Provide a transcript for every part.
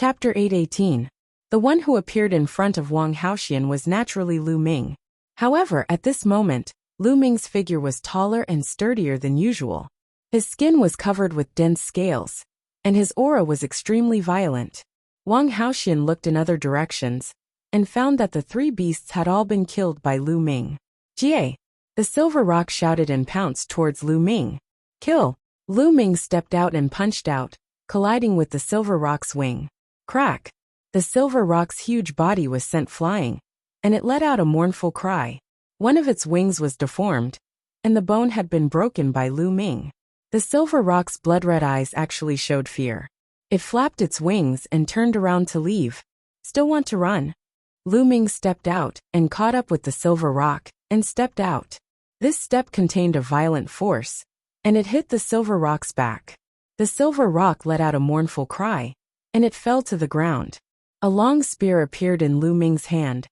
Chapter 818. The one who appeared in front of Wang Haoxian was naturally Lu Ming. However, at this moment, Lu Ming's figure was taller and sturdier than usual. His skin was covered with dense scales, and his aura was extremely violent. Wang Haoxian looked in other directions, and found that the three beasts had all been killed by Lu Ming. Jie! The silver rock shouted and pounced towards Lu Ming. Kill! Lu Ming stepped out and punched out, colliding with the silver rock's wing. Crack! The silver rock's huge body was sent flying, and it let out a mournful cry. One of its wings was deformed, and the bone had been broken by Lu Ming. The silver rock's blood-red eyes actually showed fear. It flapped its wings and turned around to leave. Still want to run? Lu Ming stepped out and caught up with the silver rock and stepped out. This step contained a violent force, and it hit the silver rock's back. The silver rock let out a mournful cry, and it fell to the ground. A long spear appeared in Lu Ming's hand,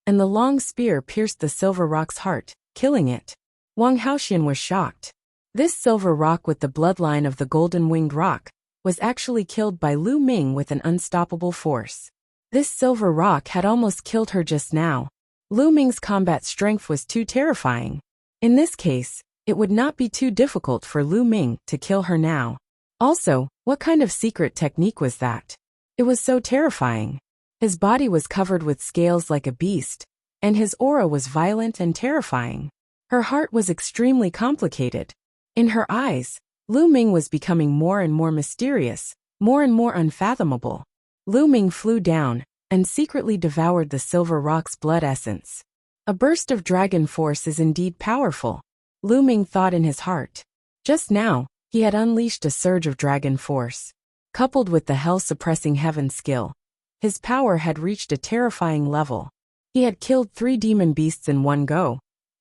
and the long spear pierced the silver rock's heart, killing it. Wang Haoxian was shocked. This silver rock with the bloodline of the golden-winged rock was actually killed by Lu Ming with an unstoppable force. This silver rock had almost killed her just now. Lu Ming's combat strength was too terrifying. In this case, it would not be too difficult for Lu Ming to kill her now. Also, what kind of secret technique was that? It was so terrifying. His body was covered with scales like a beast, and his aura was violent and terrifying. Her heart was extremely complicated. In her eyes, Lu Ming was becoming more and more mysterious, more and more unfathomable. Lu Ming flew down and secretly devoured the silver rock's blood essence. A burst of dragon force is indeed powerful, Lu Ming thought in his heart. Just now, he had unleashed a surge of dragon force. Coupled with the hell-suppressing heaven skill, his power had reached a terrifying level. He had killed 3 demon beasts in one go,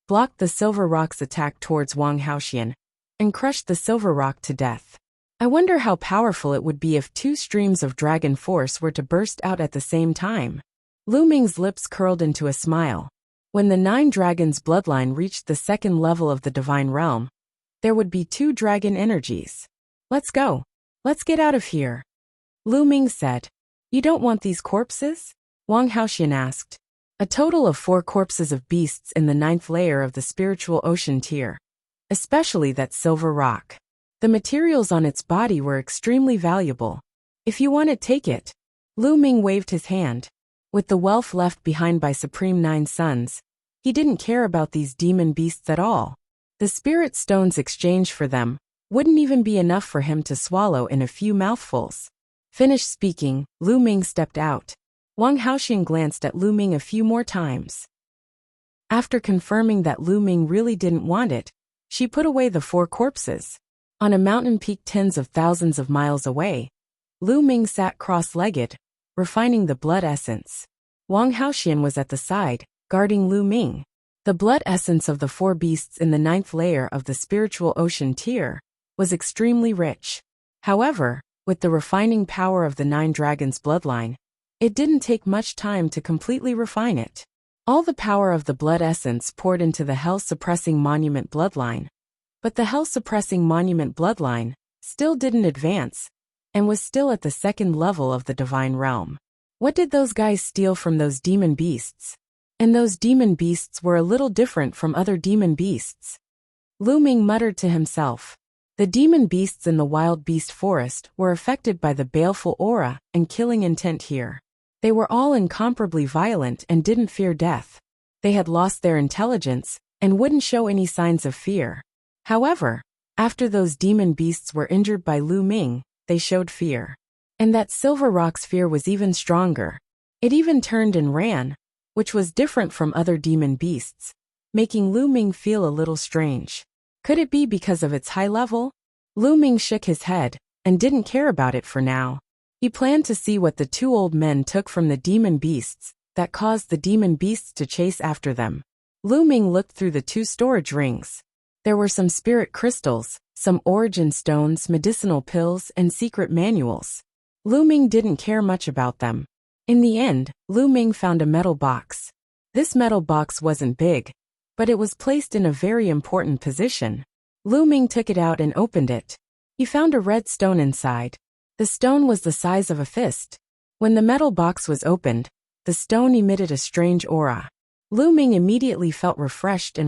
blocked the silver rock's attack towards Wang Haoxian, and crushed the silver rock to death. I wonder how powerful it would be if 2 streams of dragon force were to burst out at the same time. Lu Ming's lips curled into a smile. When the 9 dragons' bloodline reached the 2nd level of the divine realm, there would be 2 dragon energies. Let's go. Let's get out of here. Lu Ming said. You don't want these corpses? Wang Haoxian asked. A total of 4 corpses of beasts in the 9th layer of the spiritual ocean tier. Especially that silver rock. The materials on its body were extremely valuable. If you want it, take it. Lu Ming waved his hand. With the wealth left behind by Supreme Nine Sons, he didn't care about these demon beasts at all. The spirit stones exchanged for them wouldn't even be enough for him to swallow in a few mouthfuls. Finished speaking, Lu Ming stepped out. Wang Haoxian glanced at Lu Ming a few more times. After confirming that Lu Ming really didn't want it, she put away the 4 corpses. On a mountain peak tens of thousands of miles away, Lu Ming sat cross-legged, refining the blood essence. Wang Haoxian was at the side, guarding Lu Ming. The blood essence of the 4 beasts in the 9th layer of the spiritual ocean tier was extremely rich. However, with the refining power of the 9 dragons' bloodline, it didn't take much time to completely refine it. All the power of the blood essence poured into the hell-suppressing monument bloodline. But the hell-suppressing monument bloodline still didn't advance, and was still at the 2nd level of the divine realm. What did those guys steal from those demon beasts? And those demon beasts were a little different from other demon beasts. Lu Ming muttered to himself. The demon beasts in the wild beast forest were affected by the baleful aura and killing intent here. They were all incomparably violent and didn't fear death. They had lost their intelligence and wouldn't show any signs of fear. However, after those demon beasts were injured by Lu Ming, they showed fear. And that silver rock's fear was even stronger. It even turned and ran, which was different from other demon beasts, making Lu Ming feel a little strange. Could it be because of its high level? Lu Ming shook his head and didn't care about it for now. He planned to see what the 2 old men took from the demon beasts that caused the demon beasts to chase after them. Lu Ming looked through the 2 storage rings. There were some spirit crystals, some origin stones, medicinal pills, and secret manuals. Lu Ming didn't care much about them. In the end, Lu Ming found a metal box. This metal box wasn't big, but it was placed in a very important position. Lu Ming took it out and opened it. He found a red stone inside. The stone was the size of a fist. When the metal box was opened, the stone emitted a strange aura. Lu Ming immediately felt refreshed.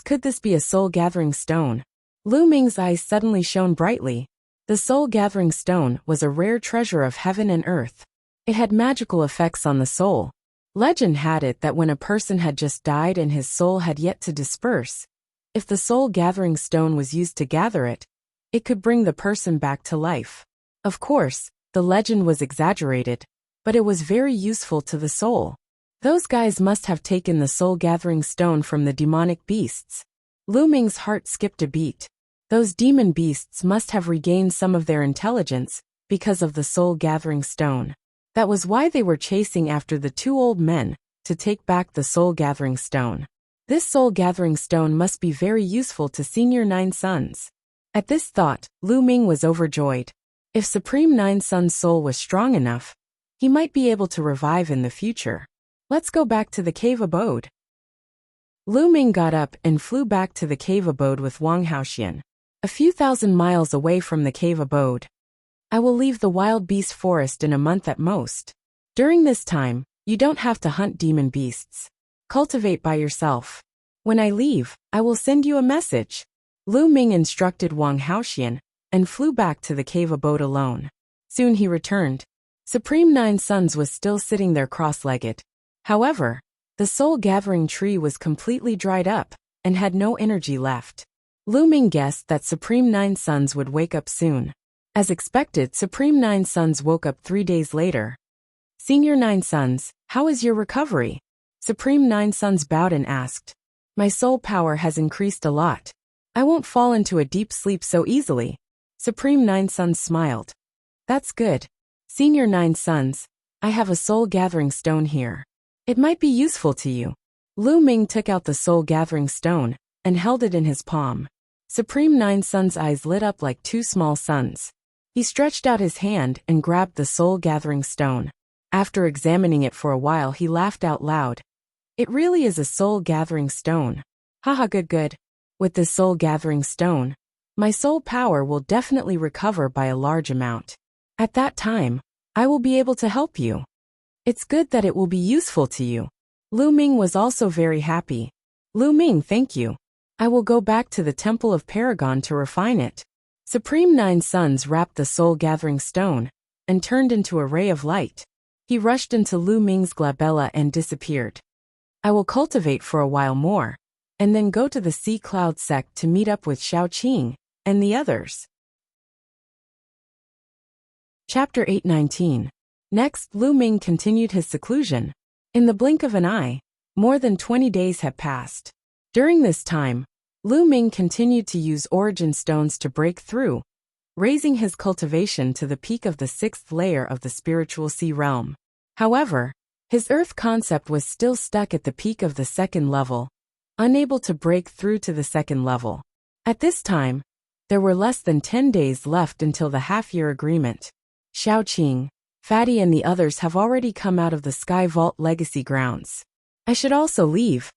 Could this be a soul-gathering stone? Lu Ming's eyes suddenly shone brightly. The soul-gathering stone was a rare treasure of heaven and earth. It had magical effects on the soul. Legend had it that when a person had just died and his soul had yet to disperse, if the soul-gathering stone was used to gather it, it could bring the person back to life. Of course, the legend was exaggerated, but it was very useful to the soul. Those guys must have taken the soul-gathering stone from the demonic beasts. Lu Ming's heart skipped a beat. Those demon beasts must have regained some of their intelligence because of the soul-gathering stone. That was why they were chasing after the two old men to take back the soul-gathering stone. This soul-gathering stone must be very useful to Senior Nine Sons. At this thought, Lu Ming was overjoyed. If Supreme Nine Sun's soul was strong enough, he might be able to revive in the future. Let's go back to the cave abode. Lu Ming got up and flew back to the cave abode with Wang Haoxian. A few thousand miles away from the cave abode. I will leave the wild beast forest in a month at most. During this time, you don't have to hunt demon beasts. Cultivate by yourself. When I leave, I will send you a message. Lu Ming instructed Wang Haoxian and flew back to the cave abode alone. Soon he returned. Supreme Nine Sons was still sitting there cross-legged. However, the soul-gathering tree was completely dried up and had no energy left. Lu Ming guessed that Supreme Nine Sons would wake up soon. As expected, Supreme Nine Sons woke up 3 days later. Senior Nine Sons, how is your recovery? Supreme Nine Sons bowed and asked. My soul power has increased a lot. I won't fall into a deep sleep so easily. Supreme Nine Sons smiled. That's good. Senior Nine Sons, I have a soul-gathering stone here. It might be useful to you. Lu Ming took out the soul-gathering stone and held it in his palm. Supreme Nine Sons' eyes lit up like two small suns. He stretched out his hand and grabbed the soul-gathering stone. After examining it for a while, he laughed out loud. It really is a soul-gathering stone. Haha, good. With this soul-gathering stone, my soul power will definitely recover by a large amount. At that time, I will be able to help you. It's good that it will be useful to you. Lu Ming was also very happy. Lu Ming, thank you. I will go back to the Temple of Paragon to refine it. Supreme Nine Sons wrapped the soul-gathering stone and turned into a ray of light. He rushed into Lu Ming's glabella and disappeared. I will cultivate for a while more, and then go to the Sea Cloud sect to meet up with Xiao Qing and the others. Chapter 819. Next, Lu Ming continued his seclusion. In the blink of an eye, more than 20 days had passed. During this time, Lu Ming continued to use origin stones to break through, raising his cultivation to the peak of the 6th layer of the spiritual sea realm. However, his earth concept was still stuck at the peak of the 2nd level, unable to break through to the 2nd level. At this time, there were less than 10 days left until the half-year agreement. Xiao Qing, Fatty and the others have already come out of the Sky Vault Legacy grounds. I should also leave,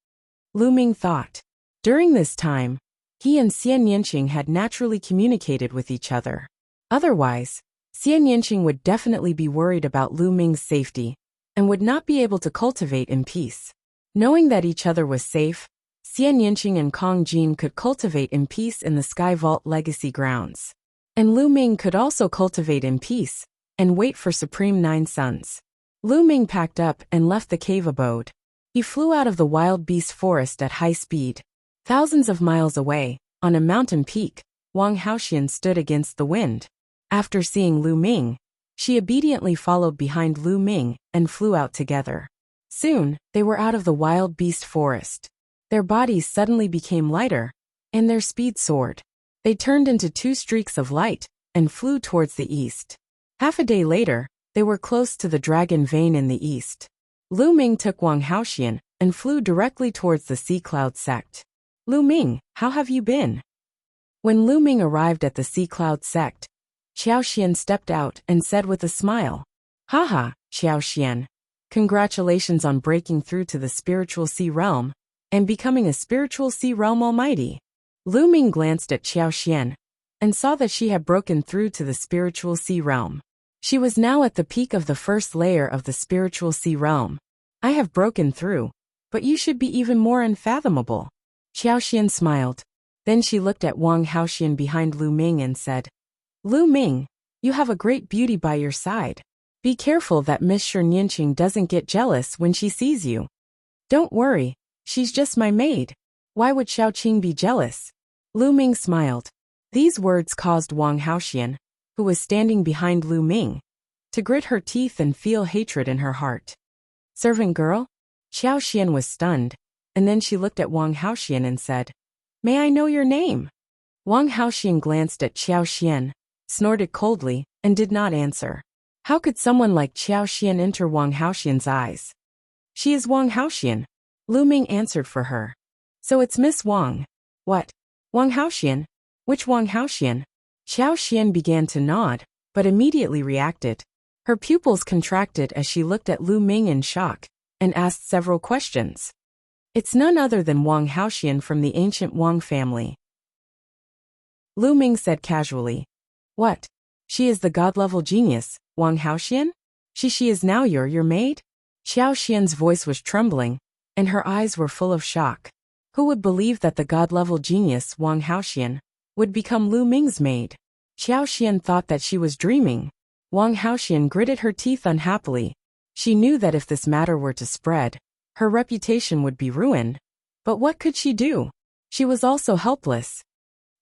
Lu Ming thought. During this time, he and Xian Yanqing had naturally communicated with each other. Otherwise, Xian Yanqing would definitely be worried about Lu Ming's safety and would not be able to cultivate in peace. Knowing that each other was safe, Xian Yanqing and Kong Jin could cultivate in peace in the Sky Vault Legacy grounds. And Lu Ming could also cultivate in peace and wait for Supreme Nine Sons. Lu Ming packed up and left the cave abode. He flew out of the wild beast forest at high speed. Thousands of miles away, on a mountain peak, Wang Haoxian stood against the wind. After seeing Lu Ming, she obediently followed behind Lu Ming and flew out together. Soon, they were out of the wild beast forest. Their bodies suddenly became lighter, and their speed soared. They turned into two streaks of light and flew towards the east. Half a day later, they were close to the Dragon Vein in the east. Lu Ming took Wang Haoxian and flew directly towards the Sea Cloud sect. Lu Ming, how have you been? When Lu Ming arrived at the Sea Cloud sect, Xiaoxian stepped out and said with a smile, Haha, Xiaoxian. Congratulations on breaking through to the spiritual sea realm and becoming a spiritual sea realm almighty. Lu Ming glanced at Xiaoxian and saw that she had broken through to the spiritual sea realm. She was now at the peak of the first layer of the spiritual sea realm. I have broken through, but you should be even more unfathomable. Xiaoxian smiled. Then she looked at Wang Haoxian behind Lu Ming and said, Lu Ming, you have a great beauty by your side. Be careful that Miss Shernyanqing doesn't get jealous when she sees you. Don't worry, she's just my maid. Why would Xiaoqing be jealous? Lu Ming smiled. These words caused Wang Haoxian, who was standing behind Lu Ming, to grit her teeth and feel hatred in her heart. Servant girl? Xiaoxian was stunned, and then she looked at Wang Haoxian and said, May I know your name? Wang Haoxian glanced at Xiaoxian, snorted coldly, and did not answer. How could someone like Xiaoxian enter Wang Haoxian's eyes? She is Wang Haoxian. Lu Ming answered for her. So it's Miss Wang. What? Wang Haoxian? Which Wang Haoxian? Xiaoxian began to nod, but immediately reacted. Her pupils contracted as she looked at Lu Ming in shock, and asked several questions. It's none other than Wang Haoxian from the ancient Wang family. Lu Ming said casually. What? She is the god-level genius, Wang Haoxian? She is now your maid? Xiaoxian's voice was trembling, and her eyes were full of shock. Who would believe that the god-level genius Wang Haoxian would become Lu Ming's maid? Xiaoxian thought that she was dreaming. Wang Haoxian gritted her teeth unhappily. She knew that if this matter were to spread, her reputation would be ruined. But what could she do? She was also helpless.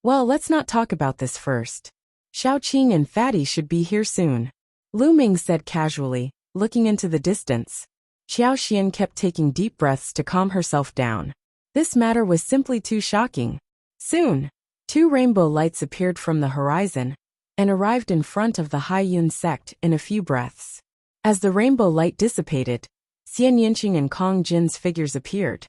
Well, let's not talk about this first. Xiaoqing and Fatty should be here soon. Lu Ming said casually, looking into the distance. Xiaoxian kept taking deep breaths to calm herself down. This matter was simply too shocking. Soon, 2 rainbow lights appeared from the horizon and arrived in front of the Haiyun sect in a few breaths. As the rainbow light dissipated, Xian Yinqing and Kong Jin's figures appeared.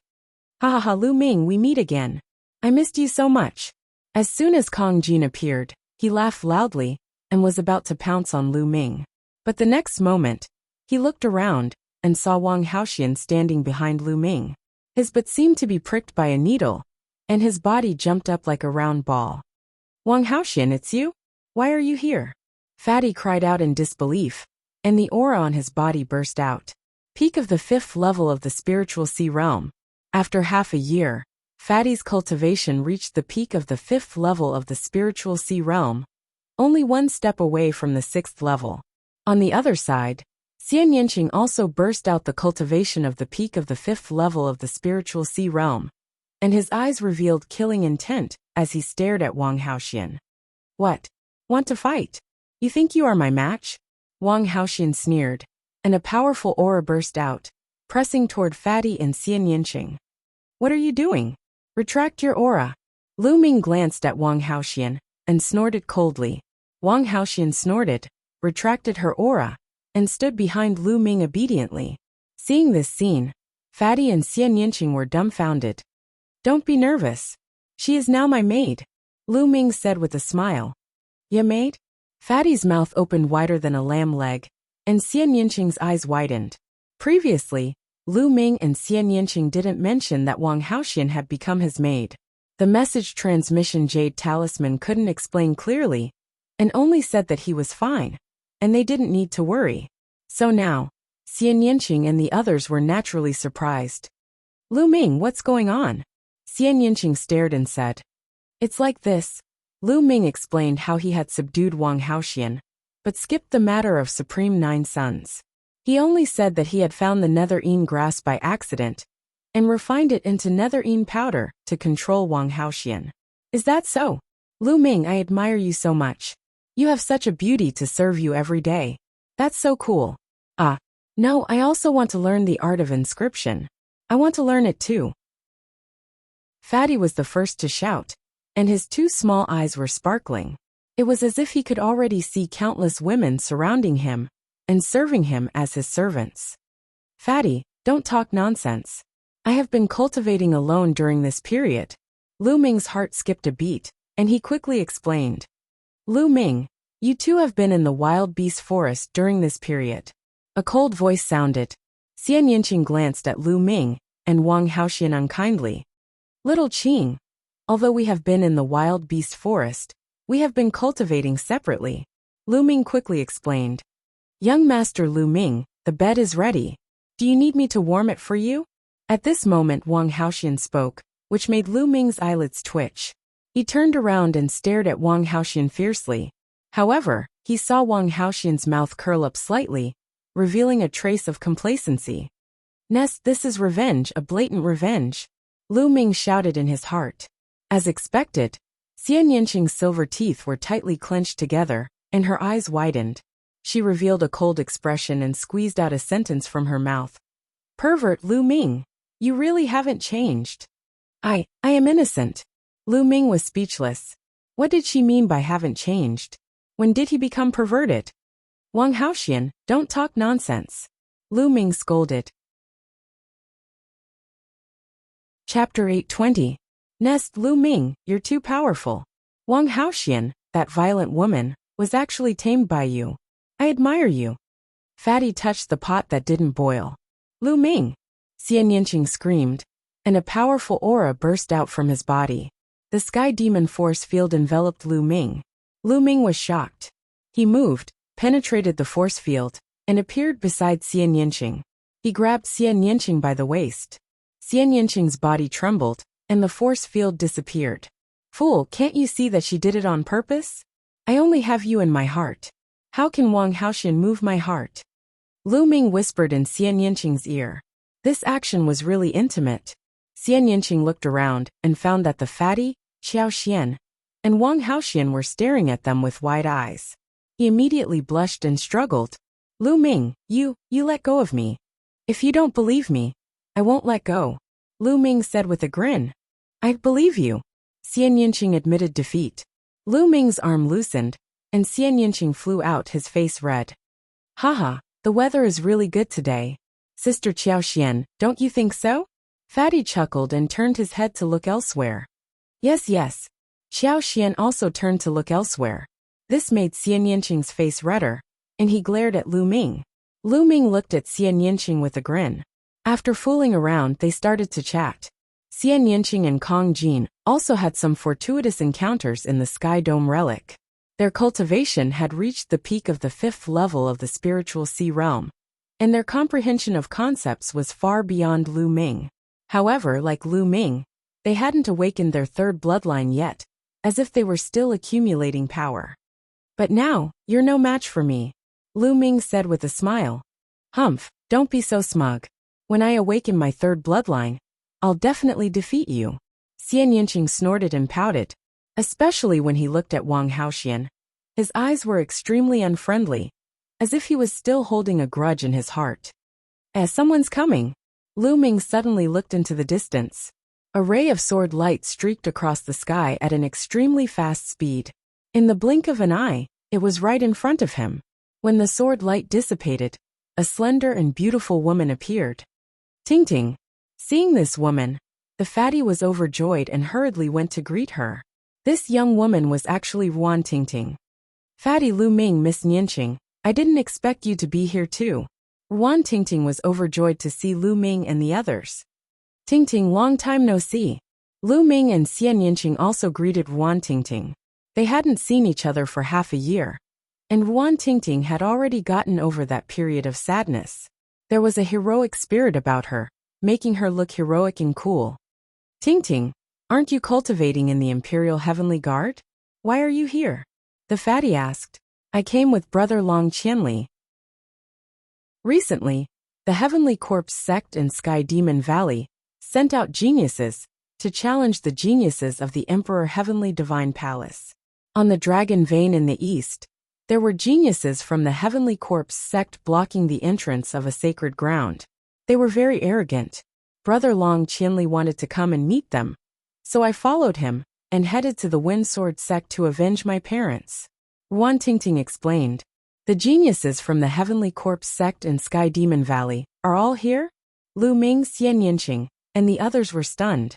Ha ha ha, Lu Ming, we meet again. I missed you so much. As soon as Kong Jin appeared, he laughed loudly and was about to pounce on Lu Ming. But the next moment, he looked around and saw Wang Haoxian standing behind Lu Ming. His butt seemed to be pricked by a needle, and his body jumped up like a round ball. Wang Haoxian, it's you? Why are you here? Fatty cried out in disbelief, and the aura on his body burst out. Peak of the 5th level of the spiritual sea realm. After half a year, Fatty's cultivation reached the peak of the 5th level of the spiritual sea realm, only 1 step away from the 6th level. On the other side, Xian Yinqing also burst out the cultivation of the peak of the 5th level of the spiritual sea realm, and his eyes revealed killing intent as he stared at Wang Haoxian. What? Want to fight? You think you are my match? Wang Haoxian sneered, and a powerful aura burst out, pressing toward Fatty and Xian Yinqing. What are you doing? Retract your aura. Lu Ming glanced at Wang Haoxian and snorted coldly. Wang Haoxian snorted, retracted her aura, and stood behind Lu Ming obediently. Seeing this scene, Fatty and Xian Yinqing were dumbfounded. Don't be nervous. She is now my maid, Lu Ming said with a smile. Ya maid? Fatty's mouth opened wider than a lamb leg, and Xian Yinqing's eyes widened. Previously, Lu Ming and Xian Yinqing didn't mention that Wang Haoxian had become his maid. The message transmission Jade Talisman couldn't explain clearly, and only said that he was fine, and they didn't need to worry. So now, Xian Yinqing and the others were naturally surprised. Lu Ming, what's going on? Xian Yinqing stared and said. It's like this. Lu Ming explained how he had subdued Wang Haoxian, but skipped the matter of Supreme Nine Suns. He only said that he had found the netherine grass by accident, and refined it into netherine powder to control Wang Haoxian. Is that so? Lu Ming, I admire you so much. You have such a beauty to serve you every day. That's so cool. No, I also want to learn the art of inscription. I want to learn it too. Fatty was the first to shout, and his 2 small eyes were sparkling. It was as if he could already see countless women surrounding him and serving him as his servants. Fatty, don't talk nonsense. I have been cultivating alone during this period. Lu Ming's heart skipped a beat, and he quickly explained. Lu Ming, you 2 have been in the wild beast forest during this period. A cold voice sounded. Xian Yinqing glanced at Lu Ming and Wang Haoxian unkindly. Little Qing, although we have been in the wild beast forest, we have been cultivating separately. Lu Ming quickly explained. Young Master Lu Ming, the bed is ready. Do you need me to warm it for you? At this moment Wang Haoxian spoke, which made Lu Ming's eyelids twitch. He turned around and stared at Wang Haoxian fiercely. However, he saw Wang Haoxian's mouth curl up slightly, revealing a trace of complacency. Nest, this is revenge, a blatant revenge. Lu Ming shouted in his heart. As expected, Xian Yanqing's silver teeth were tightly clenched together, and her eyes widened. She revealed a cold expression and squeezed out a sentence from her mouth. Pervert Lu Ming, you really haven't changed. I am innocent. Lu Ming was speechless. What did she mean by haven't changed? When did he become perverted? Wang Haoxian, don't talk nonsense. Lu Ming scolded. Chapter 820. Nest, Lu Ming, you're too powerful. Wang Haoxian, that violent woman, was actually tamed by you. I admire you. Fatty touched the pot that didn't boil. Lu Ming! Xian Yanqing screamed, and a powerful aura burst out from his body. The sky demon force field enveloped Lu Ming. Lu Ming was shocked. He moved, penetrated the force field, and appeared beside Xian Yanqing. He grabbed Xian Yanqing by the waist. Xian Yanqing's body trembled, and the force field disappeared. Fool, can't you see that she did it on purpose? I only have you in my heart. How can Wang Haoxian move my heart? Lu Ming whispered in Xian Yanqing's ear. This action was really intimate. Xian Yanqing looked around and found that the fatty, Xiao Xian, and Wang Haoxian were staring at them with wide eyes. He immediately blushed and struggled. Lu Ming, you let go of me. If you don't believe me, I won't let go. Lu Ming said with a grin. I believe you. Xian Yanqing admitted defeat. Lu Ming's arm loosened, and Xian Yanqing flew out, his face red. Haha, the weather is really good today. Sister Xiao Xian, don't you think so? Fatty chuckled and turned his head to look elsewhere. Yes. Xiao Xian also turned to look elsewhere. This made Xian Yanqing's face redder, and he glared at Lu Ming. Lu Ming looked at Xian Yanqing with a grin. After fooling around, they started to chat. Xian Yanqing and Kong Jin also had some fortuitous encounters in the Sky Dome relic. Their cultivation had reached the peak of the 5th level of the spiritual sea realm, and their comprehension of concepts was far beyond Lu Ming. However, like Lu Ming, they hadn't awakened their 3rd bloodline yet, as if they were still accumulating power. But now, you're no match for me, Lu Ming said with a smile. Humph, don't be so smug. When I awaken my 3rd bloodline, I'll definitely defeat you. Xian Yanqing snorted and pouted, especially when he looked at Wang Haoxian. His eyes were extremely unfriendly, as if he was still holding a grudge in his heart. Someone's coming. Lu Ming suddenly looked into the distance. A ray of sword light streaked across the sky at an extremely fast speed. In the blink of an eye, it was right in front of him. When the sword light dissipated, a slender and beautiful woman appeared. Ting Ting. Seeing this woman, the fatty was overjoyed and hurriedly went to greet her. This young woman was actually Ruan Tingting. Fatty Lu Ming, Miss Yanqing, I didn't expect you to be here too. Ruan Tingting was overjoyed to see Lu Ming and the others. Tingting, long time no see. Lu Ming and Xian Yanqing also greeted Ruan Tingting. They hadn't seen each other for half a year, and Ruan Tingting had already gotten over that period of sadness. There was a heroic spirit about her, making her look heroic and cool. Tingting, aren't you cultivating in the Imperial Heavenly Guard? Why are you here? The fatty asked. I came with Brother Long Qianli. Recently, the Heavenly Corpse sect in Sky Demon Valley sent out geniuses to challenge the geniuses of the Emperor Heavenly Divine Palace. On the Dragon Vein in the east, there were geniuses from the Heavenly Corpse sect blocking the entrance of a sacred ground. They were very arrogant. Brother Long Qianli wanted to come and meet them, so I followed him and headed to the Wind Sword sect to avenge my parents. Ruan Tingting explained. The geniuses from the Heavenly Corpse sect in Sky Demon Valley are all here? Lu Ming, Xian Yanqing, and the others were stunned.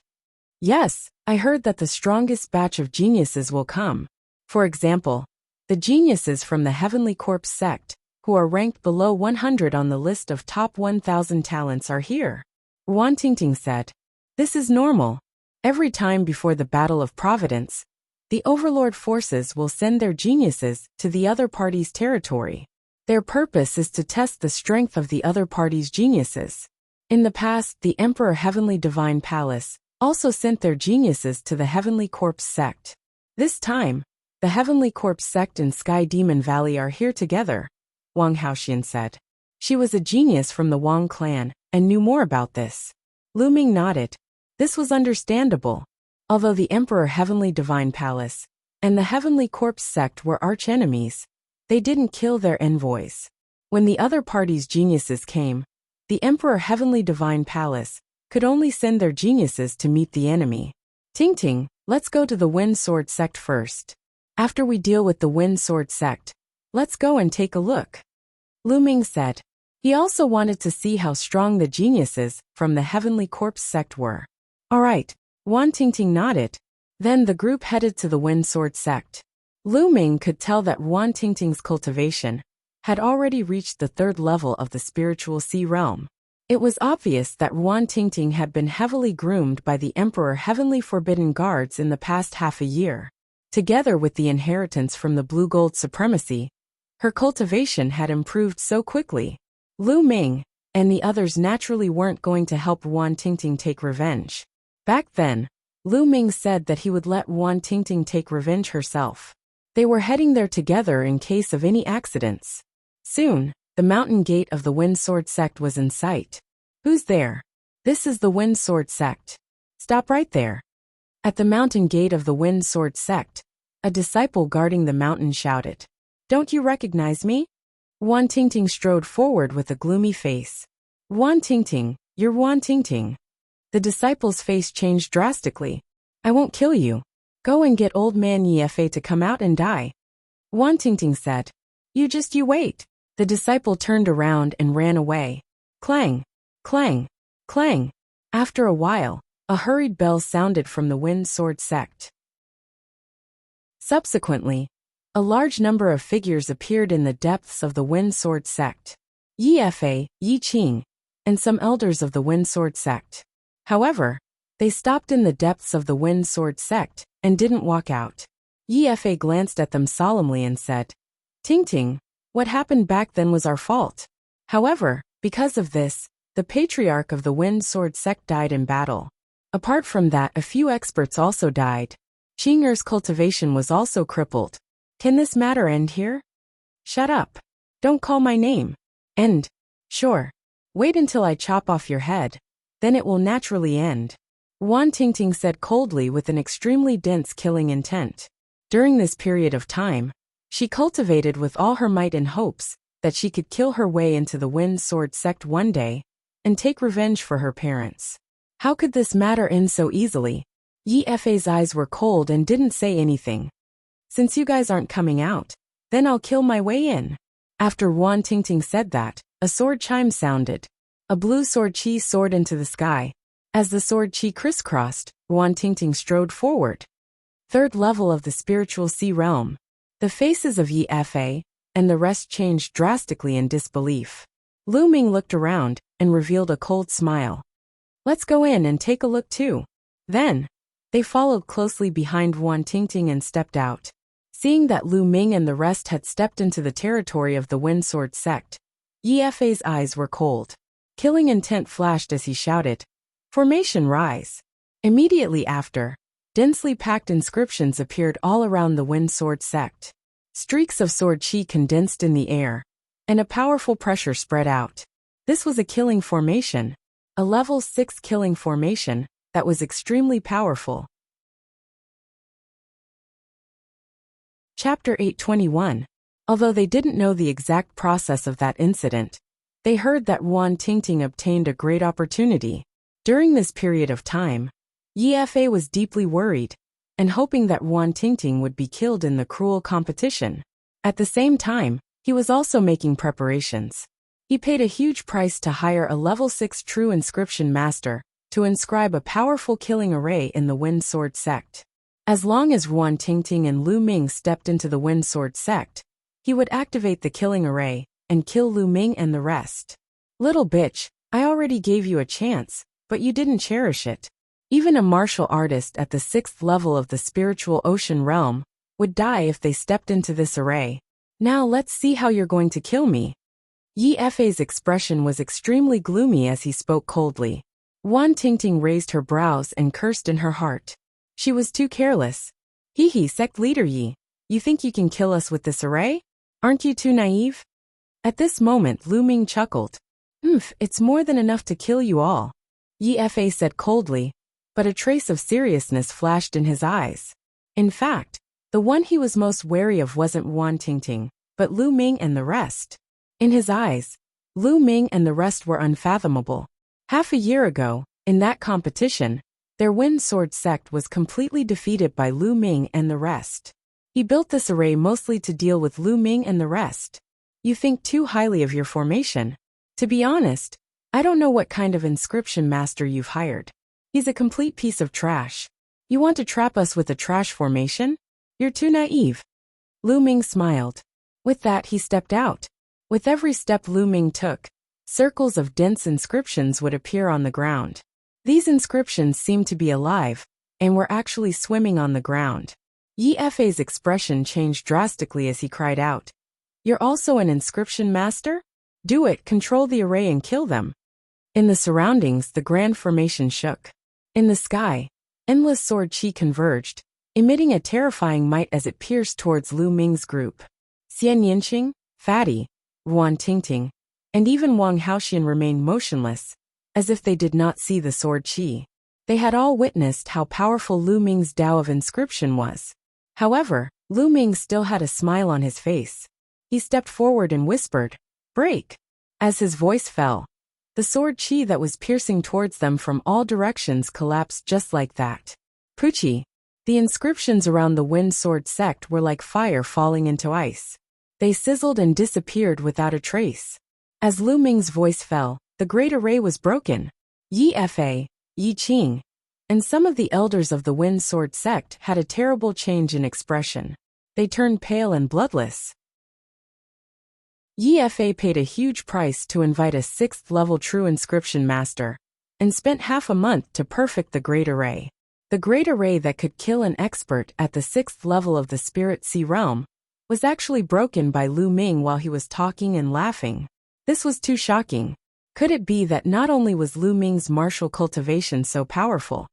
Yes, I heard that the strongest batch of geniuses will come. For example, the geniuses from the Heavenly Corpse sect, who are ranked below 100 on the list of top 1,000 talents, are here. Ruan Tingting said. This is normal. Every time before the Battle of Providence, the Overlord forces will send their geniuses to the other party's territory. Their purpose is to test the strength of the other party's geniuses. In the past, the Emperor Heavenly Divine Palace also sent their geniuses to the Heavenly Corpse sect. This time, the Heavenly Corpse sect and Sky Demon Valley are here together, Wang Haoxian said. She was a genius from the Wang clan and knew more about this. Lu Ming nodded. This was understandable. Although the Emperor Heavenly Divine Palace and the Heavenly Corpse sect were arch-enemies, they didn't kill their envoys. When the other party's geniuses came, the Emperor Heavenly Divine Palace could only send their geniuses to meet the enemy. Ting Ting, let's go to the Wind Sword sect first. After we deal with the Wind Sword sect, let's go and take a look. Lu Ming said. He also wanted to see how strong the geniuses from the Heavenly Corpse sect were. All right, Wan Tingting nodded. Then the group headed to the Wind Sword sect. Lu Ming could tell that Wan Tingting's cultivation had already reached the 3rd level of the spiritual sea realm. It was obvious that Wan Tingting had been heavily groomed by the Emperor Heavenly Forbidden Guards in the past half a year. Together with the inheritance from the Blue Gold Supremacy, her cultivation had improved so quickly. Lu Ming and the others naturally weren't going to help Wan Tingting take revenge. Back then, Lu Ming said that he would let Wan Tingting take revenge herself. They were heading there together in case of any accidents. Soon, the mountain gate of the Wind Sword sect was in sight. Who's there? This is the Wind Sword sect. Stop right there. At the mountain gate of the Wind Sword sect, a disciple guarding the mountain shouted. Don't you recognize me? Wan Tingting strode forward with a gloomy face. Wan Tingting, you're Wan Tingting. The disciple's face changed drastically. I won't kill you. Go and get old man Yefe to come out and die. Wan Tingting said. You wait. The disciple turned around and ran away. Clang, clang, clang. After a while, a hurried bell sounded from the Wind Sword sect. Subsequently, a large number of figures appeared in the depths of the Wind Sword sect. Yi Fe, Yi Qing, and some elders of the Wind Sword sect. However, they stopped in the depths of the Wind Sword sect and didn't walk out. Yi Fe glanced at them solemnly and said, Ting Ting, what happened back then was our fault. However, because of this, the patriarch of the Wind Sword sect died in battle. Apart from that, a few experts also died. Qing'er's cultivation was also crippled. Can this matter end here? Shut up. Don't call my name. End. Sure. Wait until I chop off your head. Then it will naturally end. Wan Tingting said coldly with an extremely dense killing intent. During this period of time, she cultivated with all her might in hopes that she could kill her way into the Wind Sword sect one day and take revenge for her parents. How could this matter end so easily? Yi Fe's eyes were cold and didn't say anything. Since you guys aren't coming out, then I'll kill my way in. After Wan Tingting said that, a sword chime sounded. A blue sword chi soared into the sky. As the sword chi crisscrossed, Wan Tingting strode forward. 3rd level of the spiritual sea realm. The faces of Yi Fe and the rest changed drastically in disbelief. Lu Ming looked around and revealed a cold smile. Let's go in and take a look too. Then, they followed closely behind Wan Tingting and stepped out. Seeing that Lu Ming and the rest had stepped into the territory of the Wind Sword sect, Yi Fe's eyes were cold. Killing intent flashed as he shouted, Formation rise. Immediately after, densely packed inscriptions appeared all around the Wind Sword sect. Streaks of sword chi condensed in the air, and a powerful pressure spread out. This was a killing formation, a level 6 killing formation that was extremely powerful. Chapter 821. Although they didn't know the exact process of that incident, they heard that Wan Tingting obtained a great opportunity. During this period of time, Yi Fe was deeply worried and hoping that Wan Tingting would be killed in the cruel competition. At the same time, he was also making preparations. He paid a huge price to hire a level 6 true inscription master to inscribe a powerful killing array in the Wind Sword sect. As long as Wan Tingting and Lu Ming stepped into the Wind Sword sect, he would activate the killing array and kill Lu Ming and the rest. Little bitch, I already gave you a chance, but you didn't cherish it. Even a martial artist at the 6th level of the spiritual ocean realm would die if they stepped into this array. Now let's see how you're going to kill me. Yi Fei's expression was extremely gloomy as he spoke coldly. Wan Tingting raised her brows and cursed in her heart. She was too careless. Hee, sect leader Yi, you think you can kill us with this array? Aren't you too naive? At this moment Lu Ming chuckled. It's more than enough to kill you all. Yi Fei said coldly, but a trace of seriousness flashed in his eyes. In fact, the one he was most wary of wasn't Wan Tingting, but Lu Ming and the rest. In his eyes, Lu Ming and the rest were unfathomable. Half a year ago, in that competition, their Wind Sword sect was completely defeated by Lu Ming and the rest. He built this array mostly to deal with Lu Ming and the rest. You think too highly of your formation. To be honest, I don't know what kind of inscription master you've hired. He's a complete piece of trash. You want to trap us with a trash formation? You're too naive. Lu Ming smiled. With that he stepped out. With every step Lu Ming took, circles of dense inscriptions would appear on the ground. These inscriptions seemed to be alive, and were actually swimming on the ground. Yi Fei's expression changed drastically as he cried out. You're also an inscription master? Do it, control the array and kill them. In the surroundings the grand formation shook. In the sky, endless sword chi converged, emitting a terrifying might as it pierced towards Lu Ming's group. Xian Yinqing, Fatty, Wan Tingting, and even Wang Haoxian remained motionless, as if they did not see the sword chi. They had all witnessed how powerful Lu Ming's Tao of inscription was. However, Lu Ming still had a smile on his face. He stepped forward and whispered, "Break!" As his voice fell, the sword chi that was piercing towards them from all directions collapsed just like that. Puchi! The inscriptions around the Wind Sword sect were like fire falling into ice. They sizzled and disappeared without a trace. As Lu Ming's voice fell, the great array was broken. Yi Fei, Yi Qing, and some of the elders of the Wind Sword sect had a terrible change in expression. They turned pale and bloodless. Yi Fei paid a huge price to invite a 6th-level true inscription master, and spent half a month to perfect the great array. The great array that could kill an expert at the 6th level of the Spirit Sea realm was actually broken by Lu Ming while he was talking and laughing. This was too shocking. Could it be that not only was Lu Ming's martial cultivation so powerful,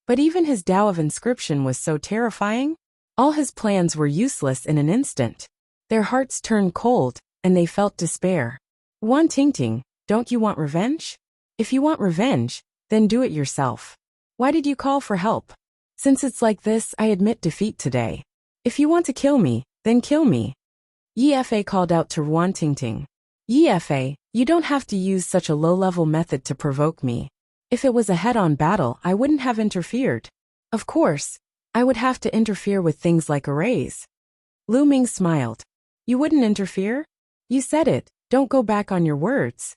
but even his Tao of inscription was so terrifying? All his plans were useless in an instant. Their hearts turned cold, and they felt despair. Wan Tingting, don't you want revenge? If you want revenge, then do it yourself. Why did you call for help? Since it's like this, I admit defeat today. If you want to kill me, then kill me. Yi Fei called out to Wan Tingting. Yi Fei, you don't have to use such a low-level method to provoke me. If it was a head-on battle, I wouldn't have interfered. Of course, I would have to interfere with things like arrays. Lu Ming smiled. You wouldn't interfere? You said it, don't go back on your words.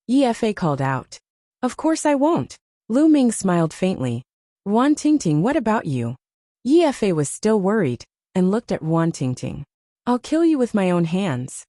Yi Fei called out. Of course I won't. Lu Ming smiled faintly. Wan Tingting, what about you? Yi Fei was still worried, and looked at Wan Tingting. I'll kill you with my own hands.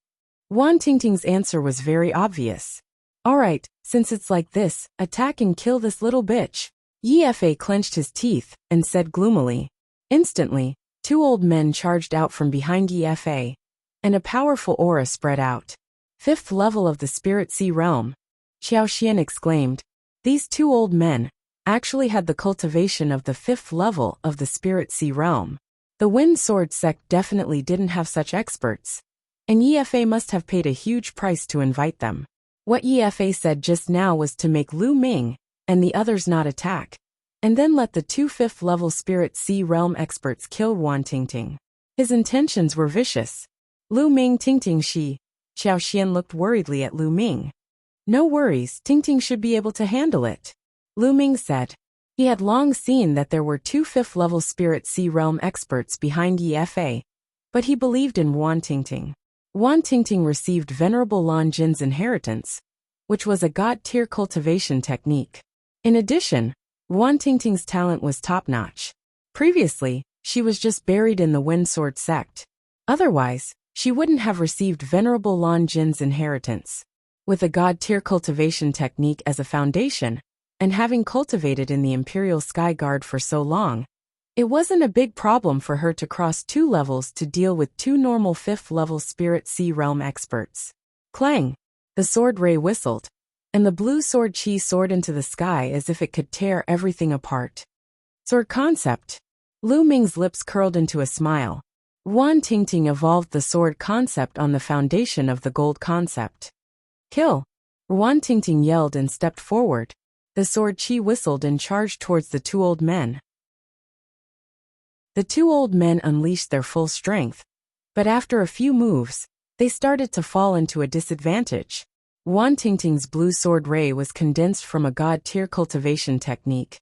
Wan Tingting's answer was very obvious. Alright, since it's like this, attack and kill this little bitch. Yi Fei clenched his teeth, and said gloomily. Instantly, 2 old men charged out from behind Yi Fei, and a powerful aura spread out. 5th level of the Spirit Sea realm. Xiao Xian exclaimed. These 2 old men actually had the cultivation of the 5th level of the Spirit Sea realm. The Wind Sword sect definitely didn't have such experts, and Yi Fei must have paid a huge price to invite them. What Yi Fei said just now was to make Lu Ming and the others not attack, and then let the 2 5th level Spirit Sea realm experts kill Wan Tingting. His intentions were vicious. Lu Ming Tingting Shi. Xiao Xian looked worriedly at Lu Ming. No worries, Tingting should be able to handle it. Lu Ming said. He had long seen that there were 2 5th level Spirit Sea realm experts behind Yi Fei, but he believed in Wan Tingting. Wan Tingting received Venerable Lan Jin's inheritance, which was a god-tier cultivation technique. In addition, Wan Tingting's talent was top-notch. Previously, she was just buried in the Wind Sword sect. Otherwise, she wouldn't have received Venerable Lan Jin's inheritance. With a god-tier cultivation technique as a foundation, and having cultivated in the Imperial Sky Guard for so long, It wasn't a big problem for her to cross 2 levels to deal with 2 normal 5th-level Spirit Sea Realm experts. Clang! The sword ray whistled, and the blue sword chi soared into the sky as if it could tear everything apart. Sword concept. Lu Ming's lips curled into a smile. Wan Tingting evolved the sword concept on the foundation of the gold concept. Kill! Wan Tingting yelled and stepped forward. The sword chi whistled and charged towards the 2 old men. The 2 old men unleashed their full strength, but after a few moves, they started to fall into a disadvantage. Wan Tingting's blue sword ray was condensed from a god-tier cultivation technique,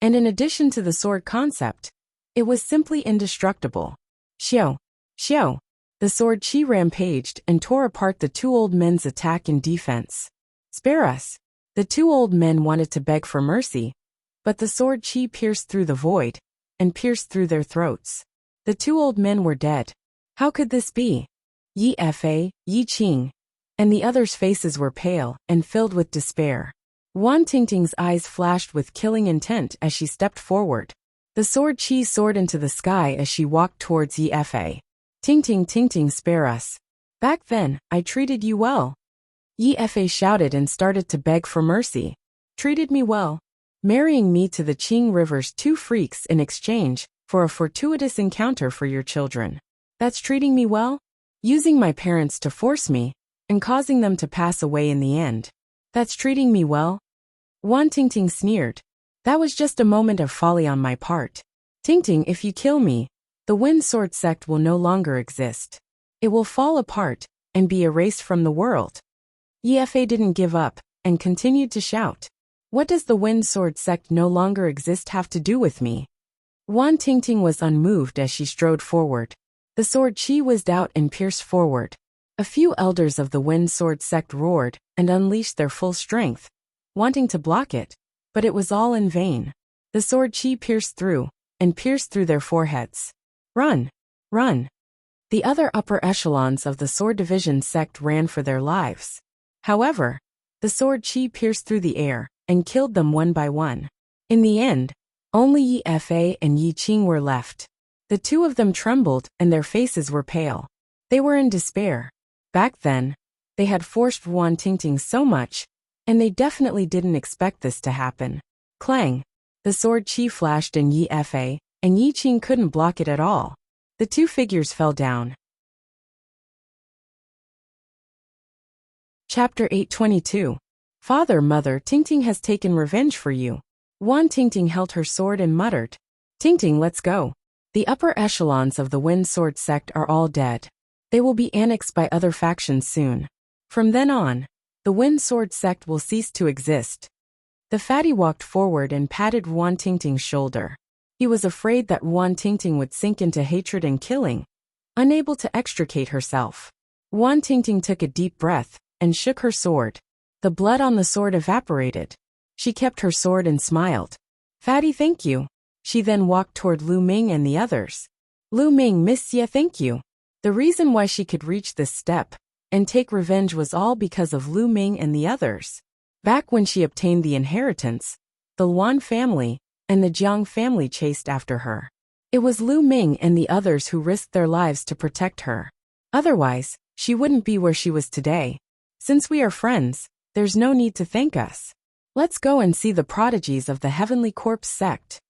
and in addition to the sword concept, it was simply indestructible. Xiao! Xiao! The sword chi rampaged and tore apart the 2 old men's attack and defense. Spare us! The 2 old men wanted to beg for mercy, but the sword chi pierced through the void and pierced through their throats. The 2 old men were dead. How could this be? Yi Fa, Yi Qing, and the others' faces were pale and filled with despair. Wan Tingting's eyes flashed with killing intent as she stepped forward. The sword chi soared into the sky as she walked towards Yi Fa. Tingting, spare us. Back then, I treated you well. Yi Fa shouted and started to beg for mercy. Treated me well. Marrying me to the Qing River's 2 freaks in exchange for a fortuitous encounter for your children. That's treating me well? Using my parents to force me, and causing them to pass away in the end. That's treating me well? Wan Tingting sneered. That was just a moment of folly on my part. Tingting, if you kill me, the Wind Sword sect will no longer exist. It will fall apart and be erased from the world. Yi Fa didn't give up and continued to shout. What does the Wind Sword sect no longer exist have to do with me? Wan Tingting was unmoved as she strode forward. The sword chi whizzed out and pierced forward. A few elders of the Wind Sword sect roared and unleashed their full strength, wanting to block it, but it was all in vain. The sword chi pierced through their foreheads. Run! Run! The other upper echelons of the Sword Division sect ran for their lives. However, the sword chi pierced through the air and killed them one by one. In the end, only Yi Fa and Yi Qing were left. The 2 of them trembled and their faces were pale. They were in despair. Back then, they had forced Wan Tingting so much, and they definitely didn't expect this to happen. Clang! The sword chi flashed in Yi Fa, and Yi Qing couldn't block it at all. The 2 figures fell down. Chapter 822. Father, Mother, Tingting has taken revenge for you. Wan Tingting held her sword and muttered. Tingting, let's go. The upper echelons of the Wind Sword sect are all dead. They will be annexed by other factions soon. From then on, the Wind Sword sect will cease to exist. The fatty walked forward and patted Wan Tingting's shoulder. He was afraid that Wan Tingting would sink into hatred and killing, unable to extricate herself. Wan Tingting took a deep breath and shook her sword. The blood on the sword evaporated. She kept her sword and smiled. Fatty, thank you. She then walked toward Lu Ming and the others. Lu Ming, Miss Ye, thank you. The reason why she could reach this step and take revenge was all because of Lu Ming and the others. Back when she obtained the inheritance, the Luan family and the Jiang family chased after her. It was Lu Ming and the others who risked their lives to protect her. Otherwise, she wouldn't be where she was today. Since we are friends, there's no need to thank us. Let's go and see the prodigies of the Heavenly Corpse sect.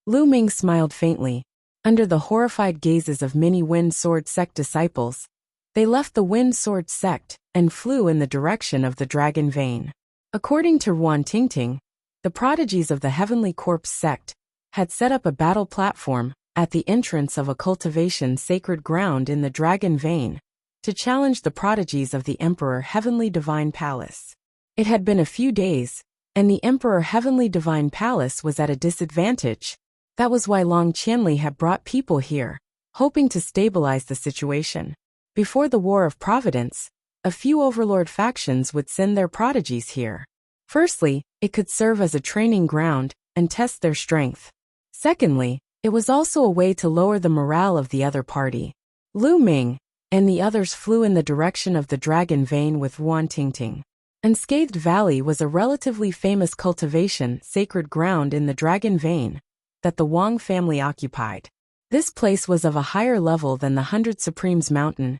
Lu Ming smiled faintly. Under the horrified gazes of many Wind Sword sect disciples, they left the Wind Sword sect and flew in the direction of the Dragon Vein. According to Wan Tingting, the prodigies of the Heavenly Corpse sect had set up a battle platform at the entrance of a cultivation sacred ground in the Dragon Vein to challenge the prodigies of the Emperor Heavenly Divine Palace. It had been a few days, and the Emperor Heavenly Divine Palace was at a disadvantage. That was why Long Qianli had brought people here, hoping to stabilize the situation. Before the War of Providence, a few overlord factions would send their prodigies here. Firstly, it could serve as a training ground and test their strength. Secondly, it was also a way to lower the morale of the other party. Lu Ming and the others flew in the direction of the Dragon Vein with Wan Tingting. Unscathed Valley was a relatively famous cultivation sacred ground in the Dragon Vein, that the Wang family occupied. This place was of a higher level than the 100 Supremes Mountain,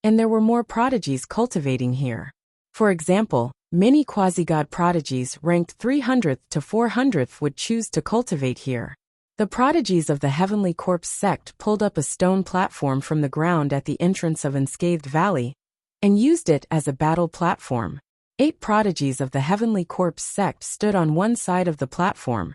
and there were more prodigies cultivating here. For example, many quasi-god prodigies ranked 300th to 400th would choose to cultivate here. The prodigies of the Heavenly Corpse sect pulled up a stone platform from the ground at the entrance of Unscathed Valley and used it as a battle platform. 8 prodigies of the Heavenly Corpse sect stood on one side of the platform.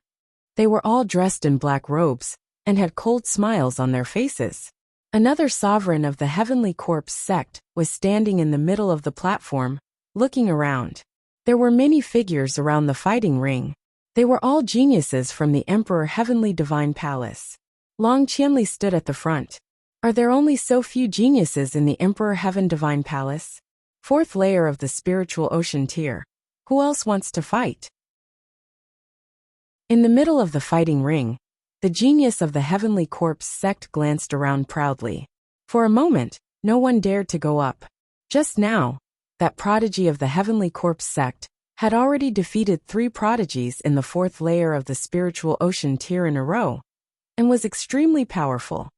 They were all dressed in black robes and had cold smiles on their faces. Another sovereign of the Heavenly Corpse sect was standing in the middle of the platform, looking around. There were many figures around the fighting ring. They were all geniuses from the Emperor Heavenly Divine Palace. Long Qianli stood at the front. Are there only so few geniuses in the Emperor Heaven Divine Palace? 4th layer of the spiritual ocean tier. Who else wants to fight? In the middle of the fighting ring, the genius of the Heavenly Corpse sect glanced around proudly. For a moment, no one dared to go up. Just now, that prodigy of the Heavenly Corpse sect had already defeated 3 prodigies in the 4th layer of the spiritual ocean tier in a row, and was extremely powerful.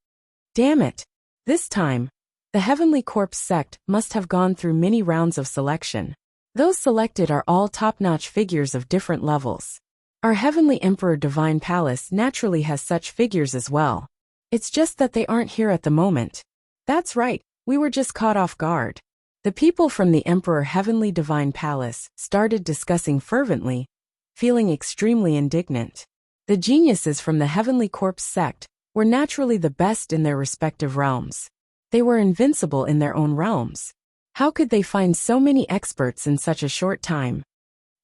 Damn it! This time, the Heavenly Corpse sect must have gone through many rounds of selection. Those selected are all top-notch figures of different levels. Our Heavenly Emperor Divine Palace naturally has such figures as well. It's just that they aren't here at the moment. That's right, we were just caught off guard. The people from the Emperor Heavenly Divine Palace started discussing fervently, feeling extremely indignant. The geniuses from the Heavenly Corpse sect were naturally the best in their respective realms. They were invincible in their own realms. How could they find so many experts in such a short time?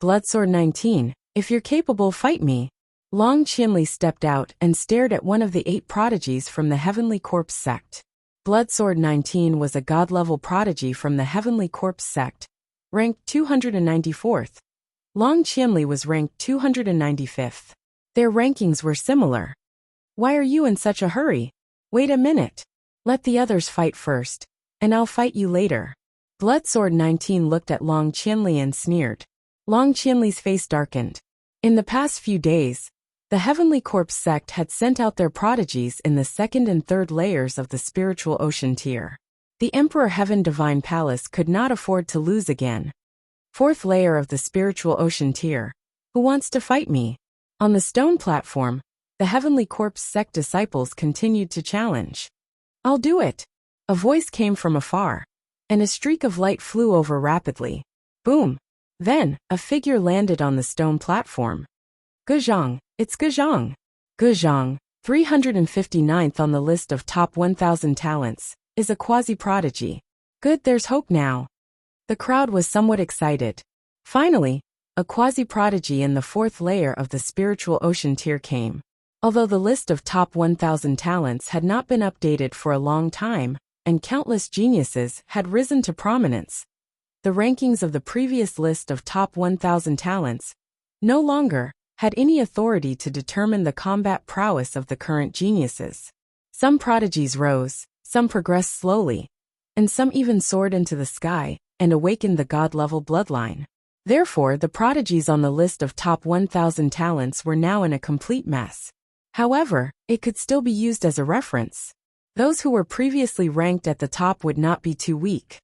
Bloodsword 19, if you're capable, fight me. Long Qianli stepped out and stared at one of the 8 prodigies from the Heavenly Corpse sect. Bloodsword 19 was a god-level prodigy from the Heavenly Corpse sect, ranked 294th. Long Qianli was ranked 295th. Their rankings were similar. Why are you in such a hurry? Wait a minute. Let the others fight first, and I'll fight you later. Bloodsword 19 looked at Long Qianli and sneered. Long Qianli's face darkened. In the past few days, the Heavenly Corpse sect had sent out their prodigies in the 2nd and 3rd layers of the spiritual ocean tier. The Emperor Heaven Divine Palace could not afford to lose again. 4th layer of the spiritual ocean tier. Who wants to fight me? On the stone platform, the Heavenly Corpse sect disciples continued to challenge. I'll do it. A voice came from afar, and a streak of light flew over rapidly. Boom. Then, a figure landed on the stone platform. Guzhang, it's Guzhang. Guzhang, 359th on the list of top 1,000 talents, is a quasi-prodigy. Good, there's hope now. The crowd was somewhat excited. Finally, a quasi-prodigy in the 4th layer of the spiritual ocean tier came. Although the list of top 1,000 talents had not been updated for a long time, and countless geniuses had risen to prominence, the rankings of the previous list of top 1,000 talents no longer had any authority to determine the combat prowess of the current geniuses. Some prodigies rose, some progressed slowly, and some even soared into the sky and awakened the god-level bloodline. Therefore, the prodigies on the list of top 1,000 talents were now in a complete mess. However, it could still be used as a reference. Those who were previously ranked at the top would not be too weak.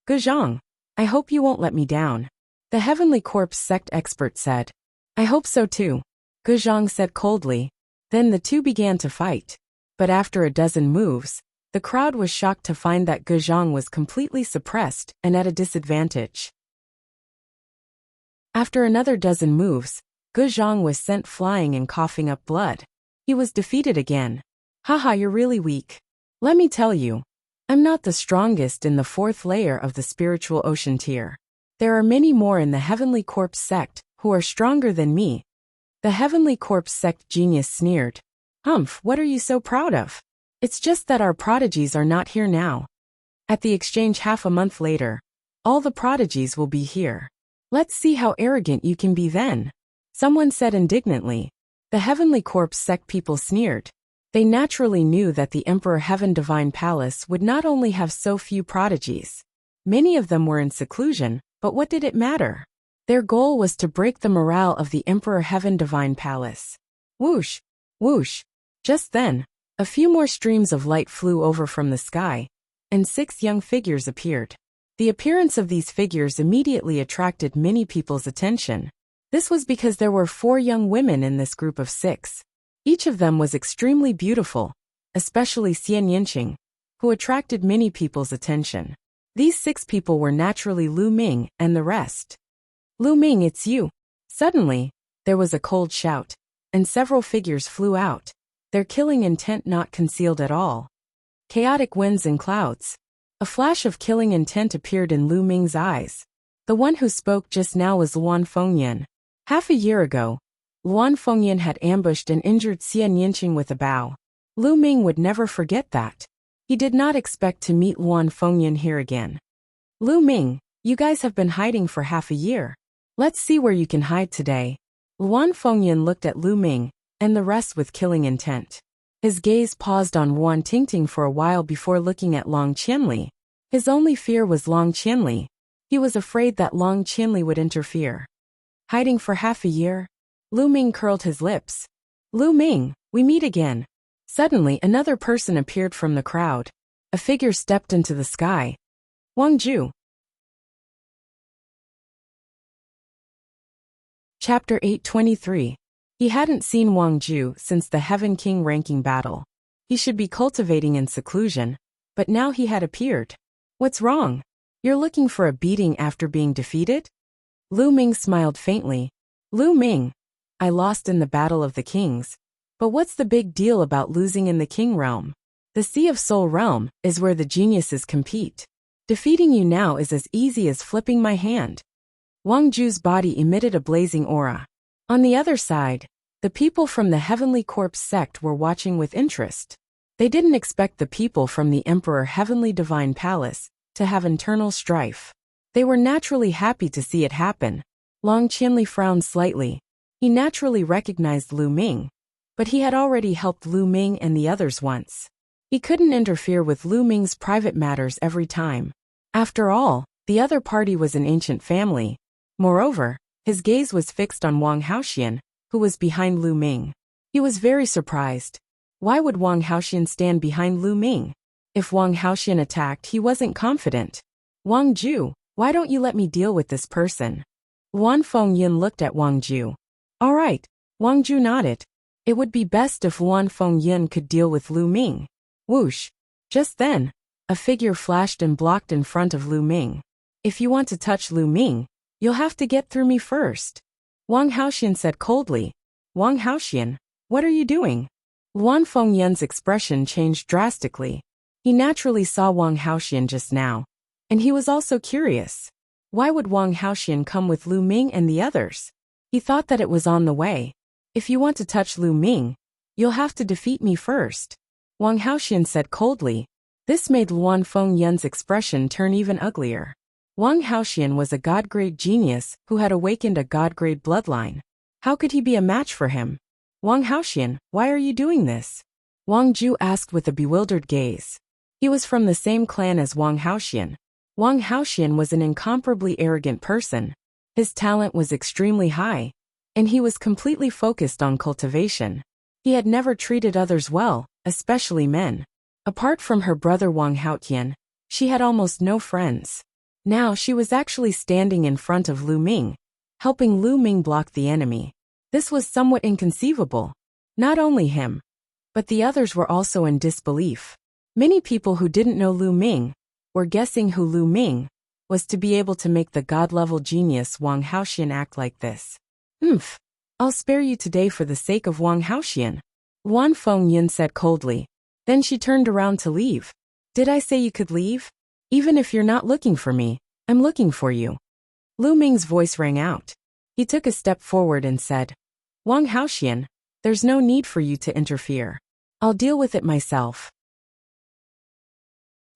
Guzhang, I hope you won't let me down. The Heavenly Corpse sect expert said. I hope so too, Guzhang said coldly. Then the two began to fight. But after a dozen moves, the crowd was shocked to find that Guzhang was completely suppressed and at a disadvantage. After another dozen moves, Guzhang was sent flying and coughing up blood. He was defeated again. Haha, you're really weak. Let me tell you, I'm not the strongest in the 4th layer of the spiritual ocean tier. There are many more in the Heavenly Corpse sect who are stronger than me. The Heavenly Corpse sect genius sneered. Humph, what are you so proud of? It's just that our prodigies are not here now. At the exchange half a month later, all the prodigies will be here. Let's see how arrogant you can be then. Someone said indignantly. The Heavenly Corpse sect people sneered. They naturally knew that the Emperor Heaven Divine Palace would not only have so few prodigies. Many of them were in seclusion, but what did it matter? Their goal was to break the morale of the Emperor Heaven Divine Palace. Whoosh! Whoosh! Just then, a few more streams of light flew over from the sky, and 6 young figures appeared. The appearance of these figures immediately attracted many people's attention. This was because there were 4 young women in this group of 6. Each of them was extremely beautiful, especially Xian Yinqing, who attracted many people's attention. These 6 people were naturally Lu Ming and the rest. Lu Ming, it's you. Suddenly, there was a cold shout, and several figures flew out, their killing intent not concealed at all. Chaotic winds and clouds. A flash of killing intent appeared in Lu Ming's eyes. The one who spoke just now was Luan Fengyan. Half a year ago, Luan Fengyan had ambushed and injured Xian Yinqing with a bow. Lu Ming would never forget that. He did not expect to meet Luan Fengyan here again. Lu Ming, you guys have been hiding for half a year. Let's see where you can hide today. Luan Fengyan looked at Lu Ming and the rest with killing intent. His gaze paused on Luan Tingting for a while before looking at Long Qianli. His only fear was Long Qianli. He was afraid that Long Qianli would interfere. Hiding for half a year? Lu Ming curled his lips. Lu Ming, we meet again. Suddenly another person appeared from the crowd. A figure stepped into the sky. Wang Ju. Chapter 823. He hadn't seen Wang Ju since the Heaven King ranking battle. He should be cultivating in seclusion, but now he had appeared. What's wrong? You're looking for a beating after being defeated? Lu Ming smiled faintly. Lu Ming, I lost in the Battle of the Kings. But what's the big deal about losing in the King Realm? The Sea of Soul Realm is where the geniuses compete. Defeating you now is as easy as flipping my hand. Wang Ju's body emitted a blazing aura. On the other side, the people from the Heavenly Corpse sect were watching with interest. They didn't expect the people from the Emperor Heavenly Divine Palace to have internal strife. They were naturally happy to see it happen. Long Qianli frowned slightly. He naturally recognized Lu Ming, but he had already helped Lu Ming and the others once. He couldn't interfere with Lu Ming's private matters every time. After all, the other party was an ancient family. Moreover, his gaze was fixed on Wang Haoxian, who was behind Lu Ming. He was very surprised. Why would Wang Haoxian stand behind Lu Ming? If Wang Haoxian attacked, he wasn't confident. Wang Ju, why don't you let me deal with this person? Luan Fengyan looked at Wang Ju. All right, Wang Ju nodded. It would be best if Luan Fengyan could deal with Lu Ming. Whoosh! Just then, a figure flashed and blocked in front of Lu Ming. If you want to touch Lu Ming, you'll have to get through me first. Wang Haoxian said coldly. Wang Haoxian, what are you doing? Luan Fengyan's expression changed drastically. He naturally saw Wang Haoxian just now, and he was also curious. Why would Wang Haoxian come with Lu Ming and the others? He thought that it was on the way. If you want to touch Lu Ming, you'll have to defeat me first. Wang Haoxian said coldly. This made Luan Fengyan's expression turn even uglier. Wang Haoxian was a god-grade genius who had awakened a god-grade bloodline. How could he be a match for him? Wang Haoxian, why are you doing this? Wang Ju asked with a bewildered gaze. He was from the same clan as Wang Haoxian. Wang Haoxian was an incomparably arrogant person. His talent was extremely high, and he was completely focused on cultivation. He had never treated others well, especially men. Apart from her brother Wang Haotian, she had almost no friends. Now she was actually standing in front of Lu Ming, helping Lu Ming block the enemy. This was somewhat inconceivable. Not only him, but the others were also in disbelief. Many people who didn't know Lu Ming were guessing who Lu Ming was to be able to make the god-level genius Wang Haoxian act like this. I'll spare you today for the sake of Wang Haoxian, Luan Fengyan said coldly. Then she turned around to leave. Did I say you could leave? Even if you're not looking for me, I'm looking for you. Lu Ming's voice rang out. He took a step forward and said, Wang Haoxian, there's no need for you to interfere. I'll deal with it myself.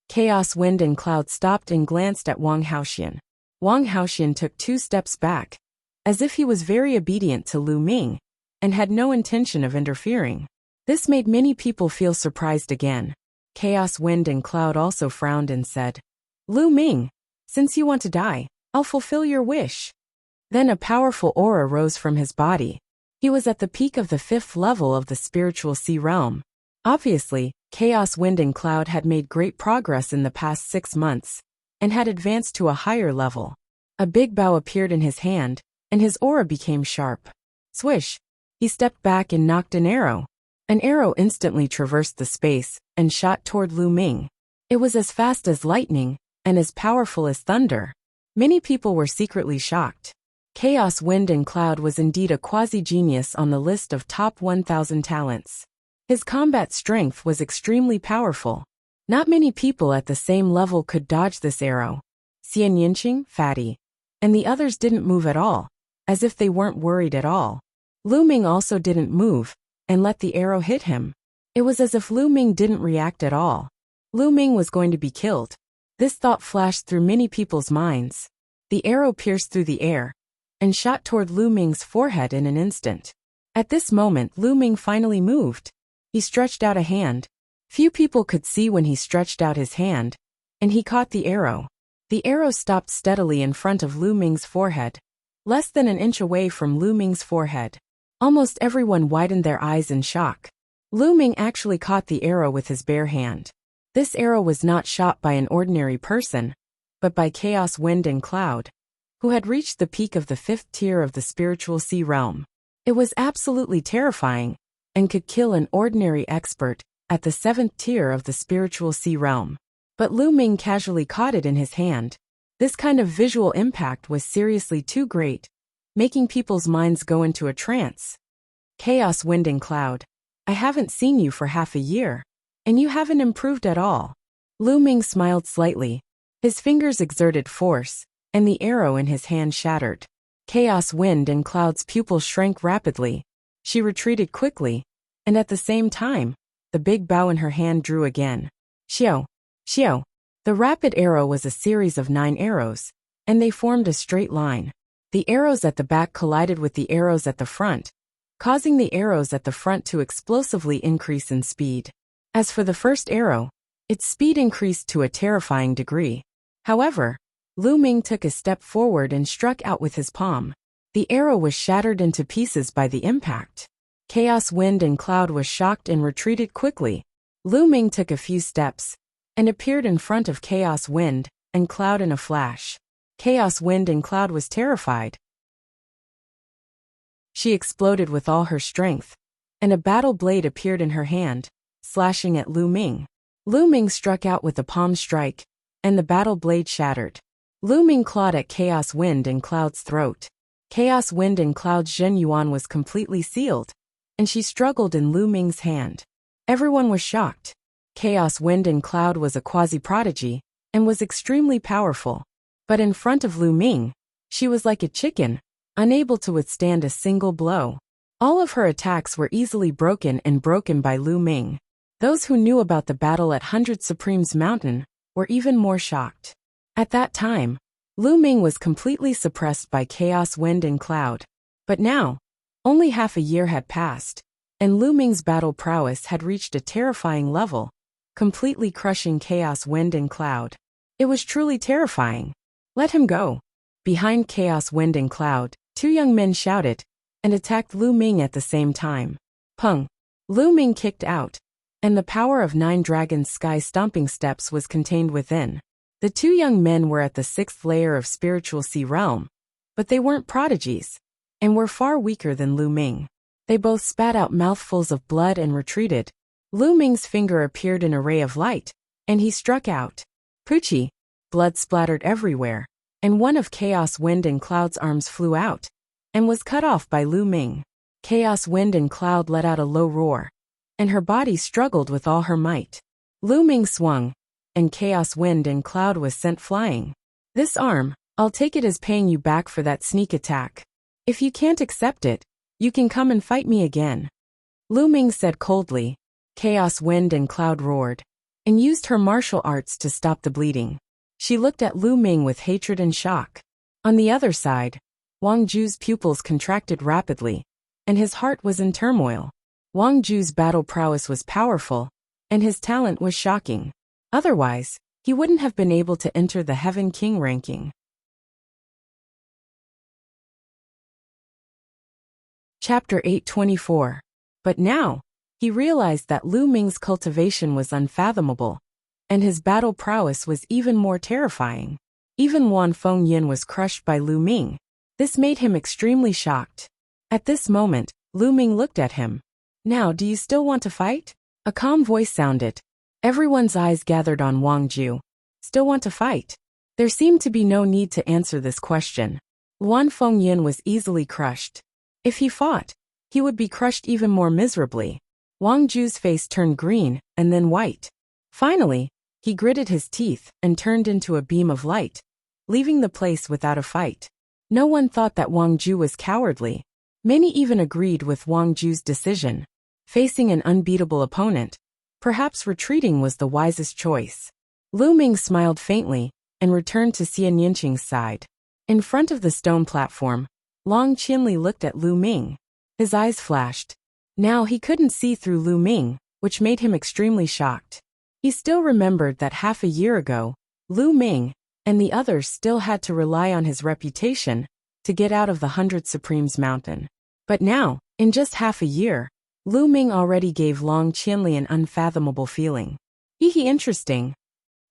Chaos, wind and cloud stopped and glanced at Wang Haoxian. Wang Haoxian took 2 steps back, as if he was very obedient to Lu Ming, and had no intention of interfering. This made many people feel surprised again. Chaos, wind and cloud also frowned and said, Lu Ming, since you want to die, I'll fulfill your wish. Then a powerful aura rose from his body. He was at the peak of the 5th level of the spiritual sea realm. Obviously, Chaos Wind and Cloud had made great progress in the past 6 months, and had advanced to a higher level. A big bow appeared in his hand, and his aura became sharp. Swish! He stepped back and knocked an arrow. An arrow instantly traversed the space, and shot toward Lu Ming. It was as fast as lightning, and as powerful as thunder. Many people were secretly shocked. Chaos Wind and Cloud was indeed a quasi-genius on the list of top 1,000 talents. His combat strength was extremely powerful. Not many people at the same level could dodge this arrow. Xian Yinqing, Fatty. And the others didn't move at all, as if they weren't worried at all. Lu Ming also didn't move, and let the arrow hit him. It was as if Lu Ming didn't react at all. Lu Ming was going to be killed. This thought flashed through many people's minds. The arrow pierced through the air, and shot toward Lu Ming's forehead in an instant. At this moment, Lu Ming finally moved. He stretched out a hand. Few people could see when he stretched out his hand, and he caught the arrow. The arrow stopped steadily in front of Lu Ming's forehead, less than an inch away from Lu Ming's forehead. Almost everyone widened their eyes in shock. Lu Ming actually caught the arrow with his bare hand. This arrow was not shot by an ordinary person, but by Chaos Wind and Cloud, who had reached the peak of the 5th tier of the spiritual sea realm. It was absolutely terrifying, and could kill an ordinary expert at the 7th tier of the spiritual sea realm. But Lu Ming casually caught it in his hand. This kind of visual impact was seriously too great, making people's minds go into a trance. Chaos Wind and Cloud, I haven't seen you for half a year, and you haven't improved at all. Lu Ming smiled slightly. His fingers exerted force, and the arrow in his hand shattered. Chaos Wind and Cloud's pupil shrank rapidly. She retreated quickly, and at the same time, the big bow in her hand drew again. Xiao! Xiao! The rapid arrow was a series of 9 arrows, and they formed a straight line. The arrows at the back collided with the arrows at the front, causing the arrows at the front to explosively increase in speed. As for the first arrow, its speed increased to a terrifying degree. However, Lu Ming took a step forward and struck out with his palm. The arrow was shattered into pieces by the impact. Chaos Wind and Cloud was shocked and retreated quickly. Lu Ming took a few steps, and appeared in front of Chaos Wind and Cloud in a flash. Chaos Wind and Cloud was terrified. She exploded with all her strength, and a battle blade appeared in her hand, slashing at Lu Ming. Lu Ming struck out with a palm strike, and the battle blade shattered. Lu Ming clawed at Chaos Wind and Cloud's throat. Chaos Wind and Cloud's Zhen Yuan was completely sealed, and she struggled in Lu Ming's hand. Everyone was shocked. Chaos Wind and Cloud was a quasi-prodigy, and was extremely powerful. But in front of Lu Ming, she was like a chicken, unable to withstand a single blow. All of her attacks were easily broken by Lu Ming. Those who knew about the battle at 100 Supremes Mountain were even more shocked. At that time, Lu Ming was completely suppressed by Chaos Wind and Cloud. But now, only half a year had passed, and Lu Ming's battle prowess had reached a terrifying level, completely crushing Chaos Wind and Cloud. It was truly terrifying. Let him go. Behind Chaos Wind and Cloud, 2 young men shouted, and attacked Lu Ming at the same time. Pung! Lu Ming kicked out, and the power of 9 Dragon's Sky Stomping Steps was contained within. The 2 young men were at the 6th layer of spiritual sea realm, but they weren't prodigies, and were far weaker than Lu Ming. They both spat out mouthfuls of blood and retreated. Lu Ming's finger appeared in a ray of light, and he struck out. Poochie! Blood splattered everywhere, and one of Chaos Wind and Cloud's arms flew out, and was cut off by Lu Ming. Chaos Wind and Cloud let out a low roar, and her body struggled with all her might. Lu Ming swung, and Chaos Wind and Cloud was sent flying. This arm, I'll take it as paying you back for that sneak attack. If you can't accept it, you can come and fight me again. Lu Ming said coldly. Chaos Wind and Cloud roared, and used her martial arts to stop the bleeding. She looked at Lu Ming with hatred and shock. On the other side, Wang Ju's pupils contracted rapidly, and his heart was in turmoil. Wang Ju's battle prowess was powerful, and his talent was shocking. Otherwise, he wouldn't have been able to enter the Heaven King ranking. Chapter 824. But now, he realized that Lu Ming's cultivation was unfathomable, and his battle prowess was even more terrifying. Even Wan Fengyin was crushed by Lu Ming. This made him extremely shocked. At this moment, Lu Ming looked at him. Now, do you still want to fight? A calm voice sounded. Everyone's eyes gathered on Wang Ju. Still want to fight? There seemed to be no need to answer this question. Wan Fengyin was easily crushed. If he fought, he would be crushed even more miserably. Wang Ju's face turned green and then white. Finally, he gritted his teeth and turned into a beam of light, leaving the place without a fight. No one thought that Wang Ju was cowardly. Many even agreed with Wang Ju's decision. Facing an unbeatable opponent, perhaps retreating was the wisest choice. Lu Ming smiled faintly and returned to Xian Yinqing's side. In front of the stone platform, Long Qinli looked at Lu Ming. His eyes flashed. Now he couldn't see through Lu Ming, which made him extremely shocked. He still remembered that half a year ago, Lu Ming and the others still had to rely on his reputation to get out of the 100 Supremes mountain. But now, in just half a year, Lu Ming already gave Long Qinli an unfathomable feeling. Interesting.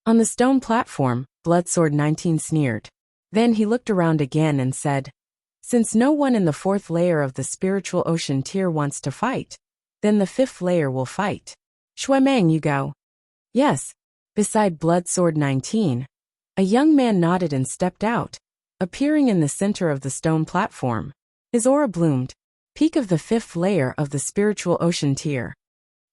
On the stone platform, Bloodsword 19 sneered. Then he looked around again and said, since no one in the 4th layer of the spiritual ocean tier wants to fight, then the 5th layer will fight. Shuemeng, you go. Yes. Beside Bloodsword 19, a young man nodded and stepped out, appearing in the center of the stone platform. His aura bloomed. Peak of the 5th layer of the spiritual ocean tier.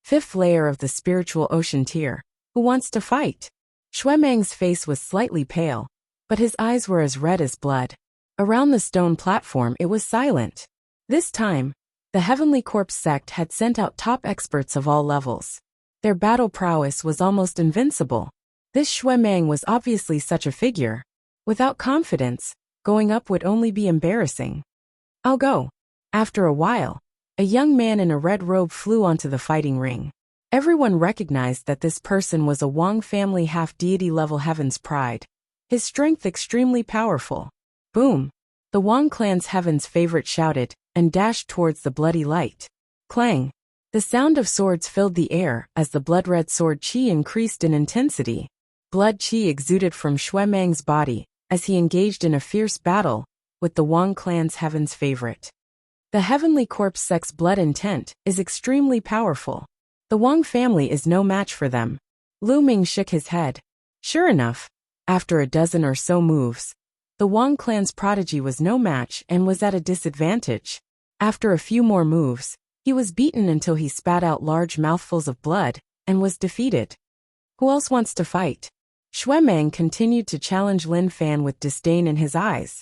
5th layer of the spiritual ocean tier. Who wants to fight? Shuemeng's face was slightly pale, but his eyes were as red as blood. Around the stone platform it was silent. This time, the Heavenly Corpse sect had sent out top experts of all levels. Their battle prowess was almost invincible. This Shuemeng was obviously such a figure. Without confidence, going up would only be embarrassing. I'll go. After a while, a young man in a red robe flew onto the fighting ring. Everyone recognized that this person was a Wang family half-deity level Heaven's Pride. His strength extremely powerful. Boom! The Wang clan's Heaven's favorite shouted and dashed towards the bloody light. Clang! The sound of swords filled the air as the blood-red sword qi increased in intensity. Blood qi exuded from Shuemeng's body as he engaged in a fierce battle with the Wang clan's Heaven's favorite. The Heavenly Corpse sect's blood intent is extremely powerful. The Wang family is no match for them. Lu Ming shook his head. Sure enough, after a dozen or so moves, the Wang clan's prodigy was no match and was at a disadvantage. After a few more moves, he was beaten until he spat out large mouthfuls of blood and was defeated. Who else wants to fight? Shuemeng continued to challenge Lin Fan with disdain in his eyes.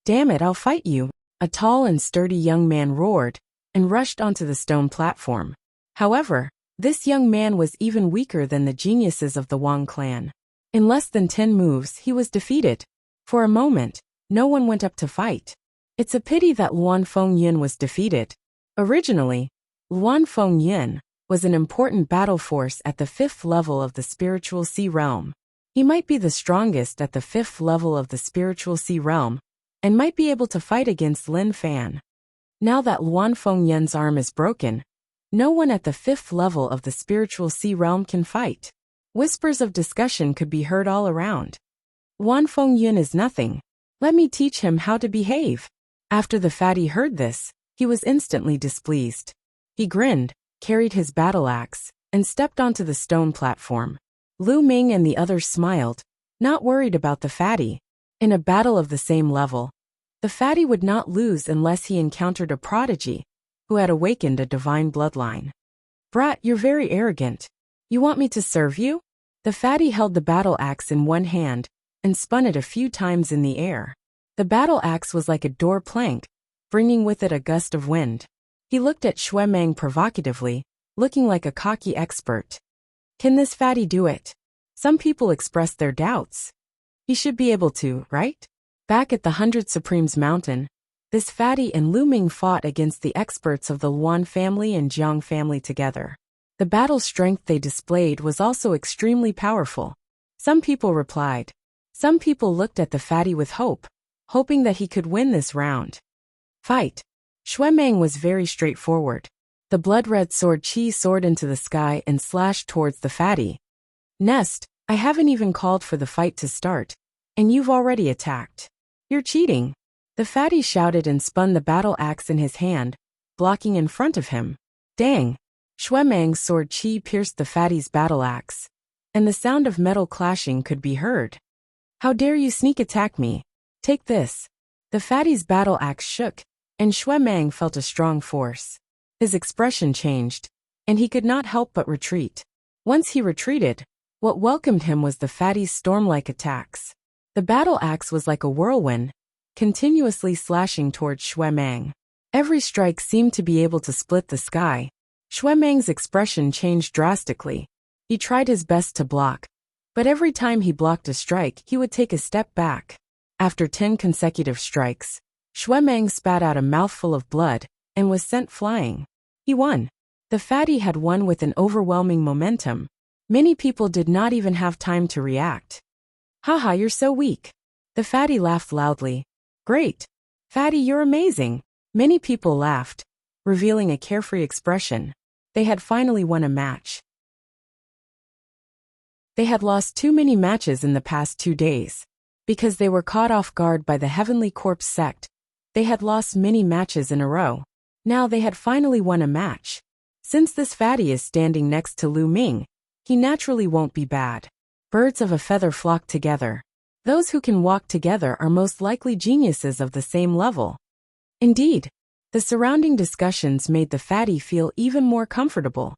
Damn it, I'll fight you, a tall and sturdy young man roared and rushed onto the stone platform. However, this young man was even weaker than the geniuses of the Wang clan. In less than 10 moves he was defeated. For a moment, no one went up to fight. It's a pity that Luan Fengyin was defeated. Originally, Luan Fengyin was an important battle force at the 5th level of the spiritual sea realm. He might be the strongest at the 5th level of the spiritual sea realm, and might be able to fight against Lin Fan. Now that Luan Fengyin's arm is broken, no one at the 5th level of the spiritual sea realm can fight. Whispers of discussion could be heard all around. Luan Fengyin is nothing. Let me teach him how to behave. After the fatty heard this, he was instantly displeased. He grinned, carried his battle axe, and stepped onto the stone platform. Lu Ming and the others smiled, not worried about the fatty. In a battle of the same level, the fatty would not lose unless he encountered a prodigy who had awakened a divine bloodline. Brat, you're very arrogant. You want me to serve you? The fatty held the battle axe in one hand and spun it a few times in the air. The battle axe was like a door plank, bringing with it a gust of wind. He looked at Shuemeng provocatively, looking like a cocky expert. Can this fatty do it? Some people expressed their doubts. He should be able to, right? Back at the 100 Supremes mountain, this fatty and Lu Ming fought against the experts of the Luan family and Jiang family together. The battle strength they displayed was also extremely powerful. Some people replied. Some people looked at the fatty with hope, hoping that he could win this round. Fight. Shuemeng was very straightforward. The blood-red sword Qi soared into the sky and slashed towards the fatty. Nest, I haven't even called for the fight to start, and you've already attacked. You're cheating. The fatty shouted and spun the battle axe in his hand, blocking in front of him. Dang! Shuemeng's sword Qi pierced the fatty's battle axe, and the sound of metal clashing could be heard. How dare you sneak attack me? Take this. The fatty's battle axe shook, and Shuemeng felt a strong force. His expression changed, and he could not help but retreat. Once he retreated, what welcomed him was the fatty's storm-like attacks. The battle axe was like a whirlwind, continuously slashing towards Shuemeng. Every strike seemed to be able to split the sky. Shuemeng's expression changed drastically. He tried his best to block, but every time he blocked a strike, he would take a step back. After 10 consecutive strikes, Shuemeng spat out a mouthful of blood and was sent flying. He won. The fatty had won with an overwhelming momentum. Many people did not even have time to react. Haha, you're so weak. The fatty laughed loudly. Great. Fatty, you're amazing. Many people laughed, revealing a carefree expression. They had finally won a match. They had lost too many matches in the past 2 days. Because they were caught off guard by the Heavenly Corpse sect, they had lost many matches in a row. Now they had finally won a match. Since this fatty is standing next to Lu Ming, he naturally won't be bad. Birds of a feather flock together. Those who can walk together are most likely geniuses of the same level. Indeed, the surrounding discussions made the fatty feel even more comfortable.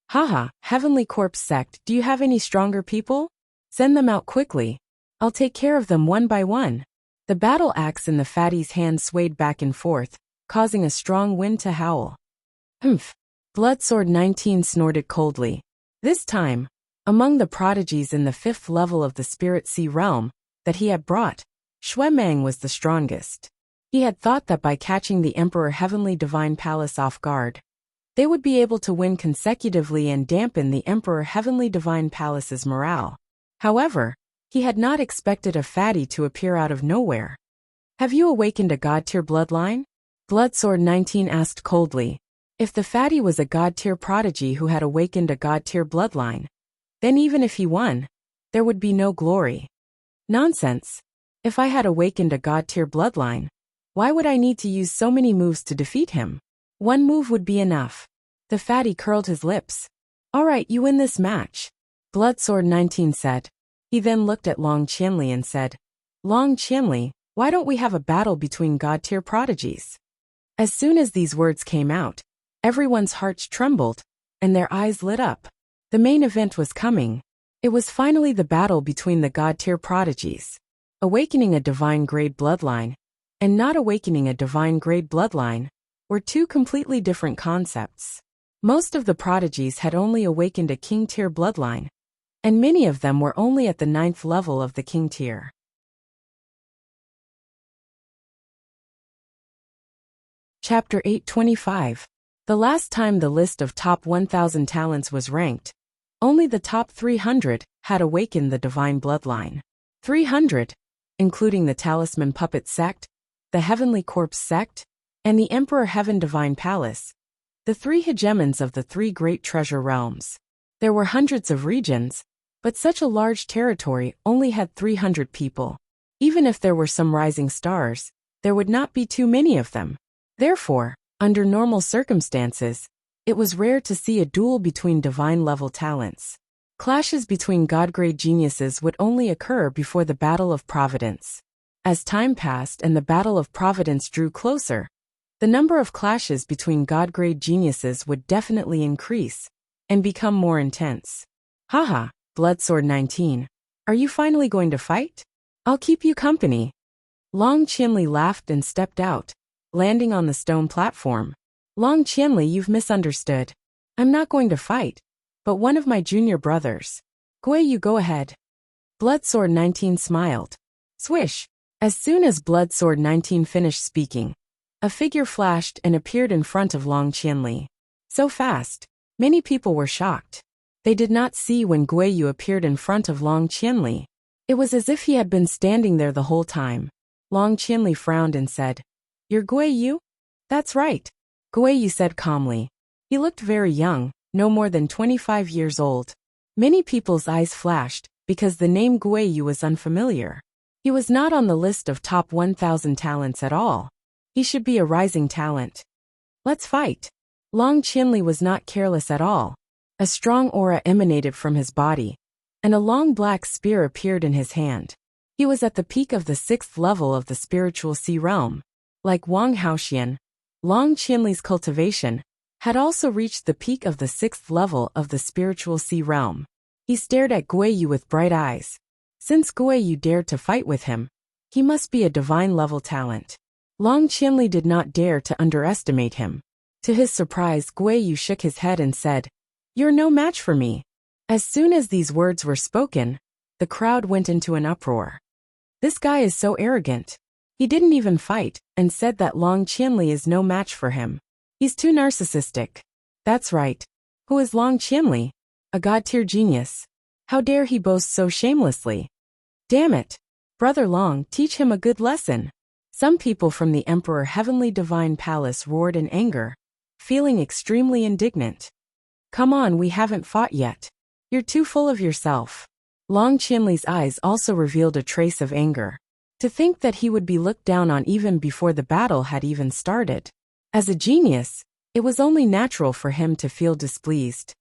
Haha, Heavenly Corpse sect, do you have any stronger people? Send them out quickly. I'll take care of them one by one. The battle axe in the fatty's hand swayed back and forth, causing a strong wind to howl. Humph. Bloodsword 19 snorted coldly. This time, among the prodigies in the 5th level of the Spirit Sea realm that he had brought, Shuemeng was the strongest. He had thought that by catching the Emperor Heavenly Divine Palace off guard, they would be able to win consecutively and dampen the Emperor Heavenly Divine Palace's morale. However, he had not expected a fatty to appear out of nowhere. Have you awakened a god-tier bloodline? Bloodsword 19 asked coldly. If the fatty was a god-tier prodigy who had awakened a god-tier bloodline, then even if he won, there would be no glory. Nonsense. If I had awakened a god-tier bloodline, why would I need to use so many moves to defeat him? One move would be enough. The fatty curled his lips. All right, you win this match. Bloodsword 19 said. He then looked at Long Qianli and said, Long Qianli, why don't we have a battle between god-tier prodigies? As soon as these words came out, everyone's hearts trembled, and their eyes lit up. The main event was coming. It was finally the battle between the god-tier prodigies. Awakening a divine-grade bloodline, and not awakening a divine-grade bloodline, were two completely different concepts. Most of the prodigies had only awakened a king-tier bloodline, and many of them were only at the 9th level of the king tier. Chapter 825. The last time the list of top 1,000 talents was ranked, only the top 300 had awakened the divine bloodline. 300, including the Talisman Puppet sect, the Heavenly Corpse sect, and the Emperor Heaven Divine Palace, the 3 hegemons of the 3 great treasure realms. There were hundreds of regions, but such a large territory only had 300 people. Even if there were some rising stars, there would not be too many of them. Therefore, under normal circumstances, it was rare to see a duel between divine-level talents. Clashes between god-grade geniuses would only occur before the Battle of Providence. As time passed and the Battle of Providence drew closer, the number of clashes between god-grade geniuses would definitely increase and become more intense. Haha, Bloodsword 19. Are you finally going to fight? I'll keep you company. Long Qianli laughed and stepped out, landing on the stone platform. Long Qianli, you've misunderstood. I'm not going to fight, but one of my junior brothers. Gui, you go ahead. Bloodsword 19 smiled. Swish! As soon as Bloodsword 19 finished speaking, a figure flashed and appeared in front of Long Qianli. So fast, many people were shocked. They did not see when Guiyu appeared in front of Long Qianli. It was as if he had been standing there the whole time. Long Qianli frowned and said, You're Guiyu? That's right, Guiyu said calmly. He looked very young, no more than 25 years old. Many people's eyes flashed, because the name Guiyu was unfamiliar. He was not on the list of top 1,000 talents at all. He should be a rising talent. Let's fight. Long Qianli was not careless at all. A strong aura emanated from his body, and a long black spear appeared in his hand. He was at the peak of the 6th level of the spiritual sea realm. Like Wang Haoxian, Long Qianli's cultivation had also reached the peak of the 6th level of the spiritual sea realm. He stared at Guiyu with bright eyes. Since Guiyu dared to fight with him, he must be a divine-level talent. Long Qianli did not dare to underestimate him. To his surprise, Guiyu shook his head and said, "You're no match for me." As soon as these words were spoken, the crowd went into an uproar. This guy is so arrogant. He didn't even fight, and said that Long Qianli is no match for him. He's too narcissistic. That's right. Who is Long Qianli? A god-tier genius. How dare he boast so shamelessly? Damn it. Brother Long, teach him a good lesson. Some people from the Emperor Heavenly Divine Palace roared in anger, feeling extremely indignant. Come on, we haven't fought yet. You're too full of yourself. Long Qianli's eyes also revealed a trace of anger. To think that he would be looked down on even before the battle had even started. As a genius, it was only natural for him to feel displeased.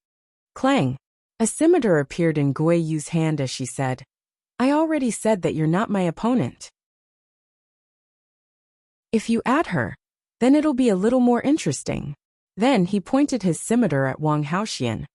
Clang! A scimitar appeared in Guiyu's hand as she said, "I already said that you're not my opponent. If you add her, then it'll be a little more interesting." Then he pointed his scimitar at Wang Haoxian.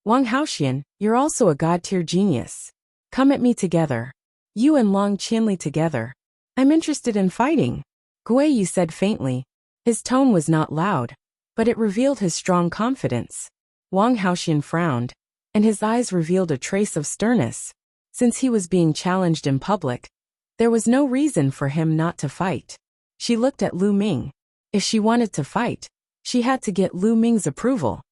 "Wang Haoxian, you're also a god-tier genius. Come at me together. You and Long Qianli together. I'm interested in fighting," Guiyu said faintly. His tone was not loud, but it revealed his strong confidence. Wang Haoxian frowned, and his eyes revealed a trace of sternness. Since he was being challenged in public, there was no reason for him not to fight. She looked at Lu Ming. If she wanted to fight, she had to get Lu Ming's approval.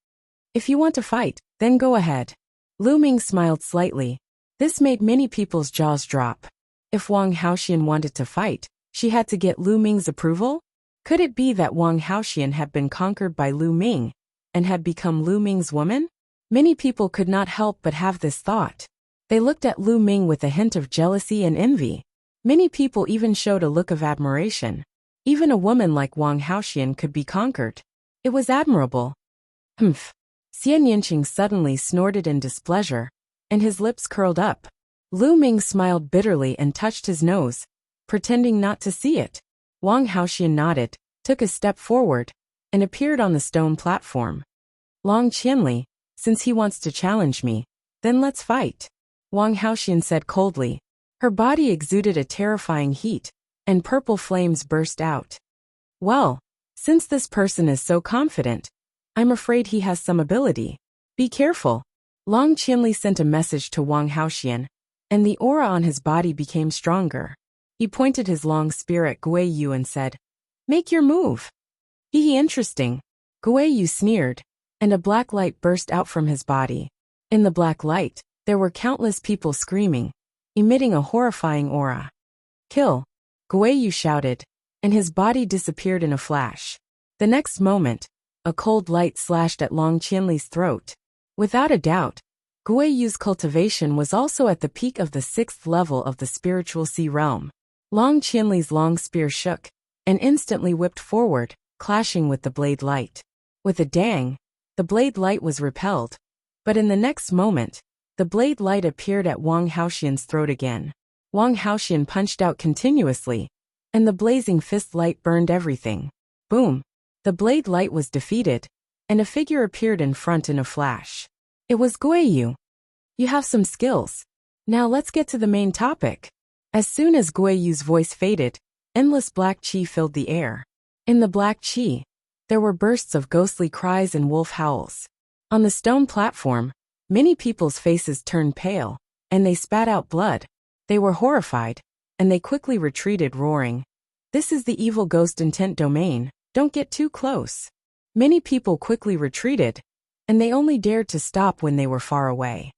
"If you want to fight, then go ahead." Lu Ming smiled slightly. This made many people's jaws drop. If Wang Haoxian wanted to fight, she had to get Lu Ming's approval? Could it be that Wang Haoxian had been conquered by Lu Ming and had become Lu Ming's woman? Many people could not help but have this thought. They looked at Lu Ming with a hint of jealousy and envy. Many people even showed a look of admiration. Even a woman like Wang Haoxian could be conquered. It was admirable. Humph. Xian Yinqing suddenly snorted in displeasure, and his lips curled up. Lu Ming smiled bitterly and touched his nose, pretending not to see it. Wang Haoxian nodded, took a step forward, and appeared on the stone platform. "Long Qianli, since he wants to challenge me, then let's fight," Wang Haoxian said coldly. Her body exuded a terrifying heat, and purple flames burst out. "Well, since this person is so confident, I'm afraid he has some ability. Be careful." Long Qianli sent a message to Wang Haoxian, and the aura on his body became stronger. He pointed his long spear at Guiyu and said, "Make your move." "Hee interesting." Guiyu sneered, and a black light burst out from his body. In the black light, there were countless people screaming, emitting a horrifying aura. "Kill!" Guiyu shouted, and his body disappeared in a flash. The next moment, a cold light slashed at Long Qianli's throat. Without a doubt, Guiyu's cultivation was also at the peak of the 6th level of the spiritual sea realm. Long Qianli's long spear shook, and instantly whipped forward, clashing with the blade light. With a dang, the blade light was repelled. But in the next moment, the blade light appeared at Wang Haoxian's throat again. Wang Haoxian punched out continuously, and the blazing fist light burned everything. Boom! The blade light was defeated, and a figure appeared in front in a flash. It was Guiyu. "You have some skills. Now let's get to the main topic." As soon as Guiyu's voice faded, endless black qi filled the air. In the black qi, there were bursts of ghostly cries and wolf howls. On the stone platform, many people's faces turned pale, and they spat out blood. They were horrified, and they quickly retreated roaring, "This is the evil ghost intent domain, don't get too close." Many people quickly retreated, and they only dared to stop when they were far away.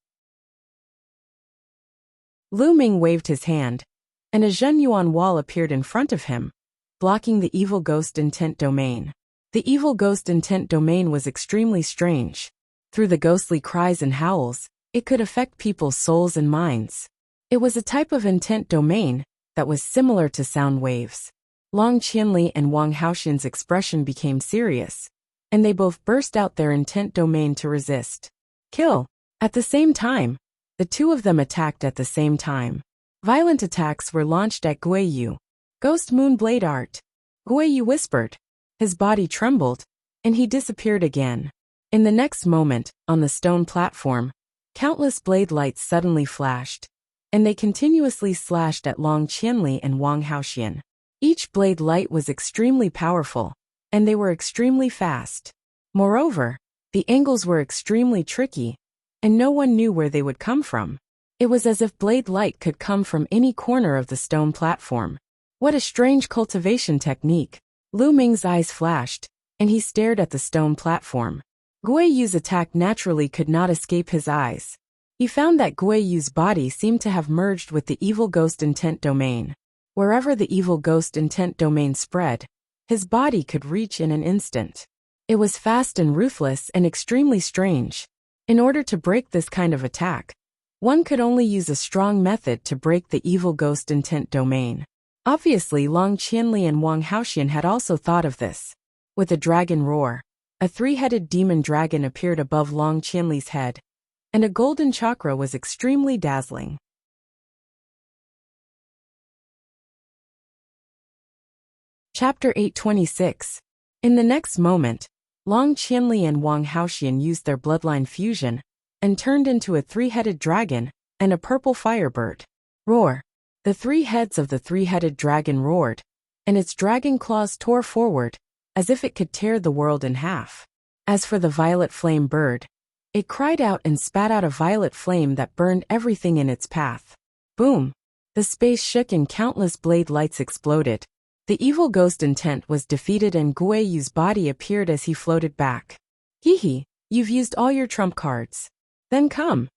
Lu Ming waved his hand, and a Zhenyuan wall appeared in front of him. blocking the evil ghost intent domain. The evil ghost intent domain was extremely strange. Through the ghostly cries and howls, it could affect people's souls and minds. It was a type of intent domain that was similar to sound waves. Long Qianli and Wang Haoxian's expression became serious, and they both burst out their intent domain to resist. Kill. At the same time, the two of them attacked at the same time. Violent attacks were launched at Guiyu. Ghost Moon Blade Art. Guiyu whispered. His body trembled, and he disappeared again. In the next moment, on the stone platform, countless blade lights suddenly flashed, and they continuously slashed at Long Qianli and Wang Haoxian. Each blade light was extremely powerful, and they were extremely fast. Moreover, the angles were extremely tricky, and no one knew where they would come from. It was as if blade light could come from any corner of the stone platform. What a strange cultivation technique. Lu Ming's eyes flashed, and he stared at the stone platform. Guiyu's attack naturally could not escape his eyes. He found that Guiyu's body seemed to have merged with the evil ghost intent domain. Wherever the evil ghost intent domain spread, his body could reach in an instant. It was fast and ruthless and extremely strange. In order to break this kind of attack, one could only use a strong method to break the evil ghost intent domain. Obviously, Long Qianli and Wang Haoxian had also thought of this. With a dragon roar, a three-headed demon dragon appeared above Long Qianli's head, and a golden chakra was extremely dazzling. Chapter 826. In the next moment, Long Qianli and Wang Haoxian used their bloodline fusion and turned into a three-headed dragon and a purple firebird. Roar. The three heads of the three-headed dragon roared, and its dragon claws tore forward, as if it could tear the world in half. As for the violet flame bird, it cried out and spat out a violet flame that burned everything in its path. Boom! The space shook and countless blade lights exploded. The evil ghost intent was defeated and Guiyu's body appeared as he floated back. Hee, you've used all your trump cards. Then come.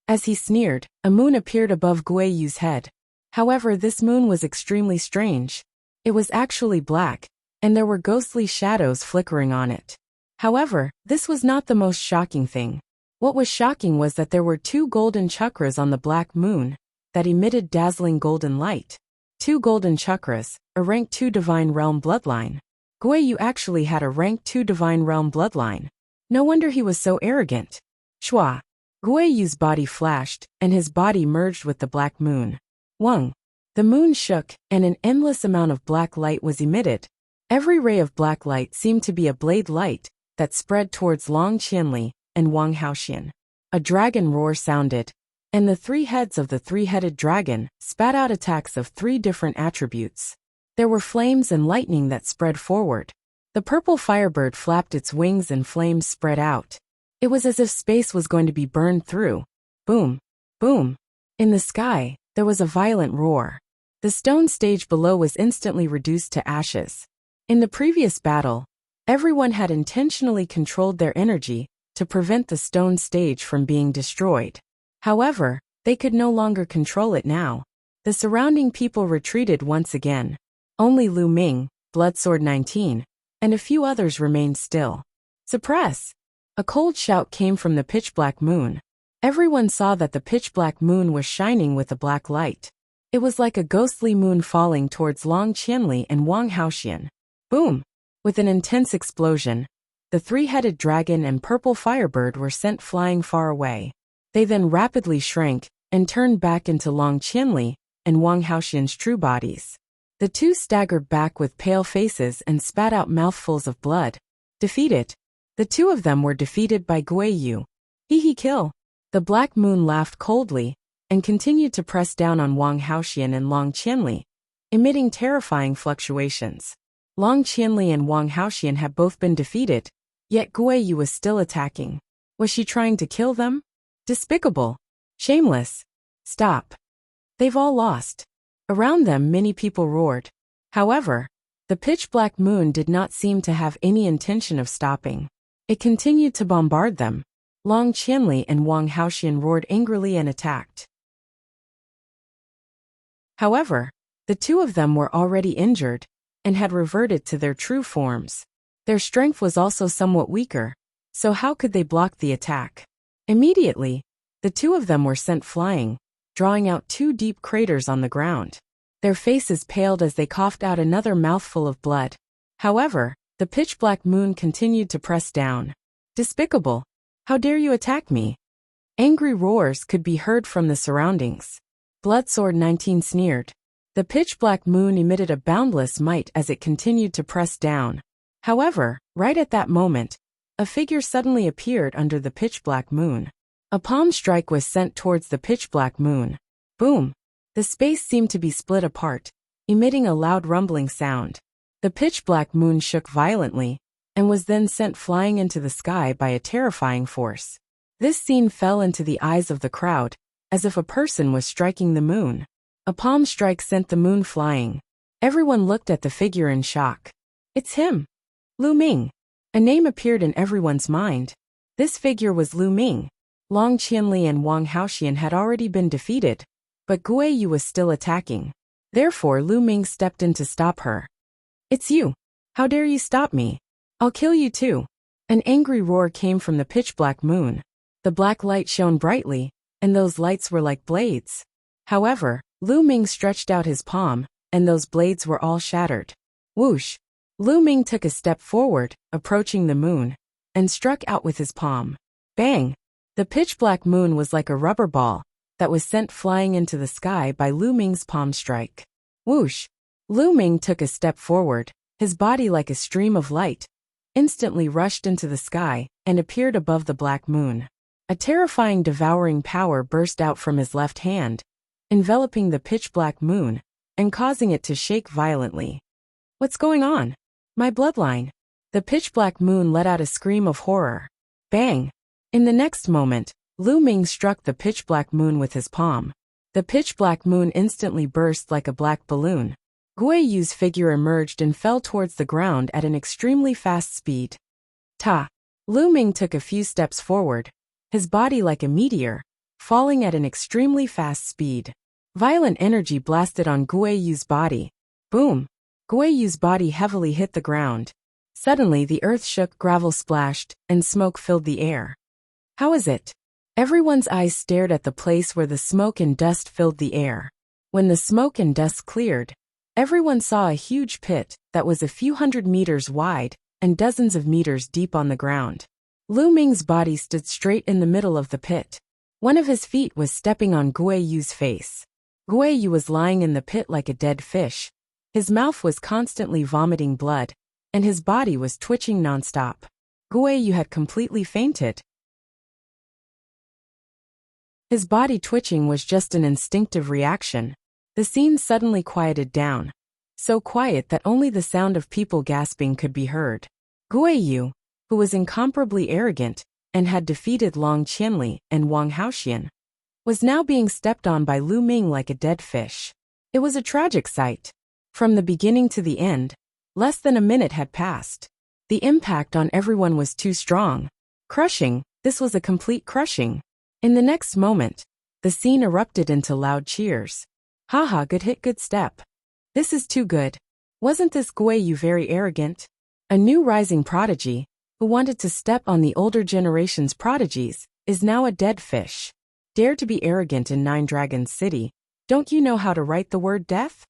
As he sneered, a moon appeared above Guiyu's head. However, this moon was extremely strange. It was actually black, and there were ghostly shadows flickering on it. However, this was not the most shocking thing. What was shocking was that there were two golden chakras on the black moon that emitted dazzling golden light. Two golden chakras, a rank 2 divine realm bloodline. Guiyu actually had a rank 2 divine realm bloodline. No wonder he was so arrogant. Shua. Guiyu's body flashed, and his body merged with the black moon. Wang. The moon shook, and an endless amount of black light was emitted. Every ray of black light seemed to be a blade light that spread towards Long Qianli and Wang Haoxian. A dragon roar sounded, and the three heads of the three-headed dragon spat out attacks of 3 different attributes. There were flames and lightning that spread forward. The purple firebird flapped its wings and flames spread out. It was as if space was going to be burned through. Boom! Boom! In the sky, there was a violent roar. The stone stage below was instantly reduced to ashes. In the previous battle, everyone had intentionally controlled their energy to prevent the stone stage from being destroyed. However, they could no longer control it now. The surrounding people retreated once again. Only Lu Ming, Bloodsword 19, and a few others remained still. Suppress! A cold shout came from the pitch-black moon. Everyone saw that the pitch-black moon was shining with a black light. It was like a ghostly moon falling towards Long Qianli and Wang Haoxian. Boom! With an intense explosion, the three-headed dragon and purple firebird were sent flying far away. They then rapidly shrank and turned back into Long Qianli and Wang Haoxian's true bodies. The two staggered back with pale faces and spat out mouthfuls of blood. Defeated. The two of them were defeated by Guiyu. Hee kill. The black moon laughed coldly and continued to press down on Wang Haoxian and Long Qianli, emitting terrifying fluctuations. Long Qianli and Wang Haoxian had both been defeated, yet Guiyu was still attacking. Was she trying to kill them? Despicable. Shameless. Stop. They've all lost. Around them many people roared. However, the pitch-black moon did not seem to have any intention of stopping. It continued to bombard them. Long Qianli and Wang Haoxian roared angrily and attacked. However, the two of them were already injured, and had reverted to their true forms. Their strength was also somewhat weaker, so how could they block the attack? Immediately, the two of them were sent flying, drawing out two deep craters on the ground. Their faces paled as they coughed out another mouthful of blood. However, the pitch-black moon continued to press down. Despicable! How dare you attack me? Angry roars could be heard from the surroundings. Bloodsword 19 sneered. The pitch-black moon emitted a boundless might as it continued to press down. However, right at that moment, a figure suddenly appeared under the pitch-black moon. A palm strike was sent towards the pitch-black moon. Boom! The space seemed to be split apart, emitting a loud rumbling sound. The pitch-black moon shook violently, and was then sent flying into the sky by a terrifying force. This scene fell into the eyes of the crowd, as if a person was striking the moon. A palm strike sent the moon flying. Everyone looked at the figure in shock. It's him! Lu Ming! A name appeared in everyone's mind. This figure was Lu Ming. Long Qianli and Wang Haoxian had already been defeated, but Guo Yu was still attacking. Therefore Lu Ming stepped in to stop her. It's you! How dare you stop me? I'll kill you too! An angry roar came from the pitch-black moon. The black light shone brightly, and those lights were like blades. However, Lu Ming stretched out his palm, and those blades were all shattered. Whoosh! Lu Ming took a step forward, approaching the moon, and struck out with his palm. Bang! The pitch-black moon was like a rubber ball that was sent flying into the sky by Lu Ming's palm strike. Whoosh! Lu Ming took a step forward, his body like a stream of light, instantly rushed into the sky and appeared above the black moon. A terrifying devouring power burst out from his left hand, enveloping the pitch-black moon and causing it to shake violently. What's going on? My bloodline! The pitch-black moon let out a scream of horror. Bang! In the next moment, Lu Ming struck the pitch-black moon with his palm. The pitch-black moon instantly burst like a black balloon. Guo Yu's figure emerged and fell towards the ground at an extremely fast speed. Ta! Lu Ming took a few steps forward, his body like a meteor, falling at an extremely fast speed. Violent energy blasted on Guo Yu's body. Boom! Guo Yu's body heavily hit the ground. Suddenly the earth shook, gravel splashed, and smoke filled the air. How is it? Everyone's eyes stared at the place where the smoke and dust filled the air. When the smoke and dust cleared, everyone saw a huge pit that was a few hundred meters wide and dozens of meters deep on the ground. Lu Ming's body stood straight in the middle of the pit. One of his feet was stepping on Guo Yu's face. Guo Yu was lying in the pit like a dead fish. His mouth was constantly vomiting blood, and his body was twitching nonstop. Guo Yu had completely fainted. His body twitching was just an instinctive reaction. The scene suddenly quieted down. So quiet that only the sound of people gasping could be heard. Guo Yu, who was incomparably arrogant and had defeated Long Qianli and Wang Haoxian, was now being stepped on by Lu Ming like a dead fish. It was a tragic sight. From the beginning to the end, less than a minute had passed. The impact on everyone was too strong. Crushing, this was a complete crushing. In the next moment, the scene erupted into loud cheers. Haha, good hit, good step. This is too good. Wasn't this Guo Yu very arrogant? A new rising prodigy, who wanted to step on the older generation's prodigies, is now a dead fish. Dare to be arrogant in Nine Dragons City. Don't you know how to write the word death?